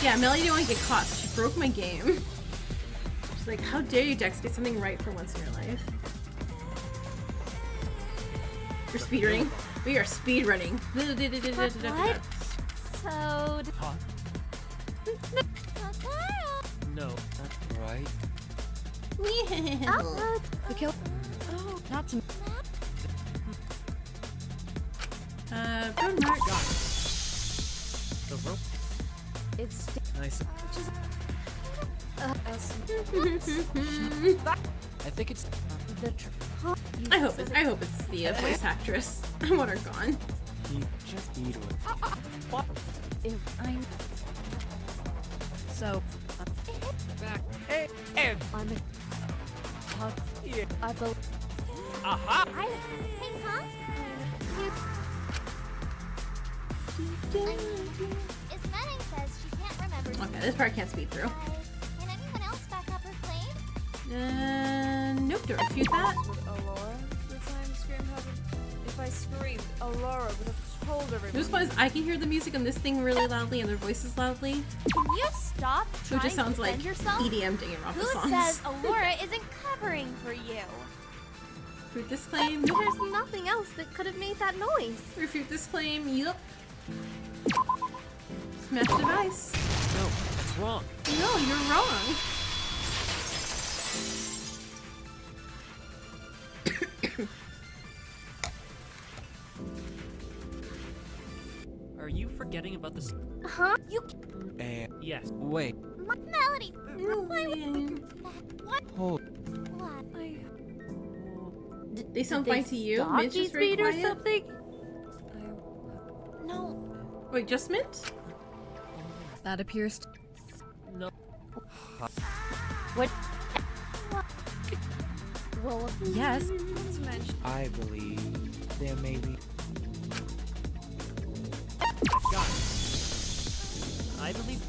S1: Yeah, Melody didn't want to get caught, so she broke my game. She's like, how dare you, Dex, get something right for once in your life. You're speedrunning. We are speedrunning.
S2: What? So...
S10: Huh? No, that's
S3: Right.
S2: Oh,
S5: The kill. Oh, not to.
S1: Good mark.
S10: the rope.
S5: It's.
S3: Nice. I think it's.
S5: The tr-
S1: I hope it's the voice actress. I want her gone.
S3: Just eat it.
S5: if I'm. So.
S10: Back.
S5: I'm. I believe.
S10: Aha!
S2: Hey, huh? Ismaning says she can't remember.
S1: Okay, this part I can't speed through.
S2: Can anyone else back up her claim?
S1: Nope, don't refute that.
S6: Would Aurora the time scream happen? If I screamed, Aurora would have told everyone.
S1: What's fun is I can hear the music on this thing really loudly and their voices loudly.
S2: Can you stop
S1: So
S2: trying
S1: it just sounds
S2: to
S1: like
S2: defend yourself?
S1: EDM Danganronpa
S2: Who
S1: songs.
S2: says Aurora isn't covering for you?
S1: Refute this claim.
S7: There's nothing else that could have made that noise.
S1: Refute this claim. Yup. Smash device.
S10: No, that's wrong.
S1: No, you're wrong.
S10: Are you forgetting about this?
S2: Huh? You
S3: And
S10: Yes.
S3: wait.
S2: Melody. What?
S3: Hold.
S2: What?
S1: They sound
S6: Did they
S1: fine to you.
S6: stop
S1: Mint's just very
S6: speed or
S1: quiet.
S6: something?
S2: No.
S1: Wait, just Mint?
S5: That appears. To,
S10: No.
S5: what?
S6: Well,
S5: Yes.
S6: let's mention.
S3: I believe there may be.
S10: Got it. I believe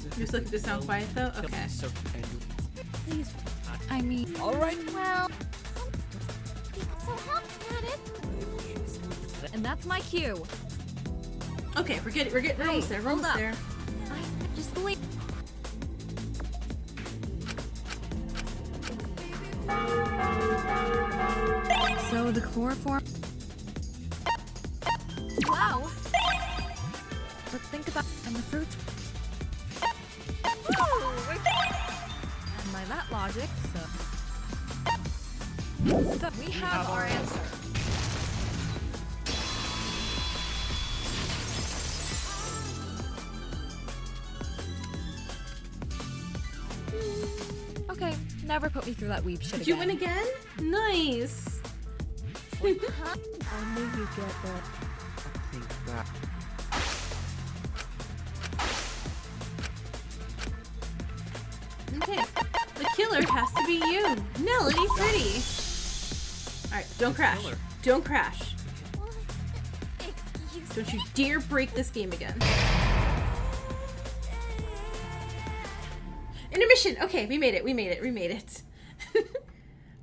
S1: You just looking to sound quiet though? Okay.
S10: So
S5: Please. I mean,
S3: All right.
S2: Well, so help at it.
S5: and that's my cue.
S1: Okay, we're almost there. We're
S5: hold
S1: almost
S5: up.
S1: there.
S5: I just leave. So the chloroform. Wow. But think about and the fruits. And by that logic, so we have our answer. Okay, never put me through that weep shit
S1: Did you
S5: again.
S1: win again? Nice.
S3: I knew you'd get that. I think that.
S1: Okay, the killer has to be you, Melody Pretty. All right, don't crash.
S10: Killer.
S1: Don't crash.
S2: Excuse
S1: Don't you dare break this game again. Intermission. Okay, we made it. We made it. We made it.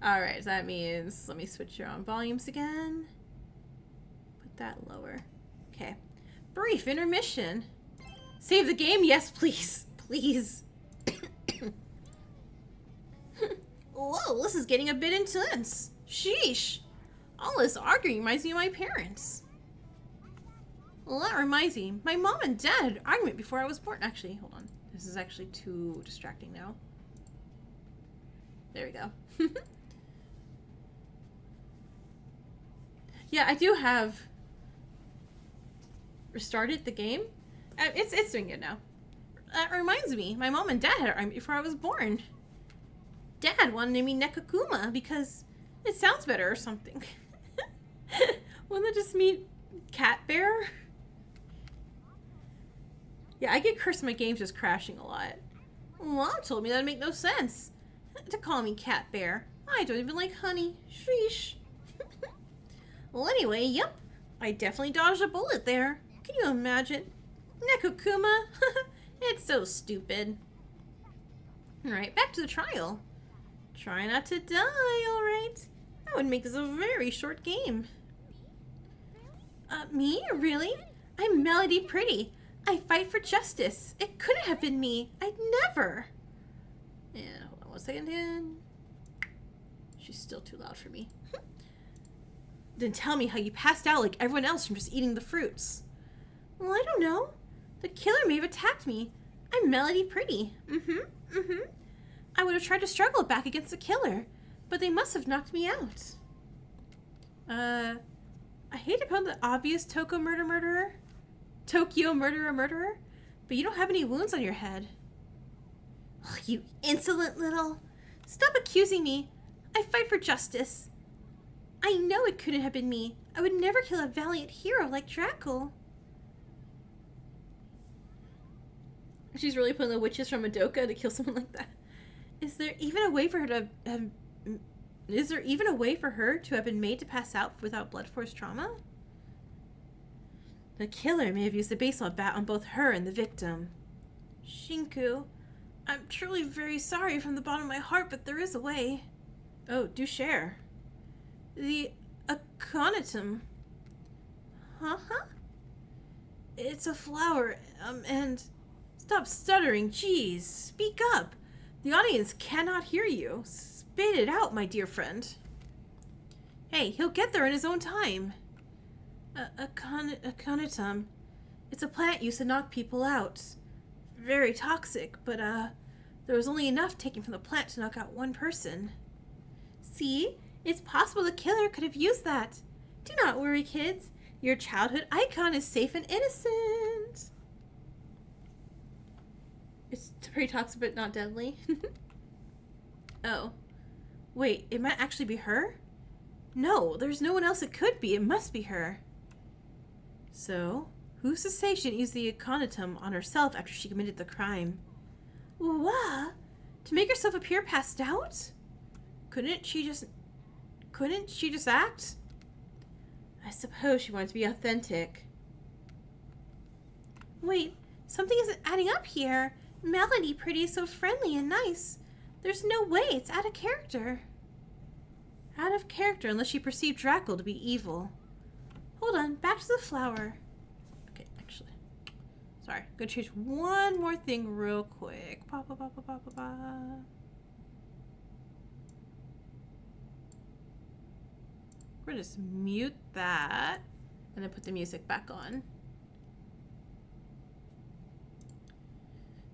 S1: All right, so that means let me switch your on volumes again. Put that lower. Okay. Brief intermission. Save the game? Yes, please. Please. Whoa, this is getting a bit intense. Sheesh. All this arguing reminds me of my parents. Well, that reminds me. My mom and dad had an argument before I was born. Actually, hold on. This is actually too distracting now. There we go. Yeah, I do have restarted the game. It's doing good now. That reminds me. My mom and dad had an argument before I was born. Dad wanted to name me Nekakuma because it sounds better or something. Wouldn't that just mean cat bear? Yeah, I get cursed my game's just crashing a lot. Mom told me that'd make no sense to call me cat bear. I don't even like honey. Sheesh. Well, anyway, yep. I definitely dodged a bullet there. Can you imagine? Nekakuma? It's so stupid. Alright, back to the trial. Try not to die, alright? That would make this a very short game. Me? Really? I'm Melody Pretty. I fight for justice. It couldn't have been me. I'd never. Yeah, hold on 1 second here. She's still too loud for me. Then tell me how you passed out like everyone else from just eating the fruits. Well, I don't know. The killer may have attacked me. I'm Melody Pretty. I would have tried to struggle back against the killer, but they must have knocked me out. I hate to put the obvious Tokyo murderer, but you don't have any wounds on your head. Oh, you insolent little... Stop accusing me. I fight for justice. I know it couldn't have been me. I would never kill a valiant hero like Drackle. She's really putting the witches from Madoka to kill someone like that. Is there even a way for her to have... Is there even a way for her to have been made to pass out without blood force trauma? The killer may have used a baseball bat on both her and the victim. Shinku, I'm truly very sorry from the bottom of my heart, but there is a way. Oh, do share. The aconitum. Huh? It's a flower, and... Stop stuttering, jeez. Speak up. The audience cannot hear you. Spit it out, my dear friend. Hey, he'll get there in his own time. Aconitum. It's a plant used to knock people out. Very toxic, but there was only enough taken from the plant to knock out one person. See? It's possible the killer could have used that. Do not worry, kids. Your childhood icon is safe and innocent. It's pretty toxic, but not deadly. Oh. Wait, it might actually be her? No, there's no one else it could be. It must be her. So, who's to say she didn't use the aconitum on herself after she committed the crime? What? To make herself appear passed out? Couldn't she just act? I suppose she wanted to be authentic. Wait, something isn't adding up here. Melody Pretty is so friendly and nice,
S8: There's no way. It's out of character. Out of character unless she perceived Draco to be evil. Hold on. Back to the flower. Okay, actually. Sorry. Gonna change one more thing real quick. Pa, pa, pa, pa, pa, pa, pa. We're gonna just mute that and then put the music back on.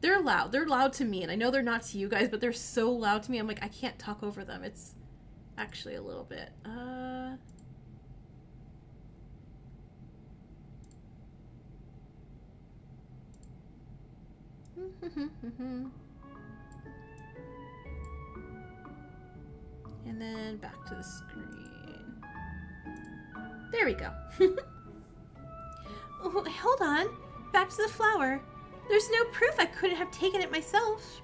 S8: They're loud. They're loud to me, and I know they're not to you guys, but they're so loud to me. I'm like, I can't talk over them. It's actually a little bit. And then back to the screen. There we go. Oh, hold on. Back to the flower. There's no proof I couldn't have taken it myself.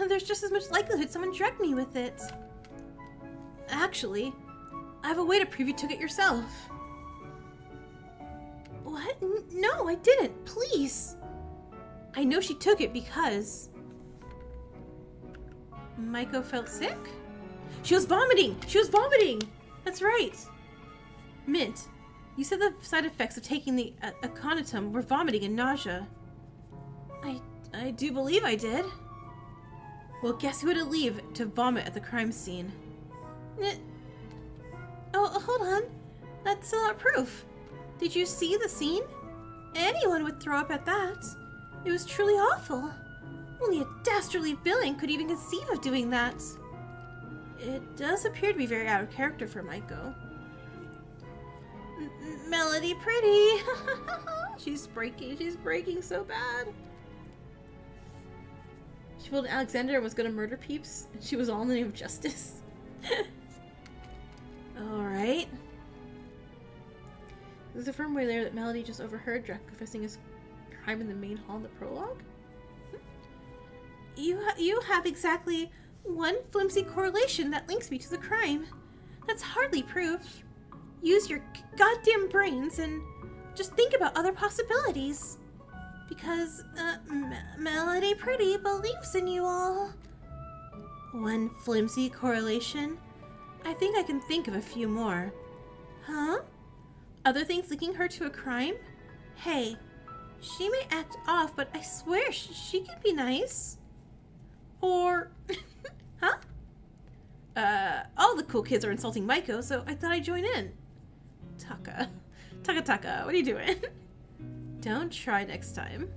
S8: There's just as much likelihood someone drugged me with it. Actually, I have a way to prove you took it yourself. What? No, I didn't. Please. I know she took it because Maiko felt sick? She was vomiting! She was vomiting! That's right. Mint, you said the side effects of taking the aconitum were vomiting and nausea. I do believe I did. Well, guess who would leave to vomit at the crime scene? Oh, hold on. That's not proof. Did you see the scene? Anyone would throw up at that. It was truly awful. Only a dastardly villain could even conceive of doing that. It does appear to be very out of character for Maiko. Melody Pretty. She's breaking so bad. She fooled Alexander and was gonna murder peeps, and she was all in the name of justice. Alright. There's a firm way there that Melody just overheard Drac confessing his crime in the main hall in the prologue. You have exactly one flimsy correlation that links me to the crime. That's hardly proof. Use your goddamn brains and just think about other possibilities. Because, Melody Pretty believes in you all. One flimsy correlation? I think I can think of a few more. Huh? Other things linking her to a crime? Hey, she may act off, but I swear she can be nice. Or, huh? All the cool kids are insulting Maiko, so I thought I'd join in. Taka, what are you doing? Don't try next time.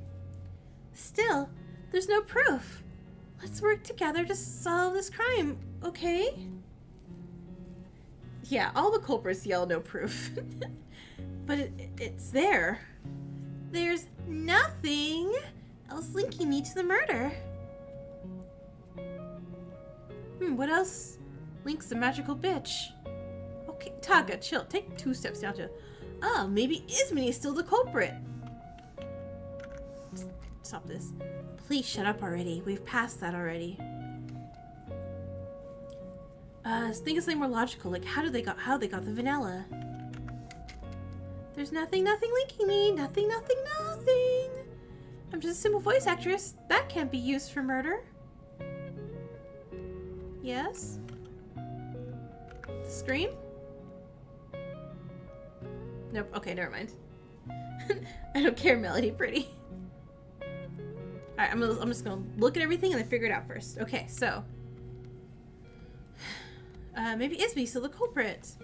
S8: Still, there's no proof. Let's work together to solve this crime, okay? Yeah, all the culprits yell no proof. But it's there. There's nothing else linking me to the murder. What else links the magical bitch? Okay, Taka, chill. Take 2 steps down to... Oh, maybe Ismene is still the culprit. Stop this. Please shut up already. We've passed that already. Think of something more logical, like how they got the vanilla. There's nothing linking me. Nothing. I'm just a simple voice actress. That can't be used for murder. Yes? Scream? Nope. Okay, never mind. I don't care, Melody Pretty. Alright, I'm just gonna look at everything and then figure it out first. Okay, so. Maybe Ismene's still the culprit.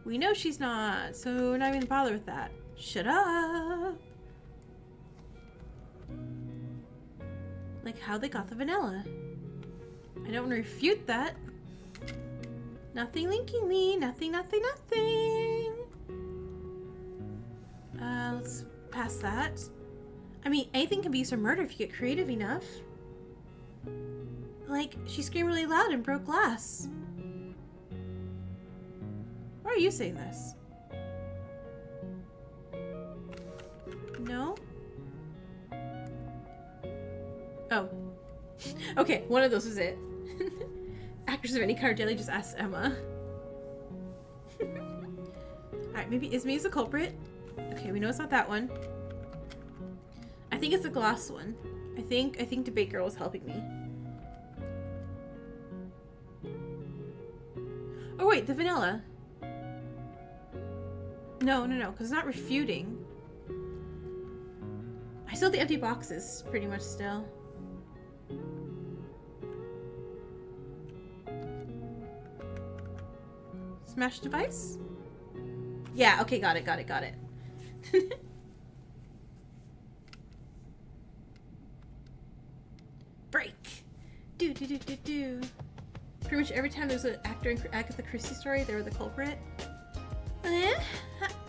S8: We know she's not, so we're not even gonna bother with that. Shut up! Like how they got the vanilla. I don't want to refute that. Nothing linking me. Nothing. Let's pass that. I mean, anything can be used for murder if you get creative enough. Like, she screamed really loud and broke glass. Why are you saying this? No? Oh. Okay, one of those was it. Actors of any kind daily just asked Emma. Alright, maybe Ismene is a culprit. Okay, we know it's not that one. I think it's the glass one. I think Debate Girl was helping me. wait, the vanilla. No, because it's not refuting. I still have the empty boxes, pretty much still. Smash device? Yeah, okay, got it. Break! Do. Pretty much every time there's an actor in Agatha Christie story, they were the culprit.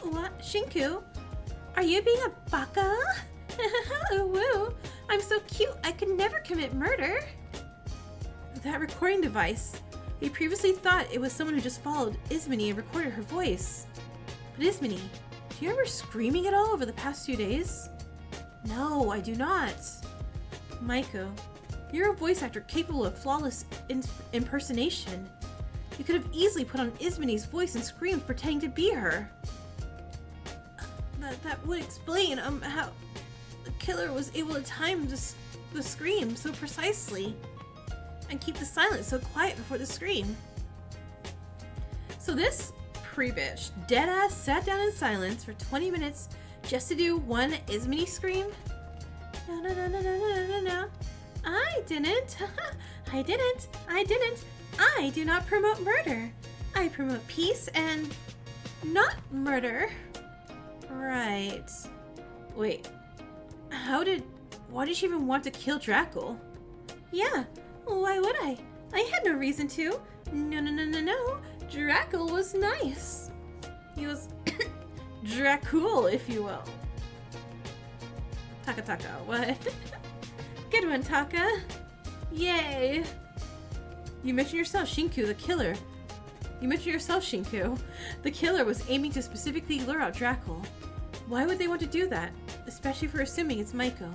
S8: What? Shinku? Are you being a baka? Woo! I'm so cute, I could never commit murder! That recording device. We previously thought it was someone who just followed Ismini and recorded her voice. But Ismini, do you remember screaming at all over the past few days? No, I do not. Maiko, you're a voice actor capable of flawless impersonation. You could have easily put on Ismini's voice and screamed pretending to be her. That would explain how the killer was able to time the scream so precisely and keep the silence so quiet before the scream. So this pre-bitch deadass sat down in silence for 20 minutes just to do one Ismini scream? No. I didn't. I didn't. I do not promote murder. I promote peace and not murder. Right. Wait. Why did she even want to kill Dracul? Yeah, why would I? I had no reason to. No. Dracul was nice. He was Dracul, if you will. Taka, what? Good one, Taka. Yay. You mentioned yourself, Shinku, the killer. The killer was aiming to specifically lure out Dracul. Why would they want to do that? Especially for assuming it's Maiko.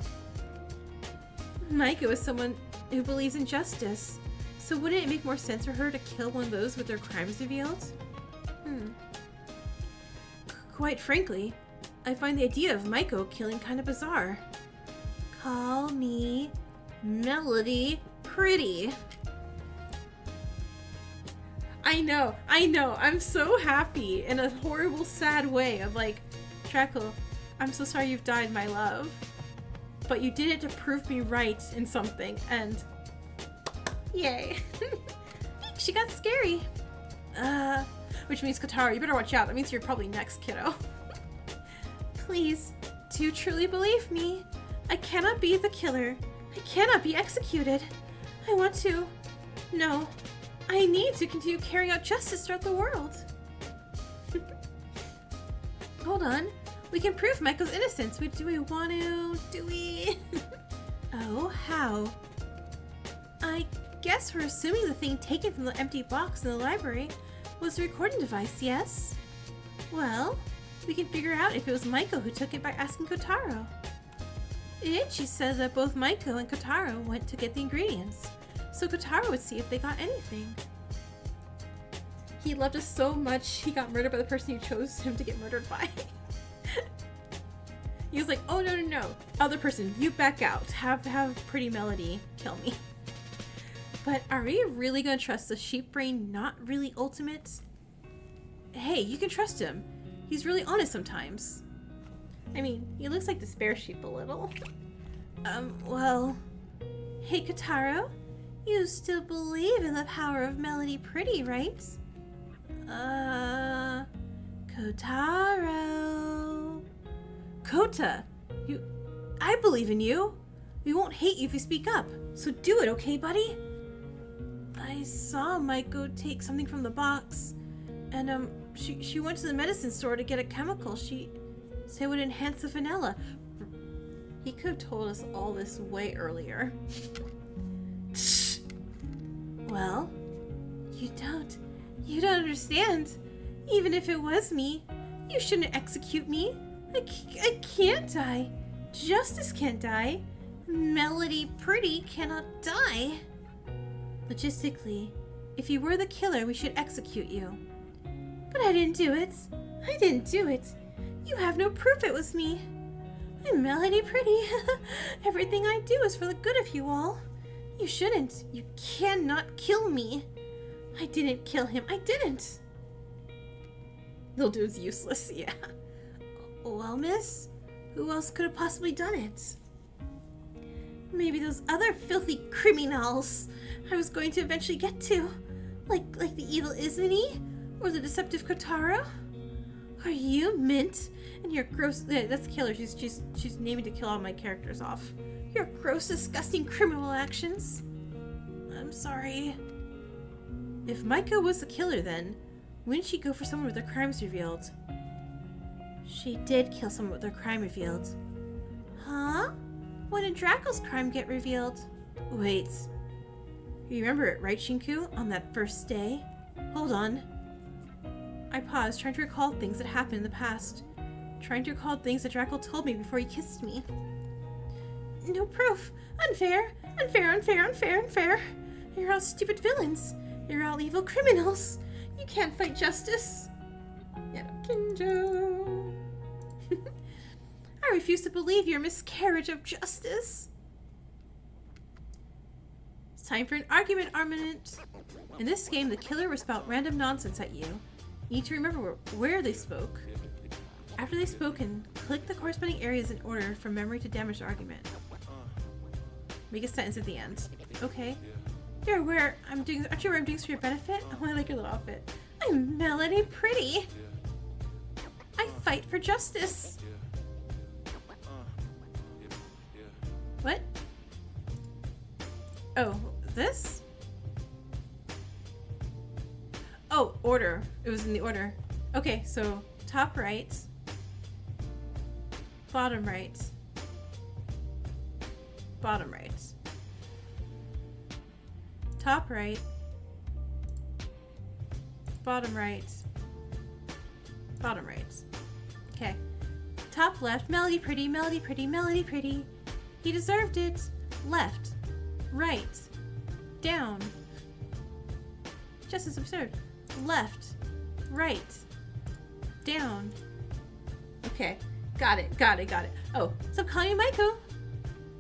S8: Maiko is someone who believes in justice. So wouldn't it make more sense for her to kill one of those with their crimes revealed? Quite frankly, I find the idea of Maiko killing kind of bizarre. Call me Melody Pretty. I know. I'm so happy in a horrible, sad way of like, Dracul, I'm so sorry you've died, my love. But you did it to prove me right in something, and yay. She got scary. Which means Kotaro, you better watch out. That means you're probably next, kiddo. Please, do you truly believe me? I cannot be the killer. I cannot be executed. I want to. No. I need to continue carrying out justice throughout the world. Hold on. We can prove Michael's innocence. Do we want to? Do we? Oh, how? I guess we're assuming the thing taken from the empty box in the library was the recording device, yes? Well, we can figure out if it was Maiko who took it by asking Kotaro. Ichi said that both Maiko and Kotaro went to get the ingredients, so Kotaro would see if they got anything. He loved us so much, he got murdered by the person who chose him to get murdered by. He was like, oh no, other person, you back out, have Pretty Melody kill me. But are we really gonna trust the sheep brain not really ultimate? Hey, you can trust him. He's really honest sometimes. I mean, he looks like the spare sheep a little. Well... Hey, Kotaro? You still believe in the power of Melody Pretty, right? Kotaro... Kota! I believe in you! We won't hate you if you speak up, so do it, okay, buddy? I saw Maiko take something from the box, and she went to the medicine store to get a chemical. She said it would enhance the vanilla. He could have told us all this way earlier. Well, you don't understand. Even if it was me, you shouldn't execute me. I can't die. Justice can't die. Melody Pretty cannot die. Logistically, if you were the killer, we should execute you. But I didn't do it. You have no proof it was me. I'm Melody Pretty. Everything I do is for the good of you all. You shouldn't. You cannot kill me. I didn't kill him. I didn't.
S1: They'll do is useless, yeah.
S8: Well, miss, who else could have possibly done it? Maybe those other filthy criminals I was going to eventually get to. Like the evil Ismini? Or the deceptive Kotaro? Are you Mint? And your gross... Yeah, that's Killer. She's naming to kill all my characters off. Your gross, disgusting criminal actions. I'm sorry. If Maiko was the killer then, wouldn't she go for someone with their crimes revealed? She did kill someone with their crime revealed. Huh? When did Draco's crime get revealed? Wait. You remember it, right, Shinku? On that first day? Hold on. I paused, trying to recall things that happened in the past. Trying to recall things that Draco told me before he kissed me. No proof. Unfair. Unfair, unfair, unfair, unfair. You're all stupid villains. You're all evil criminals. You can't fight justice. Kinjo. I refuse to believe your miscarriage of justice. It's time for an argument, Armament. In this game, the killer will spout random nonsense at you. You need to remember where they spoke. After they've spoken, click the corresponding areas in order from memory to damage the argument. Make a sentence at the end. Okay. You're aware aren't you aware I'm doing this for your benefit? Oh, I like your little outfit. I'm Melody Pretty. I fight for justice. What? Oh, this? Oh, order. It was in the order. Okay, so top right, bottom right, bottom right, top right, bottom right, bottom right. Okay. Top left, Melody Pretty, Melody Pretty, Melody Pretty. He deserved it. Left, right, down. Just as absurd. Left, right, down. Okay, got it, got it, got it. Oh, so I'm calling you Maiko.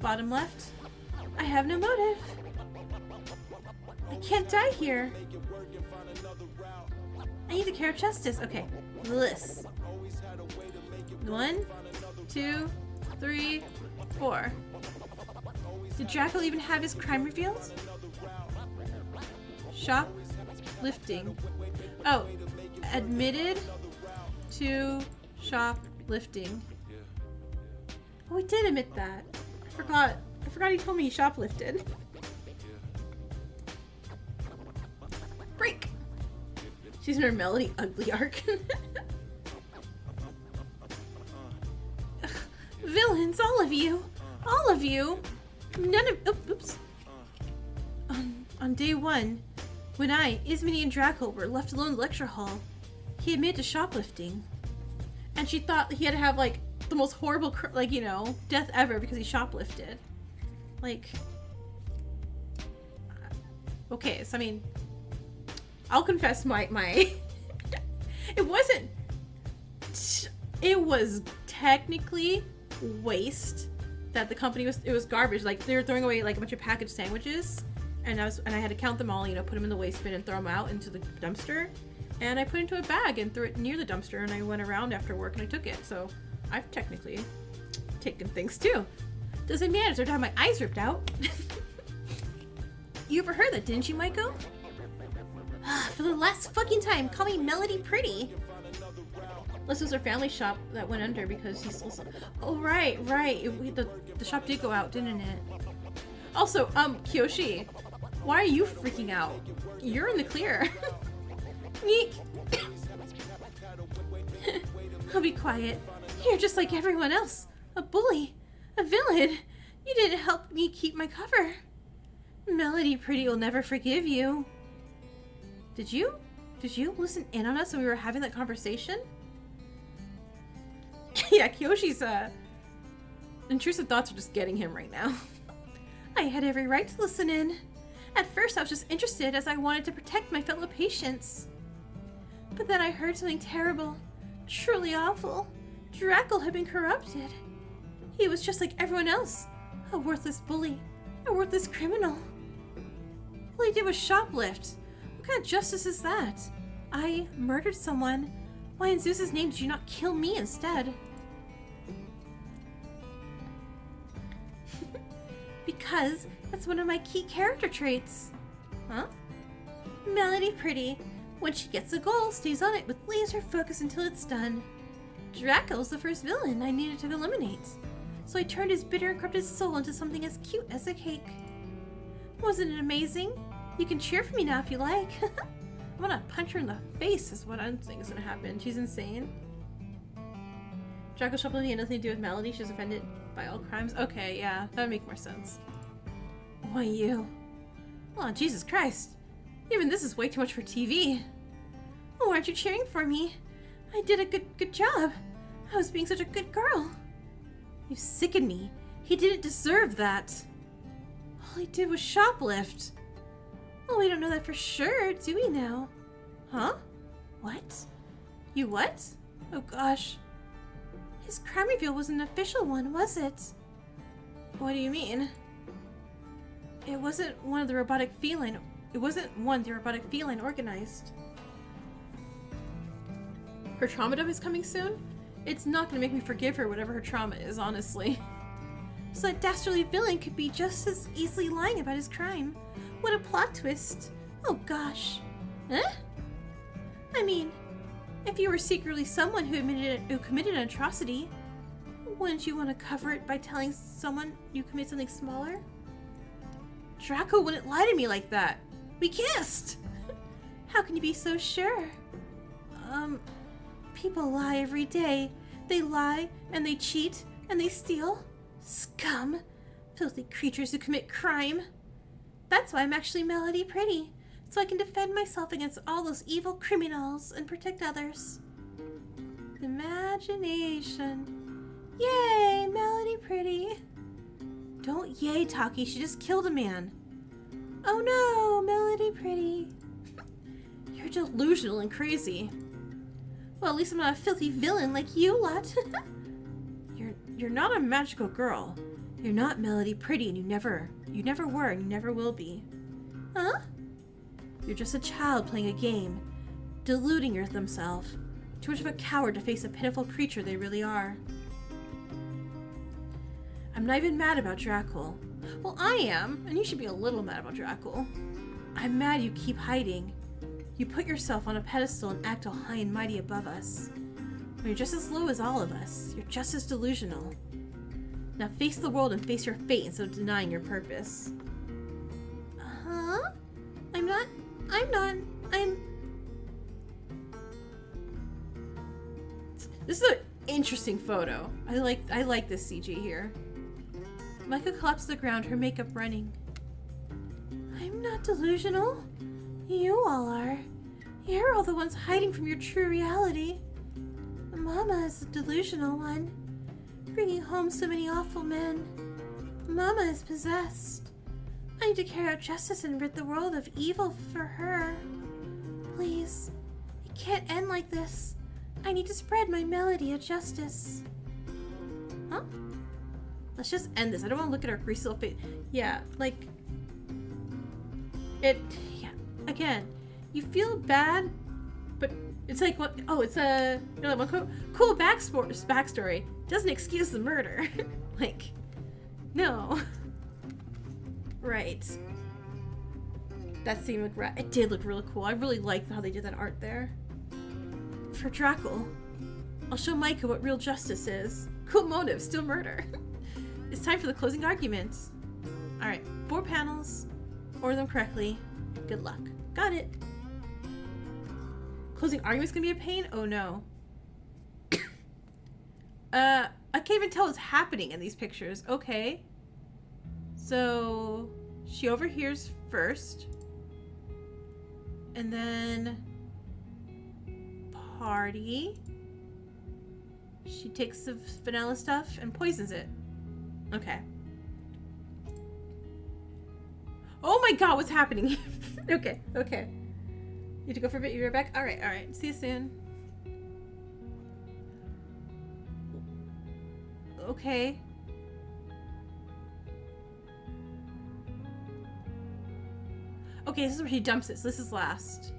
S8: Bottom left. I have no motive. I can't die here. I need to care of justice. Okay, this. 1, 2, 3, 4. Did Draco even have his crime revealed? Shoplifting. Oh, admitted to shoplifting. Oh, he did admit that. I forgot he told me he shoplifted. Break! She's in her Melody Ugly arc. Villains, all of you! All of you! None of... Oh, oops. On day 1, when Ismini, and Draco were left alone in the lecture hall, he admitted to shoplifting. And she thought he had to have, like, the most horrible, like, you know, death ever because he shoplifted. Like... Okay, so I mean... I'll confess my... It wasn't... It was technically waste that the company was... It was garbage. Like, they were throwing away, like, a bunch of packaged sandwiches. And I had to count them all, you know, put them in the waste bin and throw them out into the dumpster. And I put it into a bag and threw it near the dumpster, and I went around after work and I took it. So I've technically taken things too. Doesn't matter to have my eyes ripped out. You ever heard that, didn't you, Maiko? For the last fucking time, call me Melody Pretty. This was our family shop that went under because he stole some. Oh, right. The shop did go out, didn't it? Also, Kyoshi, why are you freaking out? You're in the clear. Neek. I'll be quiet. You're just like everyone else. A bully. A villain. You didn't help me keep my cover. Melody Pretty will never forgive you. Did you listen in on us when we were having that conversation? Yeah, Kyoshi's, intrusive thoughts are just getting him right now. I had every right to listen in. At first, I was just interested as I wanted to protect my fellow patients. But then I heard something terrible, truly awful. Draco had been corrupted. He was just like everyone else, a worthless bully, a worthless criminal. All he did was shoplift. What kind of justice is that? I murdered someone. Why in Zeus's name did you not kill me instead? Because that's one of my key character traits. Huh? Melody Pretty. When she gets a goal, stays on it with laser focus until it's done. Draco's the first villain I needed to eliminate. So I turned his bitter and corrupted soul into something as cute as a cake. Wasn't it amazing? You can cheer for me now if you like. I'm gonna punch her in the face is what I'm thinking is gonna happen. She's insane. Draco shoplifting had nothing to do with Melody. She's offended by all crimes. Okay, yeah, that would make more sense. Why you? Oh, Jesus Christ. Even this is way too much for TV. Oh, aren't you cheering for me? I did a good job. I was being such a good girl. You sickened me. He didn't deserve that. All he did was shoplift. Well, we don't know that for sure, do we now? Huh? What? You what? Oh gosh. His crime reveal was an official one, was it? What do you mean? It wasn't one the robotic feline organized. Her trauma dump is coming soon? It's not gonna make me forgive her whatever her trauma is, honestly. So that dastardly villain could be just as easily lying about his crime. What a plot twist. Oh gosh. Huh? I mean, if you were secretly someone who committed an atrocity, wouldn't you want to cover it by telling someone you commit something smaller? Draco wouldn't lie to me like that. We kissed! How can you be so sure? People lie every day. They lie, and they cheat, and they steal. Scum! Filthy creatures who commit crime. That's why I'm actually Melody Pretty, so I can defend myself against all those evil criminals and protect others. Imagination. Yay, Melody Pretty. Don't yay, Taki, she just killed a man. Oh no, Melody Pretty. You're delusional and crazy. Well, at least I'm not a filthy villain like you lot. You're not a magical girl. You're not Melody Pretty, and you never were, and you never will be. Huh? You're just a child playing a game, deluding themselves. Too much of a coward to face a pitiful creature they really are. I'm not even mad about Draco. Well, I am, and you should be a little mad about Draco. I'm mad you keep hiding. You put yourself on a pedestal and act all high and mighty above us. When you're just as low as all of us, you're just as delusional. Now face the world and face your fate instead of denying your purpose. Huh? This is an interesting photo. I like this CG here. Micah collapsed to the ground, her makeup running. I'm not delusional. You all are. You're all the ones hiding from your true reality. Mama is the delusional one, bringing home so many awful men. Mama is possessed. I need to carry out justice and rid the world of evil for her. Please, it can't end like this. I need to spread my melody of justice. Huh? Let's just end this. I don't want to look at our greasy little face. Yeah, like... Yeah, again, you feel bad, but it's like, what? Oh, it's a... You know, cool backstory. Doesn't excuse the murder. Like, no. Right. That scene looked it did look really cool. I really liked how they did that art there. For Draco, I'll show Micah what real justice is. Cool motive, still murder. It's time for the closing arguments. Alright, 4 panels. Order them correctly. Good luck. Got it. Closing argument's gonna be a pain? Oh no. I can't even tell what's happening in these pictures. Okay. So, she overhears first. And then... Party. She takes the vanilla stuff and poisons it. Okay. Oh my god, what's happening? Okay. You need to go for a bit, you're back? Alright. See you soon. Okay. Okay, this is where he dumps it, so this is last.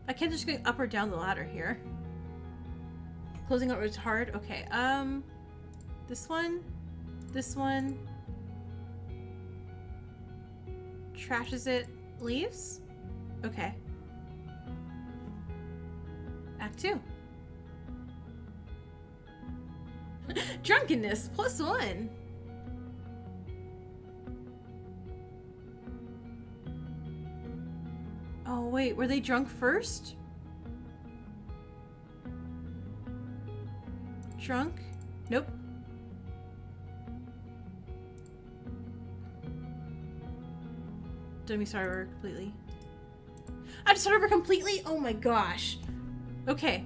S8: I can't just go up or down the ladder here. Closing out was hard. Okay, this one, trashes it, leaves. Okay. Act 2. Drunkenness +1. Oh wait, were they drunk first? Drunk? Nope. Did we start over completely? I just started over completely? Oh my gosh. Okay.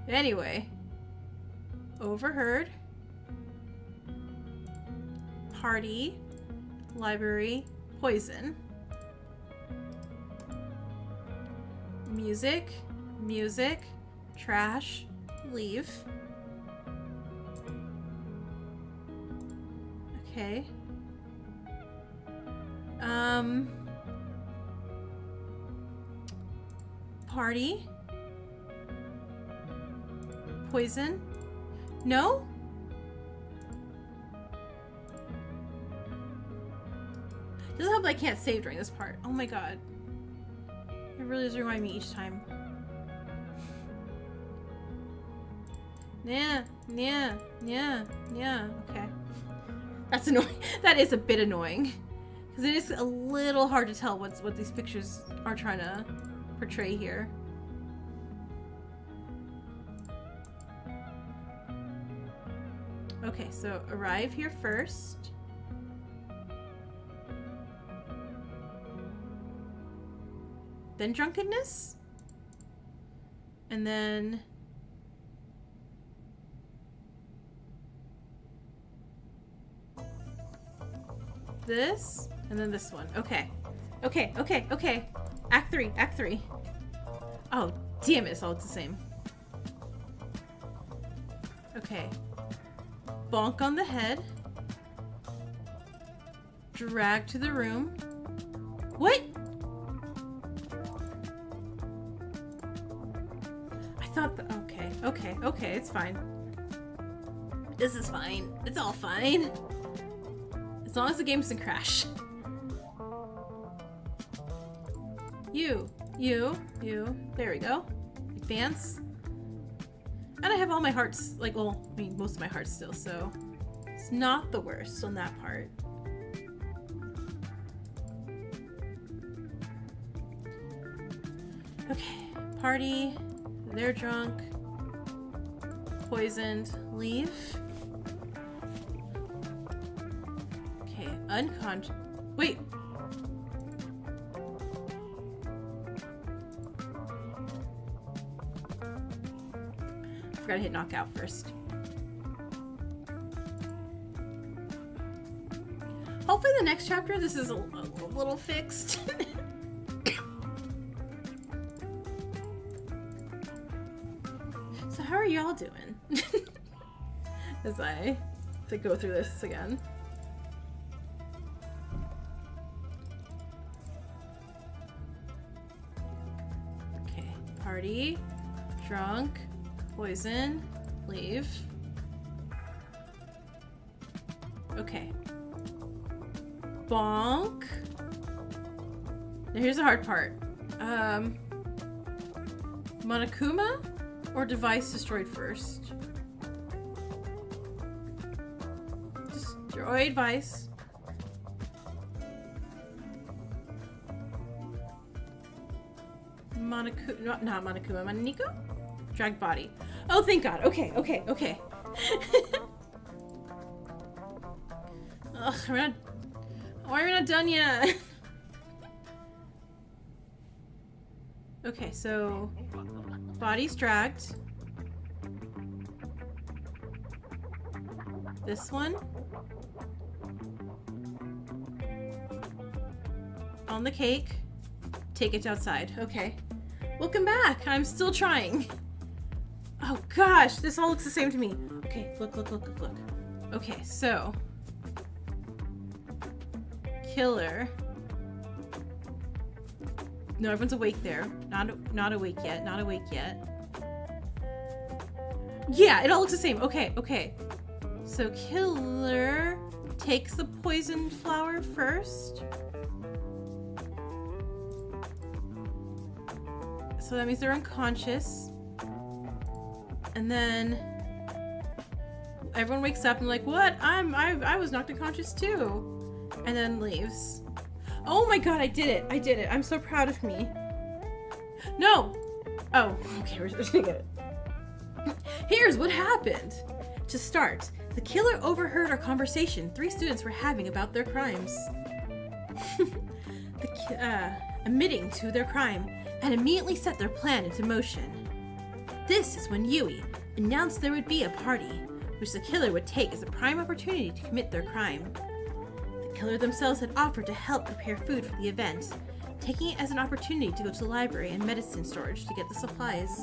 S8: Anyway. Overheard. Party. Library. Poison. Music. Music. Trash. Leave. Okay. Party. Poison. No? Doesn't help that I can't save during this part. Oh my god. It really does remind me each time. Yeah. Okay. That's annoying. That is a bit annoying. Because it is a little hard to tell what these pictures are trying to portray here. Okay, so arrive here first. Then drunkenness. And then this, and then this one. Okay. Okay. Act 3. Oh, damn it, it's all the same. Okay. Bonk on the head. Drag to the room. What? I thought that, okay, it's fine. This is fine. It's all fine. As long as the game doesn't crash. You. There we go. Advance. And I have all my hearts, like, well, I mean, most of my hearts still, so it's not the worst on that part. Okay. Party. They're drunk. Poisoned. Leave. Okay. Unconscious. Wait. Forgot to hit knockout first. Hopefully the next chapter this is a little fixed. So how are y'all doing? As I to go through this again. Okay, party, drunk, poison, leave. Okay. Bonk. Now here's the hard part. Monokuma or device destroyed first? Destroy device. Not Monokuma. Maniko? Drag body. Oh, thank God. Okay. Ugh, why are we not done yet? Okay, so body's dragged. This one. On the cake. Take it outside. Okay. Welcome back. I'm still trying. Oh gosh, this all looks the same to me. Okay, look. Okay, so killer. No, everyone's awake there. Not awake yet.
S1: Yeah, it all looks the same. Okay, okay. So killer takes the poisoned flower first. So that means they're unconscious. And then everyone wakes up and like, what? I was knocked unconscious too. And then leaves. Oh my god, I did it. I did it. I'm so proud of me. No! Oh, okay, we're just gonna get it. Here's what happened. To start, the killer overheard our conversation 3 students were having about their crimes. Admitting to their crime, and immediately set their plan into motion. This is when Yui announced there would be a party, which the killer would take as a prime opportunity to commit their crime. The killer themselves had offered to help prepare food for the event, taking it as an opportunity to go to the library and medicine storage to get the supplies.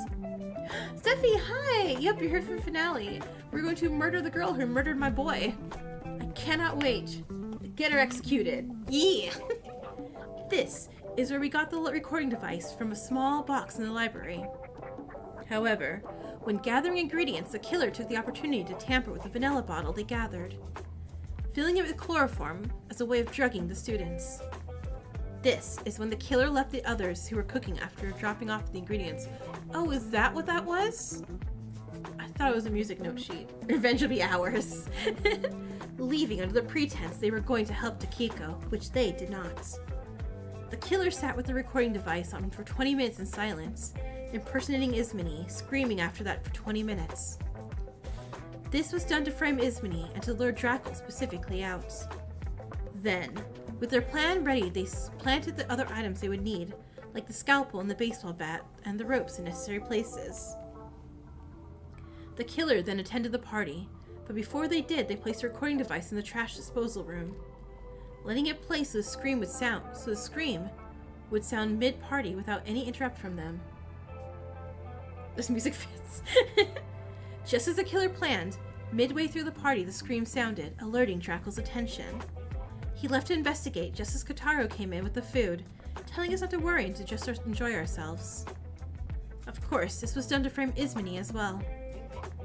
S1: Steffi, hi! Yep, you're here for the finale. We're going to murder the girl who murdered my boy. I cannot wait. Get her executed. Yeah! This is where we got the recording device from a small box in the library. However, when gathering ingredients, the killer took the opportunity to tamper with the vanilla bottle they gathered, filling it with chloroform as a way of drugging the students. This is when the killer left the others who were cooking after dropping off the ingredients. Oh, is that what that was? I thought it was a music note sheet. Revenge will be ours. Leaving under the pretense they were going to help Takiko, which they did not. The killer sat with the recording device on for 20 minutes in silence, impersonating Ismini, screaming after that for 20 minutes. This was done to frame Ismini and to lure Drackle specifically out. Then, with their plan ready, they planted the other items they would need, like the scalpel and the baseball bat, and the ropes in necessary places. The killer then attended the party, but before they did, they placed a recording device in the trash disposal room, letting it play so the scream would sound mid-party without any interrupt from them. This music fits. Just as the killer planned, midway through the party the scream sounded, alerting Drackle's attention. He left to investigate just as Kotaro came in with the food, telling us not to worry and to just enjoy ourselves. Of course, this was done to frame Ismini as well.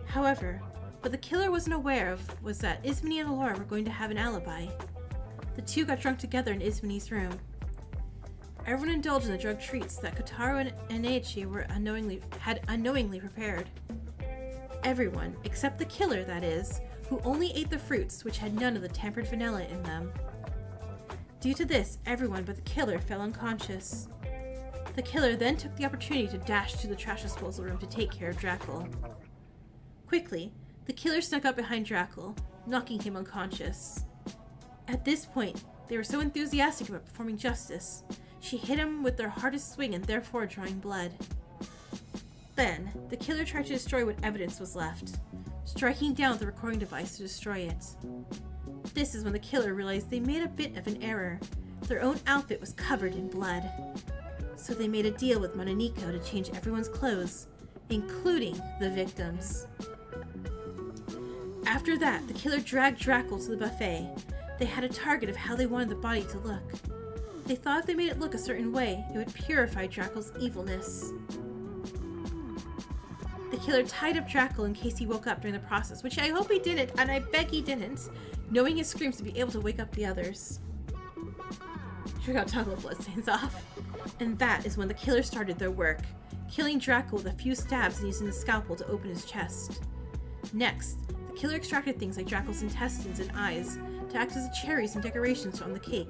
S1: However, what the killer wasn't aware of was that Ismini and Allura were going to have an alibi. The two got drunk together in Ismini's room. Everyone indulged in the drug treats that Kotaro and Eiichi had unknowingly prepared. Everyone, except the killer, that is, who only ate the fruits which had none of the tampered vanilla in them. Due to this, everyone but the killer fell unconscious. The killer then took the opportunity to dash to the trash disposal room to take care of Drackle. Quickly, the killer snuck up behind Drackle, knocking him unconscious. At this point, they were so enthusiastic about performing justice, she hit him with their hardest swing and therefore drawing blood. Then, the killer tried to destroy what evidence was left, striking down the recording device to destroy it. This is when the killer realized they made a bit of an error. Their own outfit was covered in blood. So they made a deal with Mononiko to change everyone's clothes, including the victims. After that, the killer dragged Drackle to the buffet. They had a target of how they wanted the body to look. They thought if they made it look a certain way, it would purify Drackle's evilness. The killer tied up Drackle in case he woke up during the process, which I hope he didn't, and I beg he didn't, knowing his screams to be able to wake up the others. She got toggle bloodstains off. And that is when the killer started their work, killing Drackle with a few stabs and using the scalpel to open his chest. Next, the killer extracted things like Drackle's intestines and eyes to act as cherries and decorations on the cake.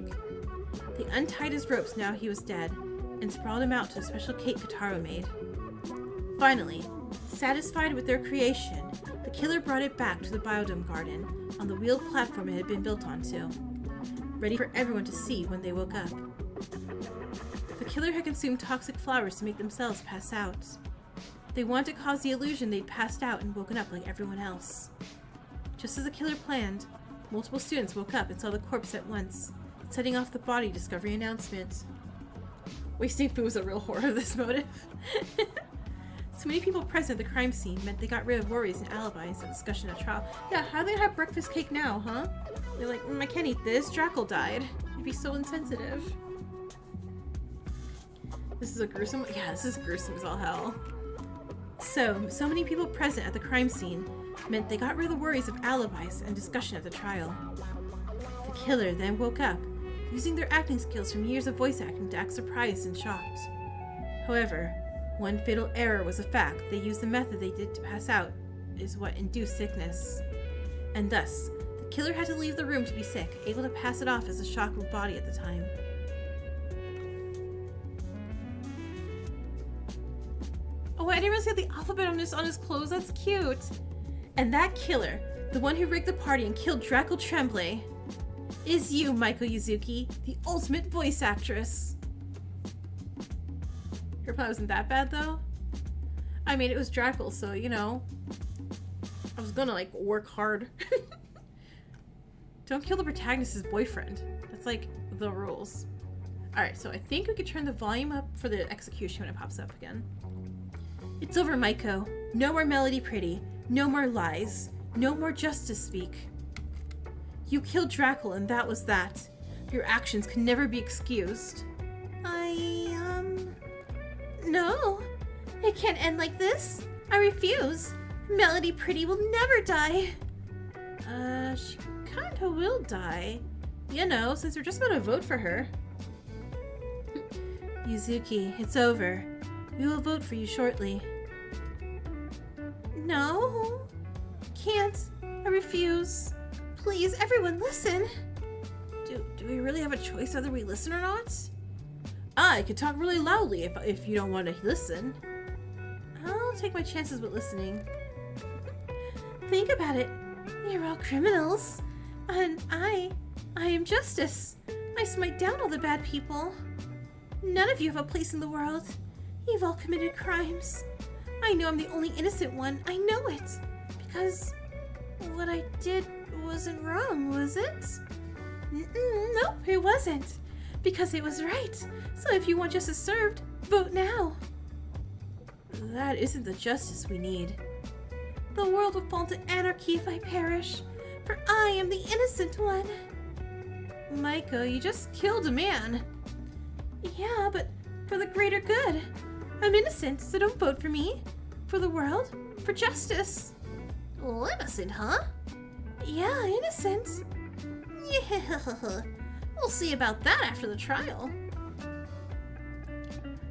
S1: They untied his ropes now he was dead, and sprawled him out to a special cake Kotaro made. Finally, satisfied with their creation, the killer brought it back to the biodome garden on the wheeled platform it had been built onto, ready for everyone to see when they woke up. The killer had consumed toxic flowers to make themselves pass out. They wanted to cause the illusion they'd passed out and woken up like everyone else. Just as the killer planned, multiple students woke up and saw the corpse at once, setting off the body discovery announcement. Wasting food was a real horror of this motive. So many people present at the crime scene meant they got rid of worries and alibis and discussion at trial. Yeah, how are they gonna have breakfast cake now, huh? They're like, I can't eat this, Drackle died. You'd be so insensitive. This is a gruesome, yeah, this is gruesome as all hell.
S8: So many people present at the crime scene meant they got rid of the worries of alibis and discussion at the trial. The killer then woke up, using their acting skills from years of voice acting to act surprised and shocked. However, one fatal error was the fact they used the method they did to pass out is what induced sickness. And thus, the killer had to leave the room to be sick, able to pass it off as a shocked body at the time. Oh, I didn't realize he had the alphabet on his clothes. That's cute. And that killer, the one who rigged the party and killed Draco Tremblay, is you, Maiko Yuzuki, the ultimate voice actress. Your plot wasn't that bad, though. I mean, it was Draco, so, you know, I was gonna, like, work hard. Don't kill the protagonist's boyfriend. That's, like, the rules. Alright, so I think we could turn the volume up for the execution when it pops up again. It's over, Maiko. No more Melody Pretty. No more lies. No more justice speak. You killed Draco, and that was that. Your actions can never be excused. No. It can't end like this. I refuse. Melody Pretty will never die. She kinda will die. You know, since we're just about to vote for her. Yuzuki, it's over. We will vote for you shortly. No. Can't. I refuse. Please, everyone, listen. Do we really have a choice whether we listen or not? I could talk really loudly if you don't want to listen. I'll take my chances with listening. Think about it. You're all criminals. And I am justice. I smite down all the bad people. None of you have a place in the world. You've all committed crimes. I know I'm the only innocent one. I know it. Because what I did wasn't wrong, was it? Nope, it wasn't. Because it was right. So if you want justice served, vote now. That isn't the justice we need. The world will fall into anarchy if I perish, for I am the innocent one. Maiko, you just killed a man. Yeah, but for the greater good. I'm innocent, so don't vote for me. For the world, for justice. Innocent, huh? Yeah, innocent. Yeah, we'll see about that after the trial.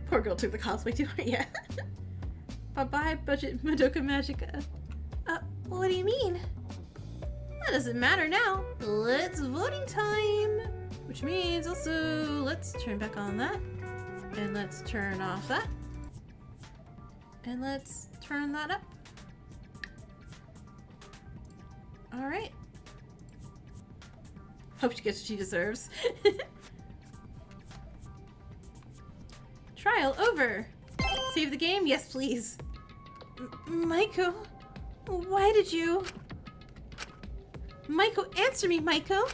S8: Poor girl took the cosplay tour, yeah. Bye-bye, budget Madoka Magica. What do you mean? That doesn't matter now. It's voting time. Which means also, let's turn back on that. And let's turn off that. And let's turn that up. Alright. Hope she gets what she deserves. Trial over. Save the game? Yes, please. Maiko, why did you... Maiko, answer me, Maiko.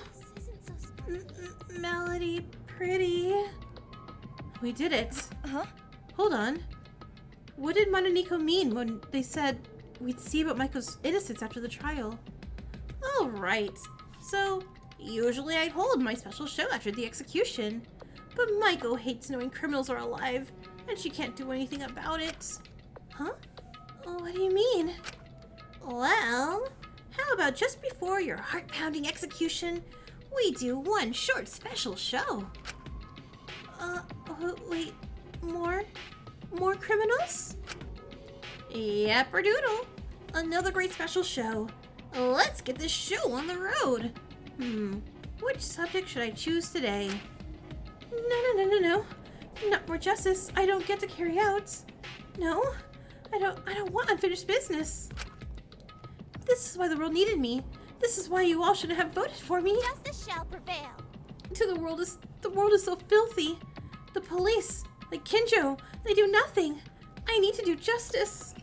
S8: Melody Pretty. We did it.
S6: Huh?
S8: Hold on. What did Mononiko mean when they said we'd see about Maiko's innocence after the trial? Oh, right. So, usually I'd hold my special show after the execution. But Maiko hates knowing criminals are alive, and she can't do anything about it. Huh? What do you mean? Well, how about just before your heart-pounding execution, we do one short special show? Wait, more criminals? Yap-a-doodle. Another great special show. Let's get this show on the road. Which subject should I choose today? No. Not more justice. I don't get to carry out. No, I don't want unfinished business. This is why the world needed me. This is why you all should have voted for me.
S2: Justice shall prevail.
S8: The world is so filthy. The police, like Kinjo, they do nothing. I need to do justice.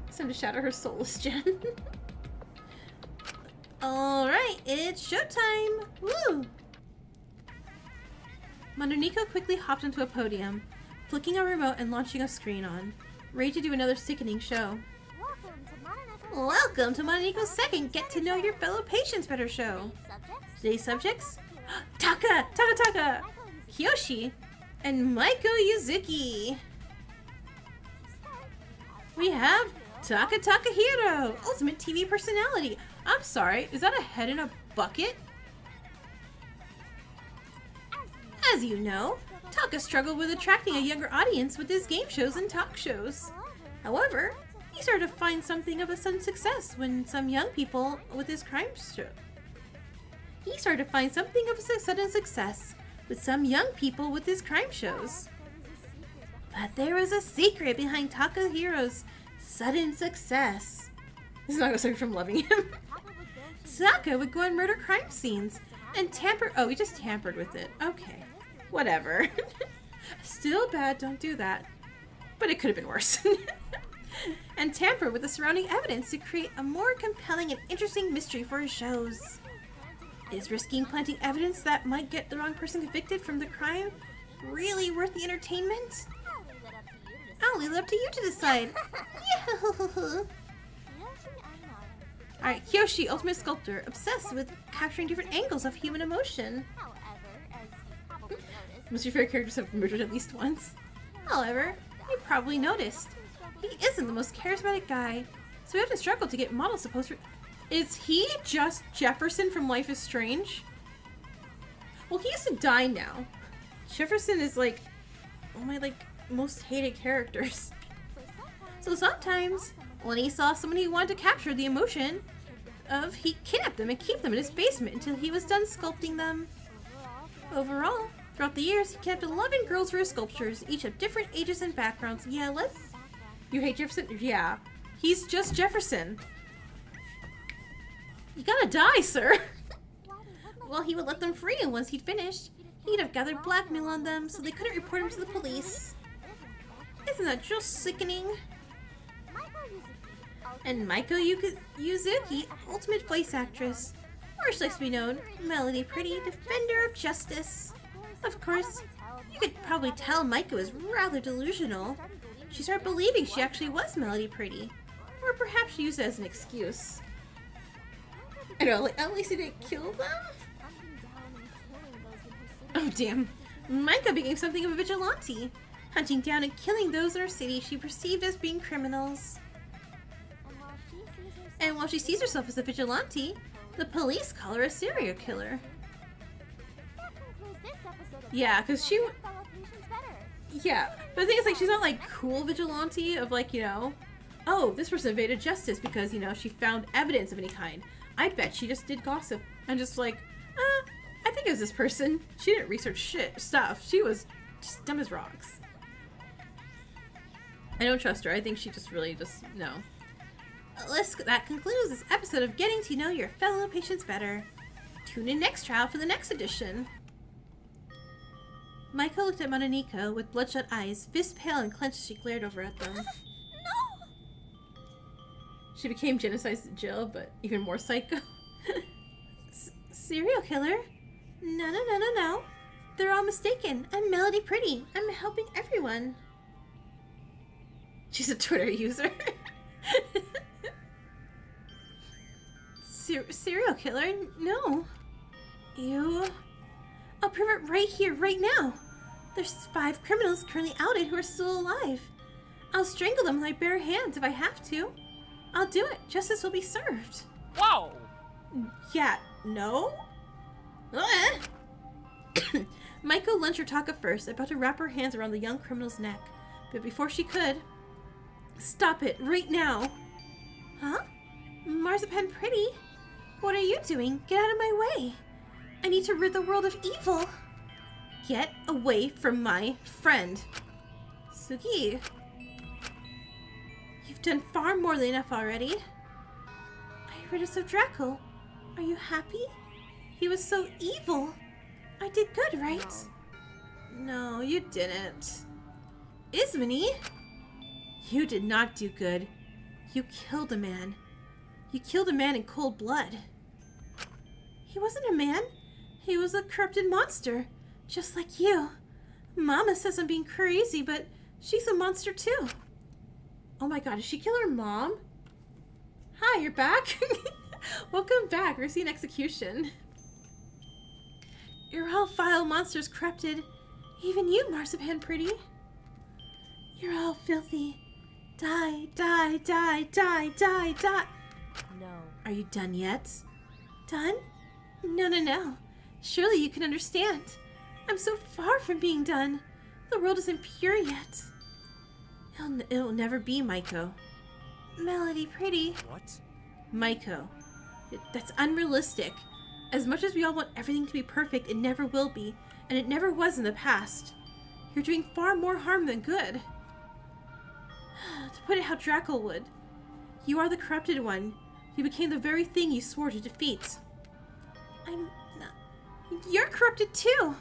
S8: It's time to shatter her soulless gem. Alright, it's showtime! Woo! Mononiko quickly hopped onto a podium, flicking a remote and launching a screen on, ready to do another sickening show. Welcome to Mononiko's second Get to Know Your Fellow Patients Better show. Today's subjects? Taka, Kiyoshi, and Maiko Yuzuki. we have Taka Takahiro, ultimate TV personality. I'm sorry, is that a head in a bucket? As you know, Taka struggled with attracting a younger audience with his game shows and talk shows. However, he started to find something of a sudden success when some young people with his crime show. He started to find something of a sudden success with some young people with his crime shows. But there was a secret behind Takahiro's sudden success. This is not going to from loving him. Taka would go and murder crime scenes and tamper. Oh, he just tampered with it. Okay, whatever. Still bad, don't do that. But it could have been worse. And tamper with the surrounding evidence to create a more compelling and interesting mystery for his shows. Is risking planting evidence that might get the wrong person convicted from the crime really worth the entertainment? I'll leave it up to you to decide. Alright, Kyoshi, ultimate sculptor, obsessed with capturing different angles of human emotion. Most of your favorite characters have murdered at least once. However, you probably noticed, he isn't the most charismatic guy, so we often struggle to get models supposed to. Is he just Jefferson from Life is Strange? Well, he used to die now. Jefferson is like one of my most hated characters. So sometimes, when he saw someone he wanted to capture the emotion of, he kidnapped them and keep them in his basement until he was done sculpting them. Overall, throughout the years, he kept 11 girls for his sculptures, each of different ages and backgrounds. Yeah, You hate Jefferson? Yeah. He's just Jefferson. You gotta die, sir! Well, he would let them free, and once he'd finished, he'd have gathered blackmail on them so they couldn't report him to the police. Isn't that just sickening? And Maiko Yuzuki, ultimate voice actress, or she likes to be known, Melody Pretty, defender of justice. Of course, you could probably tell Maiko is rather delusional. She started believing she actually was Melody Pretty, or perhaps she used it as an excuse. I know, at least he didn't kill them? Oh damn. Maiko became something of a vigilante, hunting down and killing those in her city she perceived as being criminals. And while she sees herself as a vigilante, the police call her a serial killer. Yeah, because she... Yeah, but the thing is, she's not cool vigilante of oh, this person evaded justice because, she found evidence of any kind. I bet she just did gossip and just I think it was this person. She didn't research stuff. She was just dumb as rocks. I don't trust her. I think she just really no. That concludes this episode of Getting to Know Your Fellow Patients Better. Tune in next trial for the next edition. Maiko looked at Mononiko with bloodshot eyes, fists pale and clenched as she glared over at them.
S2: No!
S8: She became Genocide Jill, but even more psycho. Serial killer? No. They're all mistaken. I'm Melody Pretty. I'm helping everyone. She's a Twitter user. Serial killer? No. You... I'll prove it right here, right now. There's 5 criminals currently outed who are still alive. I'll strangle them with my bare hands if I have to. I'll do it. Justice will be served.
S10: Whoa!
S8: Yeah, no? Maiko lunged her Taka first, about to wrap her hands around the young criminal's neck. But before she could... Stop it, right now. Huh? Marzipan Pretty? What are you doing? Get out of my way. I need to rid the world of evil. Get away from my friend. Sugi. You've done far more than enough already. I rid us of Draco. Are you happy? He was so evil. I did good, right? No, you didn't. Ismini? You did not do good. You killed a man. You killed a man in cold blood. He wasn't a man. He was a corrupted monster, just like you. Mama says I'm being crazy, but she's a monster too. Oh my god, did she kill her mom? Hi, you're back? Welcome back. We're seeing execution. You're all vile monsters, corrupted. Even you, Marzipan Pretty. You're all filthy, Die, die, die, die, die, die.
S6: No.
S8: Are you done yet? Done? No, no, no. Surely you can understand. I'm so far from being done. The world isn't pure yet. It'll never be, Maiko. Melody, pretty.
S3: What?
S8: Maiko. That's unrealistic. As much as we all want everything to be perfect, it never will be, and it never was in the past. You're doing far more harm than good. To put it how Draco would. You are the corrupted one. You became the very thing you swore to defeat. I'm not... You're corrupted too!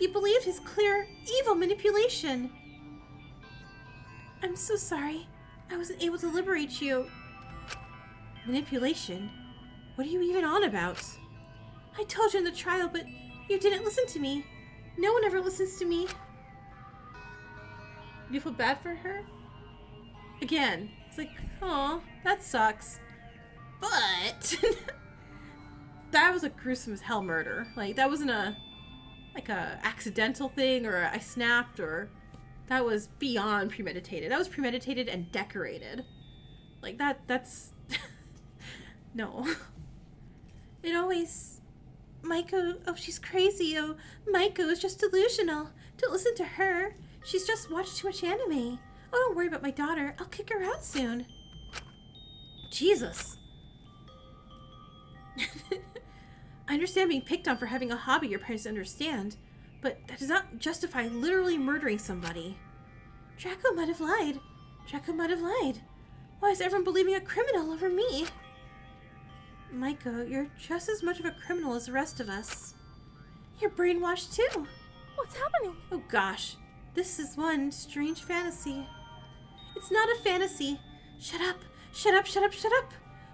S8: You believed his clear, evil manipulation. I'm so sorry. I wasn't able to liberate you. Manipulation? What are you even on about? I told you in the trial, but you didn't listen to me. No one ever listens to me. You feel bad for her? Again, it's like, aw, that sucks. But that was a gruesome as hell murder. Like, that wasn't a accidental thing, or I snapped, or that was beyond premeditated. That was premeditated and decorated. Like, that's no. It always... Maiko, oh, she's crazy. Oh, Maiko is just delusional. Don't listen to her. She's just watched too much anime. Oh, don't worry about my daughter. I'll kick her out soon. Jesus. I understand being picked on for having a hobby your parents understand, but that does not justify literally murdering somebody. Draco might have lied. Draco might have lied. Why is everyone believing a criminal over me? Maiko, you're just as much of a criminal as the rest of us. You're brainwashed too.
S6: What's happening?
S8: Oh gosh, this is one strange fantasy. It's not a fantasy. Shut up, shut up, shut up, shut up.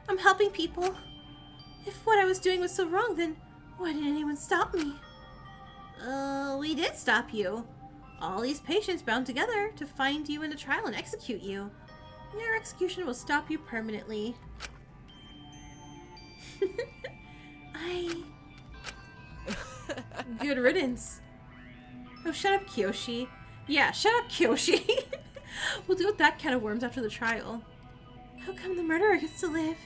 S8: I'm helping people. If what I was doing was so wrong, then why didn't anyone stop me? We did stop you. All these patients bound together to find you in the trial and execute you. Your execution will stop you permanently. Good riddance. Oh, shut up, Kyoshi. Yeah, shut up, Kyoshi. We'll deal with that can of worms after the trial. How come the murderer gets to live?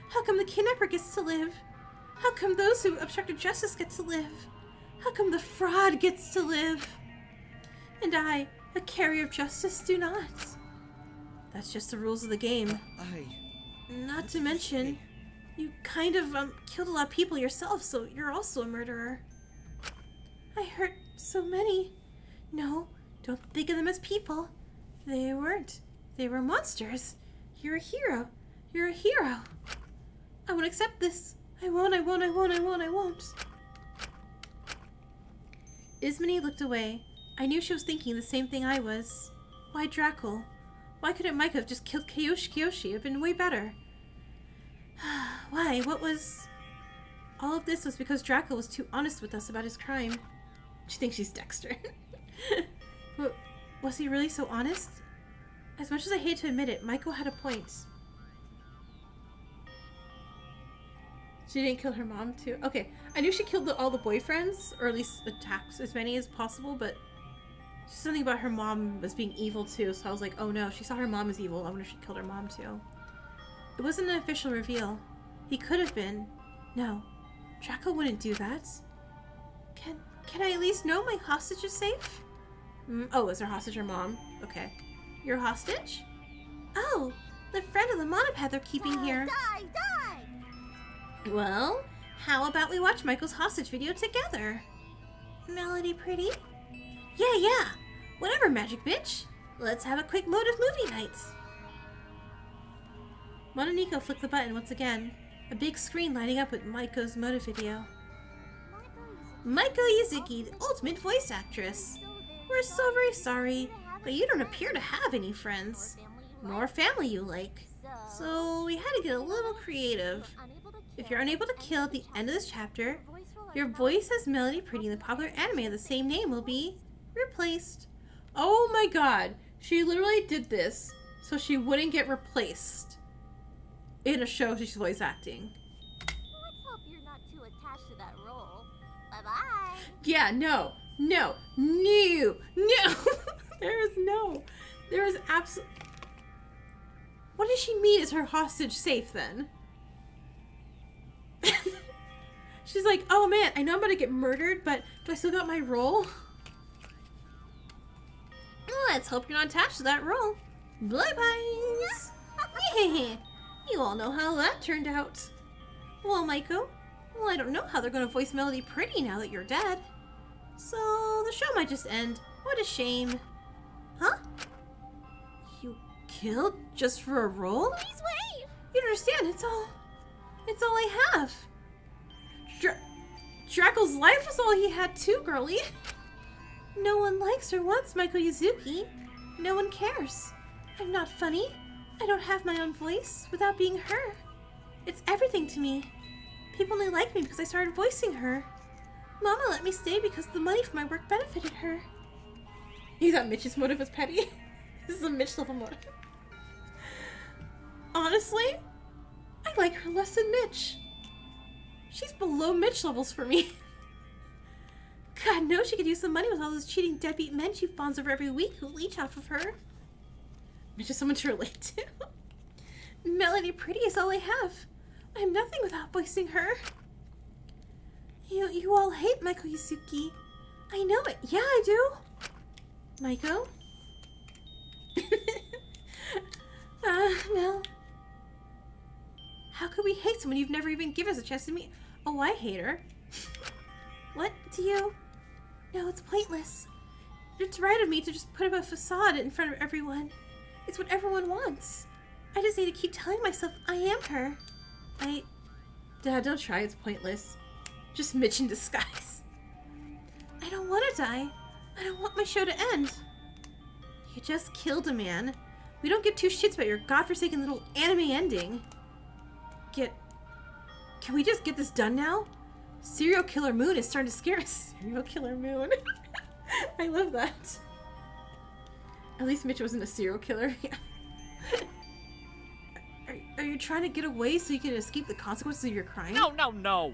S8: How come the kidnapper gets to live? How come those who obstructed justice get to live? How come the fraud gets to live? And I, a carrier of justice, do not? That's just the rules of the game. Not to mention, you kind of killed a lot of people yourself, so you're also a murderer. I hurt so many. No, don't think of them as people. They weren't. They were monsters. You're a hero. You're a hero. I won't accept this. I won't, I won't, I won't, I won't, I won't. Ismene looked away. I knew she was thinking the same thing I was. Why Draco? Why couldn't Micah have just killed Kyoshi? It'd have been way better. Why? What was... All of this was because Draco was too honest with us about his crime. She thinks she's Dexter. But was he really so honest? As much as I hate to admit it, Maiko had a point. She didn't kill her mom too? Okay, I knew she killed all the boyfriends, or at least attacked as many as possible, but something about her mom was being evil too, so I was like, oh no, she saw her mom as evil. I wonder if she killed her mom too. It wasn't an official reveal. He could have been. No, Draco wouldn't do that. Can I at least know my hostage is safe? Oh, is her hostage her mom? Okay. You're a hostage? Oh, the friend of the monoped they're keeping here.
S2: Die! Die!
S8: Well, how about we watch Michael's hostage video together? Melody pretty? Yeah. Whatever, magic bitch. Let's have a quick motive movie night. Mononiko flicked the button once again. A big screen lighting up with Maiko's motive video. Maiko Yuzuki, the ultimate voice actress. We're so very sorry, but you don't appear to have any friends. Nor family you like. So we had to get a little creative. If you're unable to kill at the end of this chapter, your voice as Melody Pretty in the popular anime of the same name will be replaced. Oh my god, she literally did this so she wouldn't get replaced in a show she's voice acting.
S2: Let's hope you're not too attached to that role. Bye-bye.
S8: Yeah, no. There is absolutely... What does she mean is her hostage safe then? She's like, oh man, I know I'm gonna get murdered, but do I still got my role? Let's hope you're not attached to that role. Bye-byes! You all know how that turned out. Well, Maiko, well, I don't know how they're gonna voice Melody Pretty now that you're dead. So, the show might just end. What a shame. Huh? You killed just for a role?
S2: Please wait!
S8: You don't understand, it's all I have. Draco's life was all he had too, girlie. No one likes or wants Maiko Yuzuki. No one cares. I'm not funny. I don't have my own voice without being her. It's everything to me. People only like me because I started voicing her. Mama let me stay because the money for my work benefited her. You thought Mitch's motive was petty? This is a Mitch level motive. Honestly, I like her less than Mitch. She's below Mitch levels for me. God knows she could use some money with all those cheating deadbeat men she fawns over every week who leech off of her. Mitch is someone to relate to. Melody Pretty is all I have. I'm nothing without voicing her. You all hate Maiko Yuzuki. I know it. Yeah, I do. Maiko? Mel. How could we hate someone you've never even given us a chance to meet? Oh, I hate her. What? Do you? No, it's pointless. It's right of me to just put up a facade in front of everyone. It's what everyone wants. I just need to keep telling myself I am her. Dad, don't try. It's pointless. Just Mitch in disguise. I don't want to die. I don't want my show to end. You just killed a man. We don't give two shits about your godforsaken little anime ending. Can we just get this done now? Serial Killer Moon is starting to scare us. Serial Killer Moon. I love that. At least Mitch wasn't a serial killer. Are you trying to get away so you can escape the consequences of your crime?
S10: No!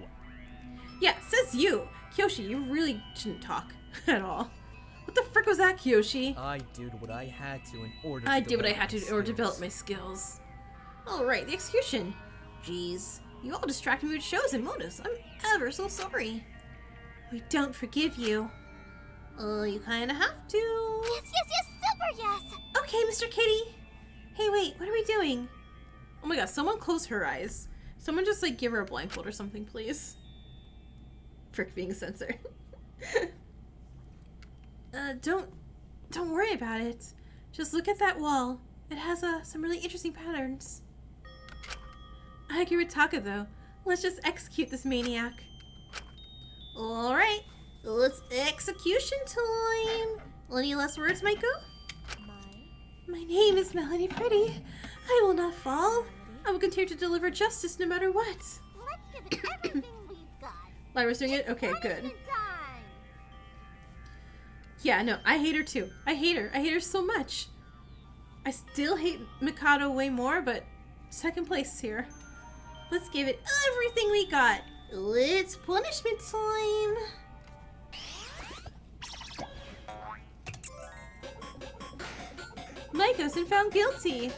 S8: Yeah, says you. Kyoshi, you really shouldn't talk at all. What the frick was that, Kyoshi?
S3: I did what I had to in order
S8: I did what I had to in order to develop my skills. Alright, the execution. Jeez, you all distracted me with shows and motives. I'm ever so sorry. We don't forgive you. You kinda have to.
S2: Yes, super yes!
S8: Okay, Mr. Kitty. Hey, wait, what are we doing? Oh my god, someone close her eyes. Someone just, like, give her a blindfold or something, please. Frick being censored. Don't worry about it. Just look at that wall. It has, some really interesting patterns. I agree with Taka, though. Let's just execute this maniac. Alright, let's execution time. Any last words, Maiko? My name is Melody Pretty. I will not fall. I will continue to deliver justice no matter what.
S2: Let's give it everything we've got.
S8: Lyra's doing it? Okay, good.
S2: Punishment time.
S8: Yeah, no, I hate her too. I hate her. I hate her so much. I still hate Mikado way more, but second place here. Let's give it everything we got. It's punishment time. Maiko's been found guilty.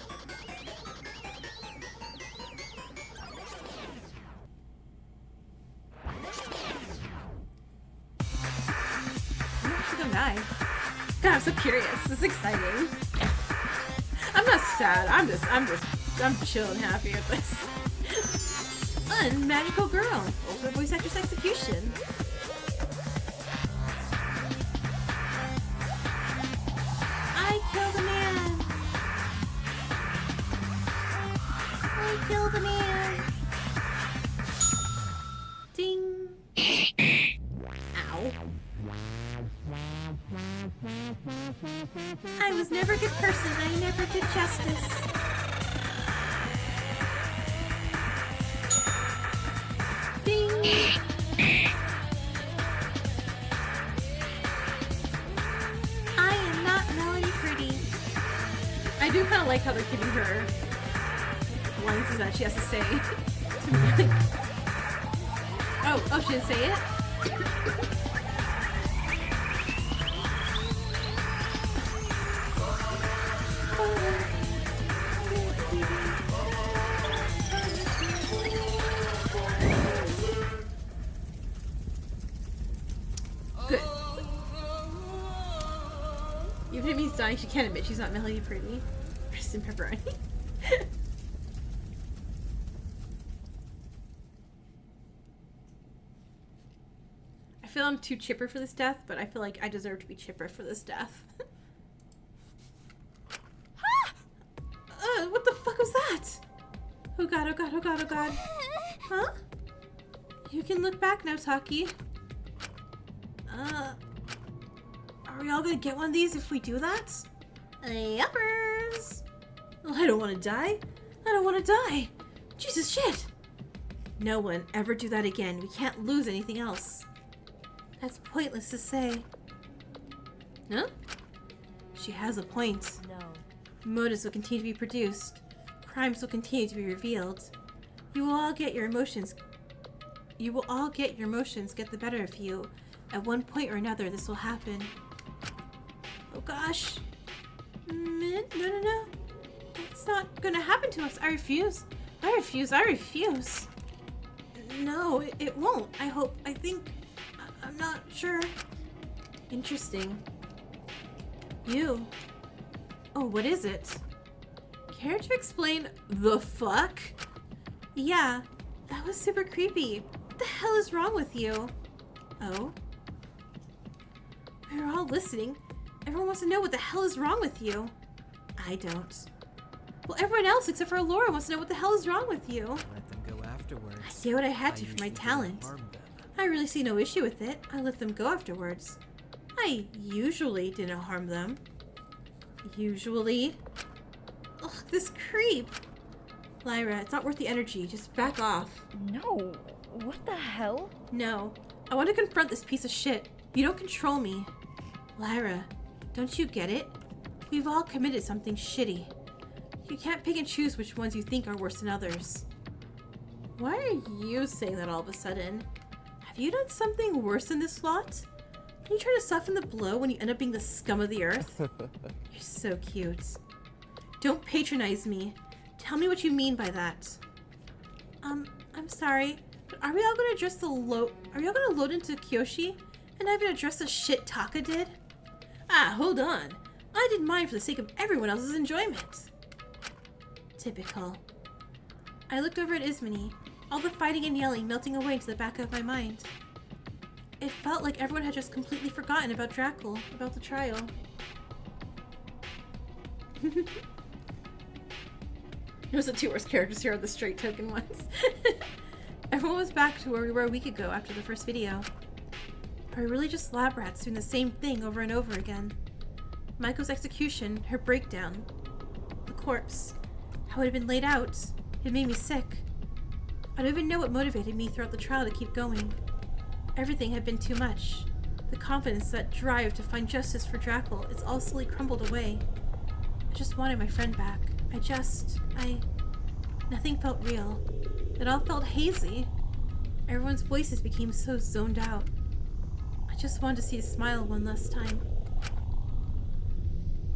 S8: She's gonna die. God, I'm so curious. This is exciting. I'm not sad. I'm chilling, happy with this. Magical girl. Ultimate voice actress execution. I killed a man. I killed a man. Ding. Ow. I was never a good person. I never did justice. Ding. I am not Melody Pretty. I do kind of like how they're giving her lines that she has to say. Oh, she didn't say it?
S1: Johnny, she can't admit she's not Melody Pretty. Rest in pepperoni. I feel I'm too chipper for this death, but I feel like I deserve to be chipper for this death. What the fuck was that? Oh god, oh god, oh god, oh god. Huh? You can look back now, Taki. Are we all gonna get one of these if we do that? Yuppers! Oh, I don't want to die. I don't want to die. Jesus shit! No one ever do that again. We can't lose anything else. That's pointless to say. Huh? She has a point.
S2: No.
S1: Motives will continue to be produced. Crimes will continue to be revealed. You will all get your emotions get the better of you. At one point or another, this will happen. Oh gosh. No. It's not gonna happen to us. I refuse. I refuse. No, it won't. I think. I'm not sure. Interesting. You. Oh, what is it? Care to explain the fuck? Yeah, that was super creepy. What the hell is wrong with you? Oh? We're all listening. Everyone wants to know what the hell is wrong with you. I don't. Well, everyone else except for Laura wants to know what the hell is wrong with you.
S3: Let them go afterwards.
S1: I did what I had to for my
S3: usually don't
S1: talent.
S3: harm them.
S1: I really see no issue with it. I let them go afterwards. I usually didn't harm them. Usually? Ugh, this creep. Lyra, it's not worth the energy. Just back off.
S6: No. What the hell?
S1: No. I want to confront this piece of shit. You don't control me. Lyra, don't you get it? We've all committed something shitty. You can't pick and choose which ones you think are worse than others. Why are you saying that all of a sudden? Have you done something worse than this lot? Can you try to soften the blow when you end up being the scum of the earth? You're so cute. Don't patronize me. Tell me what you mean by that. I'm sorry, but are we all going to address the Are we all going to load into Kyoshi and not even address the shit Taka did? Ah, hold on. I did mine for the sake of everyone else's enjoyment. Typical. I looked over at Ismini, all the fighting and yelling melting away into the back of my mind. It felt like everyone had just completely forgotten about Drackle, about the trial. Those are the two worst characters here are the straight token ones. Everyone was back to where we were a week ago after the first video. Are we really just lab rats doing the same thing over and over again? Maiko's execution, her breakdown, the corpse, how it had been laid out, it made me sick. I don't even know what motivated me throughout the trial to keep going. Everything had been too much. The confidence, that drive to find justice for Drackle, it's all slowly crumbled away. I just wanted my friend back. Nothing felt real. It all felt hazy. Everyone's voices became so zoned out. I just wanted to see a smile one last time.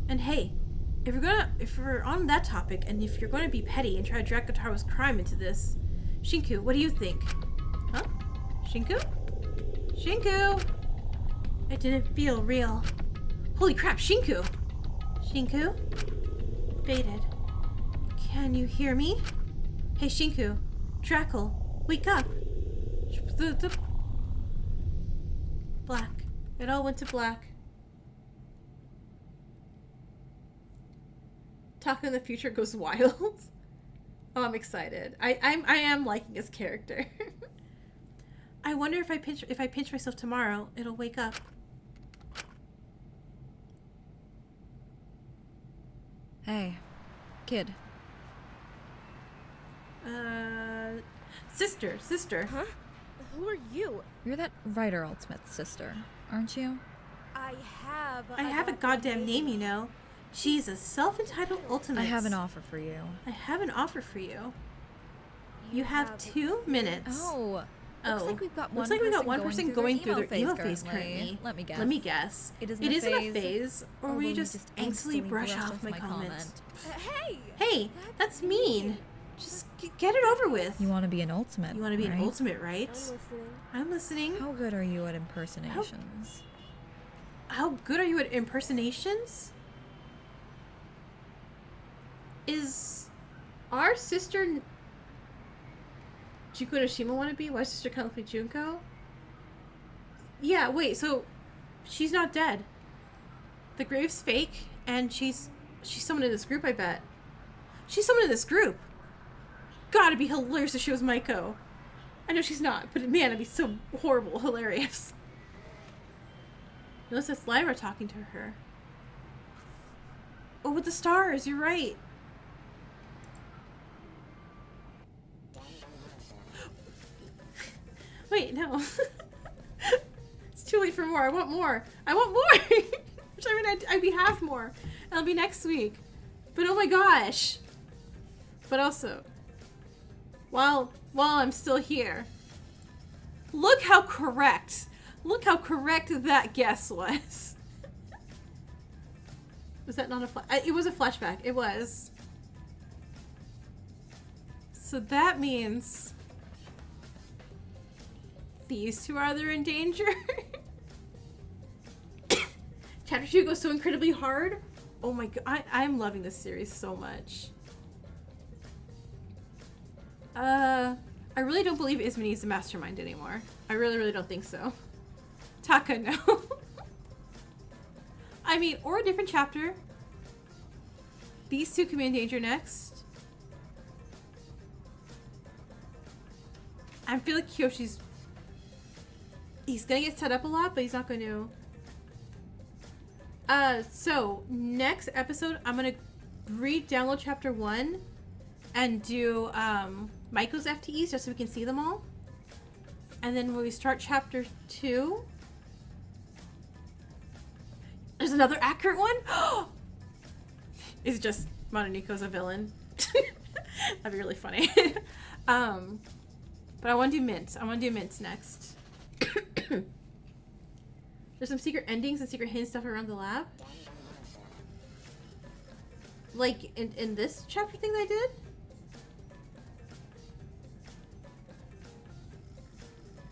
S1: And hey, if we're on that topic, and if you're going to be petty and try to drag Kotaro's crime into this, Shinku, what do you think? Huh? Shinku? Shinku! It didn't feel real. Holy crap, Shinku! Shinku? Faded. Can you hear me? Hey, Shinku. Drackle, wake up! Black. It all went to black. Taka in the future goes wild. Oh, I'm excited. I am liking his character. I wonder if I pinch myself tomorrow, it'll wake up.
S5: Hey, kid.
S1: Sister.
S6: Huh? Who are you?
S5: You're that writer Ultimate's sister, aren't you?
S6: I
S1: have a goddamn name, you know. She's a self-entitled ultimate.
S5: I have an offer for you.
S1: You have 2 minutes.
S5: Oh. Looks like we've got one person going through their emo phase currently. Let me guess. It isn't a phase,
S1: or will you just angsty brush off my comment?
S6: Hey!
S1: Hey, that's mean. Just get it over with.
S5: You want to be an ultimate,
S1: You want to be
S5: right?
S1: an ultimate, right? I'm listening.
S5: How good are you at impersonations?
S1: How good are you at impersonations? Is our sister Junko Noshima want to be? Why sister kind of like Junko? Yeah, wait, so she's not dead. The grave's fake, and she's someone in this group, I bet. She's someone in this group. Gotta be hilarious if she was Maiko. I know she's not, but man, it'd be so horrible, hilarious. Notice that's Lyra talking to her. Oh, with the stars, you're right. Wait, no. It's too late for more. I want more. I want more! Which I mean, I'd be half more. It'll be next week. But oh my gosh. But also, while I'm still here, look how correct that guess was. Was that not a it was a flashback. It was. So that means these two are either in danger. Chapter 2 goes so incredibly hard. Oh my god, I'm loving this series so much. I really don't believe Izumi is the mastermind anymore. I really don't think so. Taka, no. I mean, or a different chapter. These two can be in danger next. I feel like Kyoshi's... He's gonna get set up a lot, but he's not going to... So, next episode, I'm gonna re-download chapter 1 and do, Maiko's FTEs just so we can see them all. And then when we start chapter 2... There's another accurate one? Is it just Mononiko's a villain? That'd be really funny. But I want to do Mints. I want to do Mints next. There's some secret endings and secret hidden stuff around the lab. Like in this chapter thing that I did?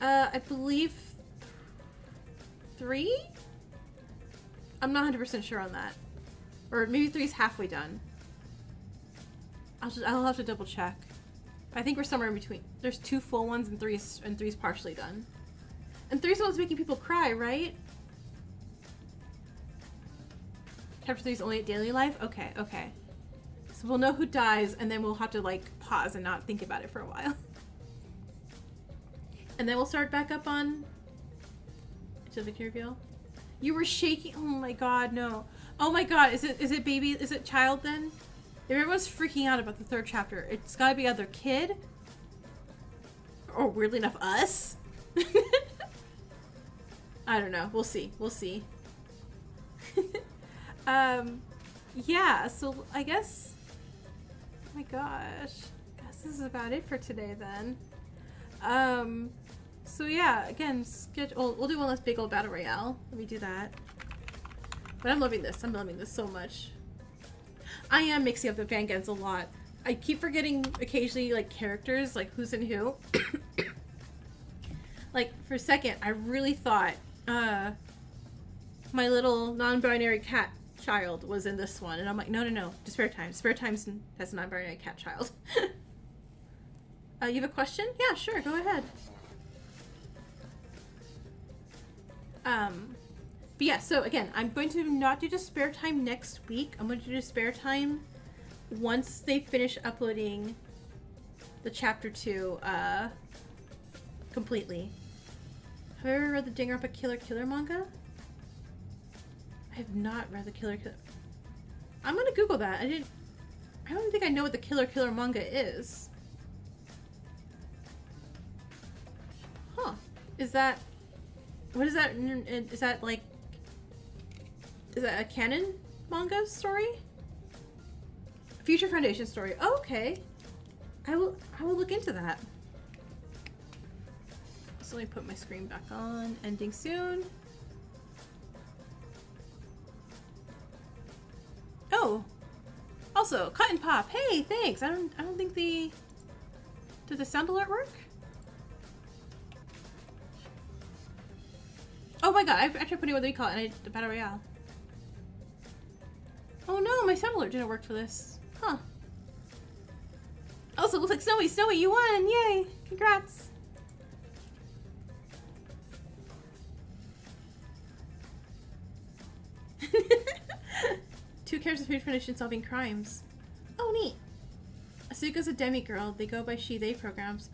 S1: I believe 3? I'm not 100% sure on that. Or maybe 3's halfway done. I'll have to double check. I think we're somewhere in between. There's 2 full ones and 3's partially done. And 3's the one's making people cry, right? Chapter 3's only at daily life? Okay. So we'll know who dies, and then we'll have to, like, pause and not think about it for a while. And then we'll start back up on... Until Victory Reveal. You were shaking. Oh my god, no. Oh my god, is it baby? Is it child then? If everyone's freaking out about the 3rd chapter, it's gotta be either kid, or weirdly enough, us. I don't know. We'll see. Yeah, so I guess... Oh my gosh. I guess this is about it for today then. So yeah, again, we'll do one last big old battle royale. Let me do that. But I'm loving this. I'm loving this so much. I am mixing up the Fangans a lot. I keep forgetting occasionally, like, characters, like who's in who. Like, for a second, I really thought my little non-binary cat child was in this one. And I'm like, no. Despair Times. Despair Times has a non-binary cat child. You have a question? Yeah, sure. Go ahead. But yeah, so again, I'm going to not do Despair Time next week. I'm going to do Despair Time once they finish uploading the chapter 2 completely. Have I ever read the Danganronpa Killer manga? I have not read the Killer. I'm gonna Google that. I don't think I know what the Killer manga is. Huh. Is that... What is that? Is that like... Is that a canon manga story? Future Foundation story. Oh, okay. I will look into that. So let me put my screen back on. Ending soon. Oh. Also, Cut and Pop. Hey, thanks. I don't think the... Did the sound alert work? Oh my god, I tried putting what do you call it in a battle royale. Oh no, my sound alert didn't work for this. Huh. Also, it looks like Snowy. Snowy, you won! Yay! Congrats! Two characters finished in solving crimes. Oh, neat. Asuka's a demigirl. They go by she/they programs.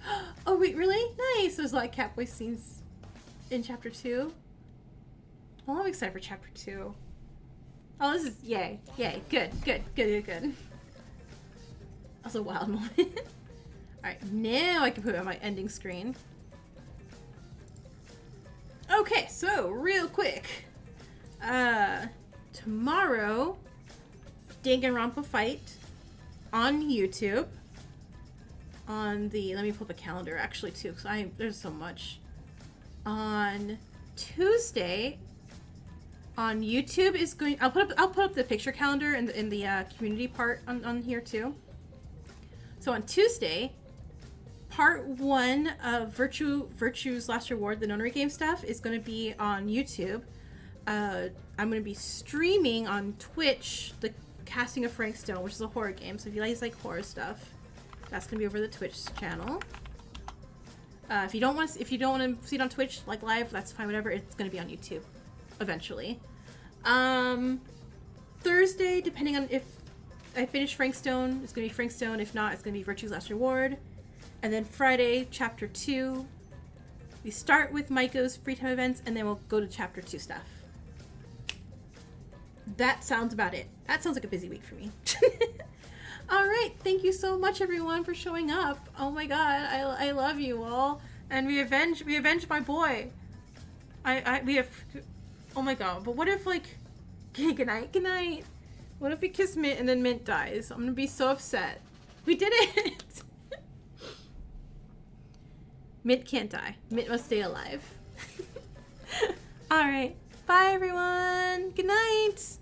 S1: Oh, wait, really? Nice! There's a lot of Catboy scenes in Chapter 2. Well, I'm excited for Chapter 2. Oh, this is... Yay. Yay. Good. Good. Good. Good. Good. Also, wild moment. Alright, now I can put it on my ending screen. Okay, so, real quick. Tomorrow, Danganronpa Fight on YouTube. On the... Let me pull up a calendar, actually, too, because there's so much. On Tuesday... On YouTube is going... I'll put up the picture calendar in the community part on here, too. So on Tuesday, part 1 of Virtue's Last Reward, the notary game stuff, is going to be on YouTube. I'm going to be streaming on Twitch the casting of Frank Stone, which is a horror game. So if you guys like horror stuff, that's going to be over the Twitch channel. If you don't want to see it on Twitch like live, that's fine. Whatever. It's going to be on YouTube eventually. Thursday, depending on if I finish Frank Stone, it's going to be Frank Stone. If not, it's going to be Virtue's Last Reward. And then Friday, Chapter 2. We start with Maiko's free time events, and then we'll go to Chapter 2 stuff. That sounds about it. That sounds like a busy week for me. Alright, thank you so much, everyone, for showing up. Oh my god, I love you all. And we avenged my boy. We have... Oh my god, but what if, like... Okay, good night. What if we kiss Mint and then Mint dies? I'm gonna be so upset. We did it! Mint can't die. Mint must stay alive. Alright. Bye, everyone. Good night.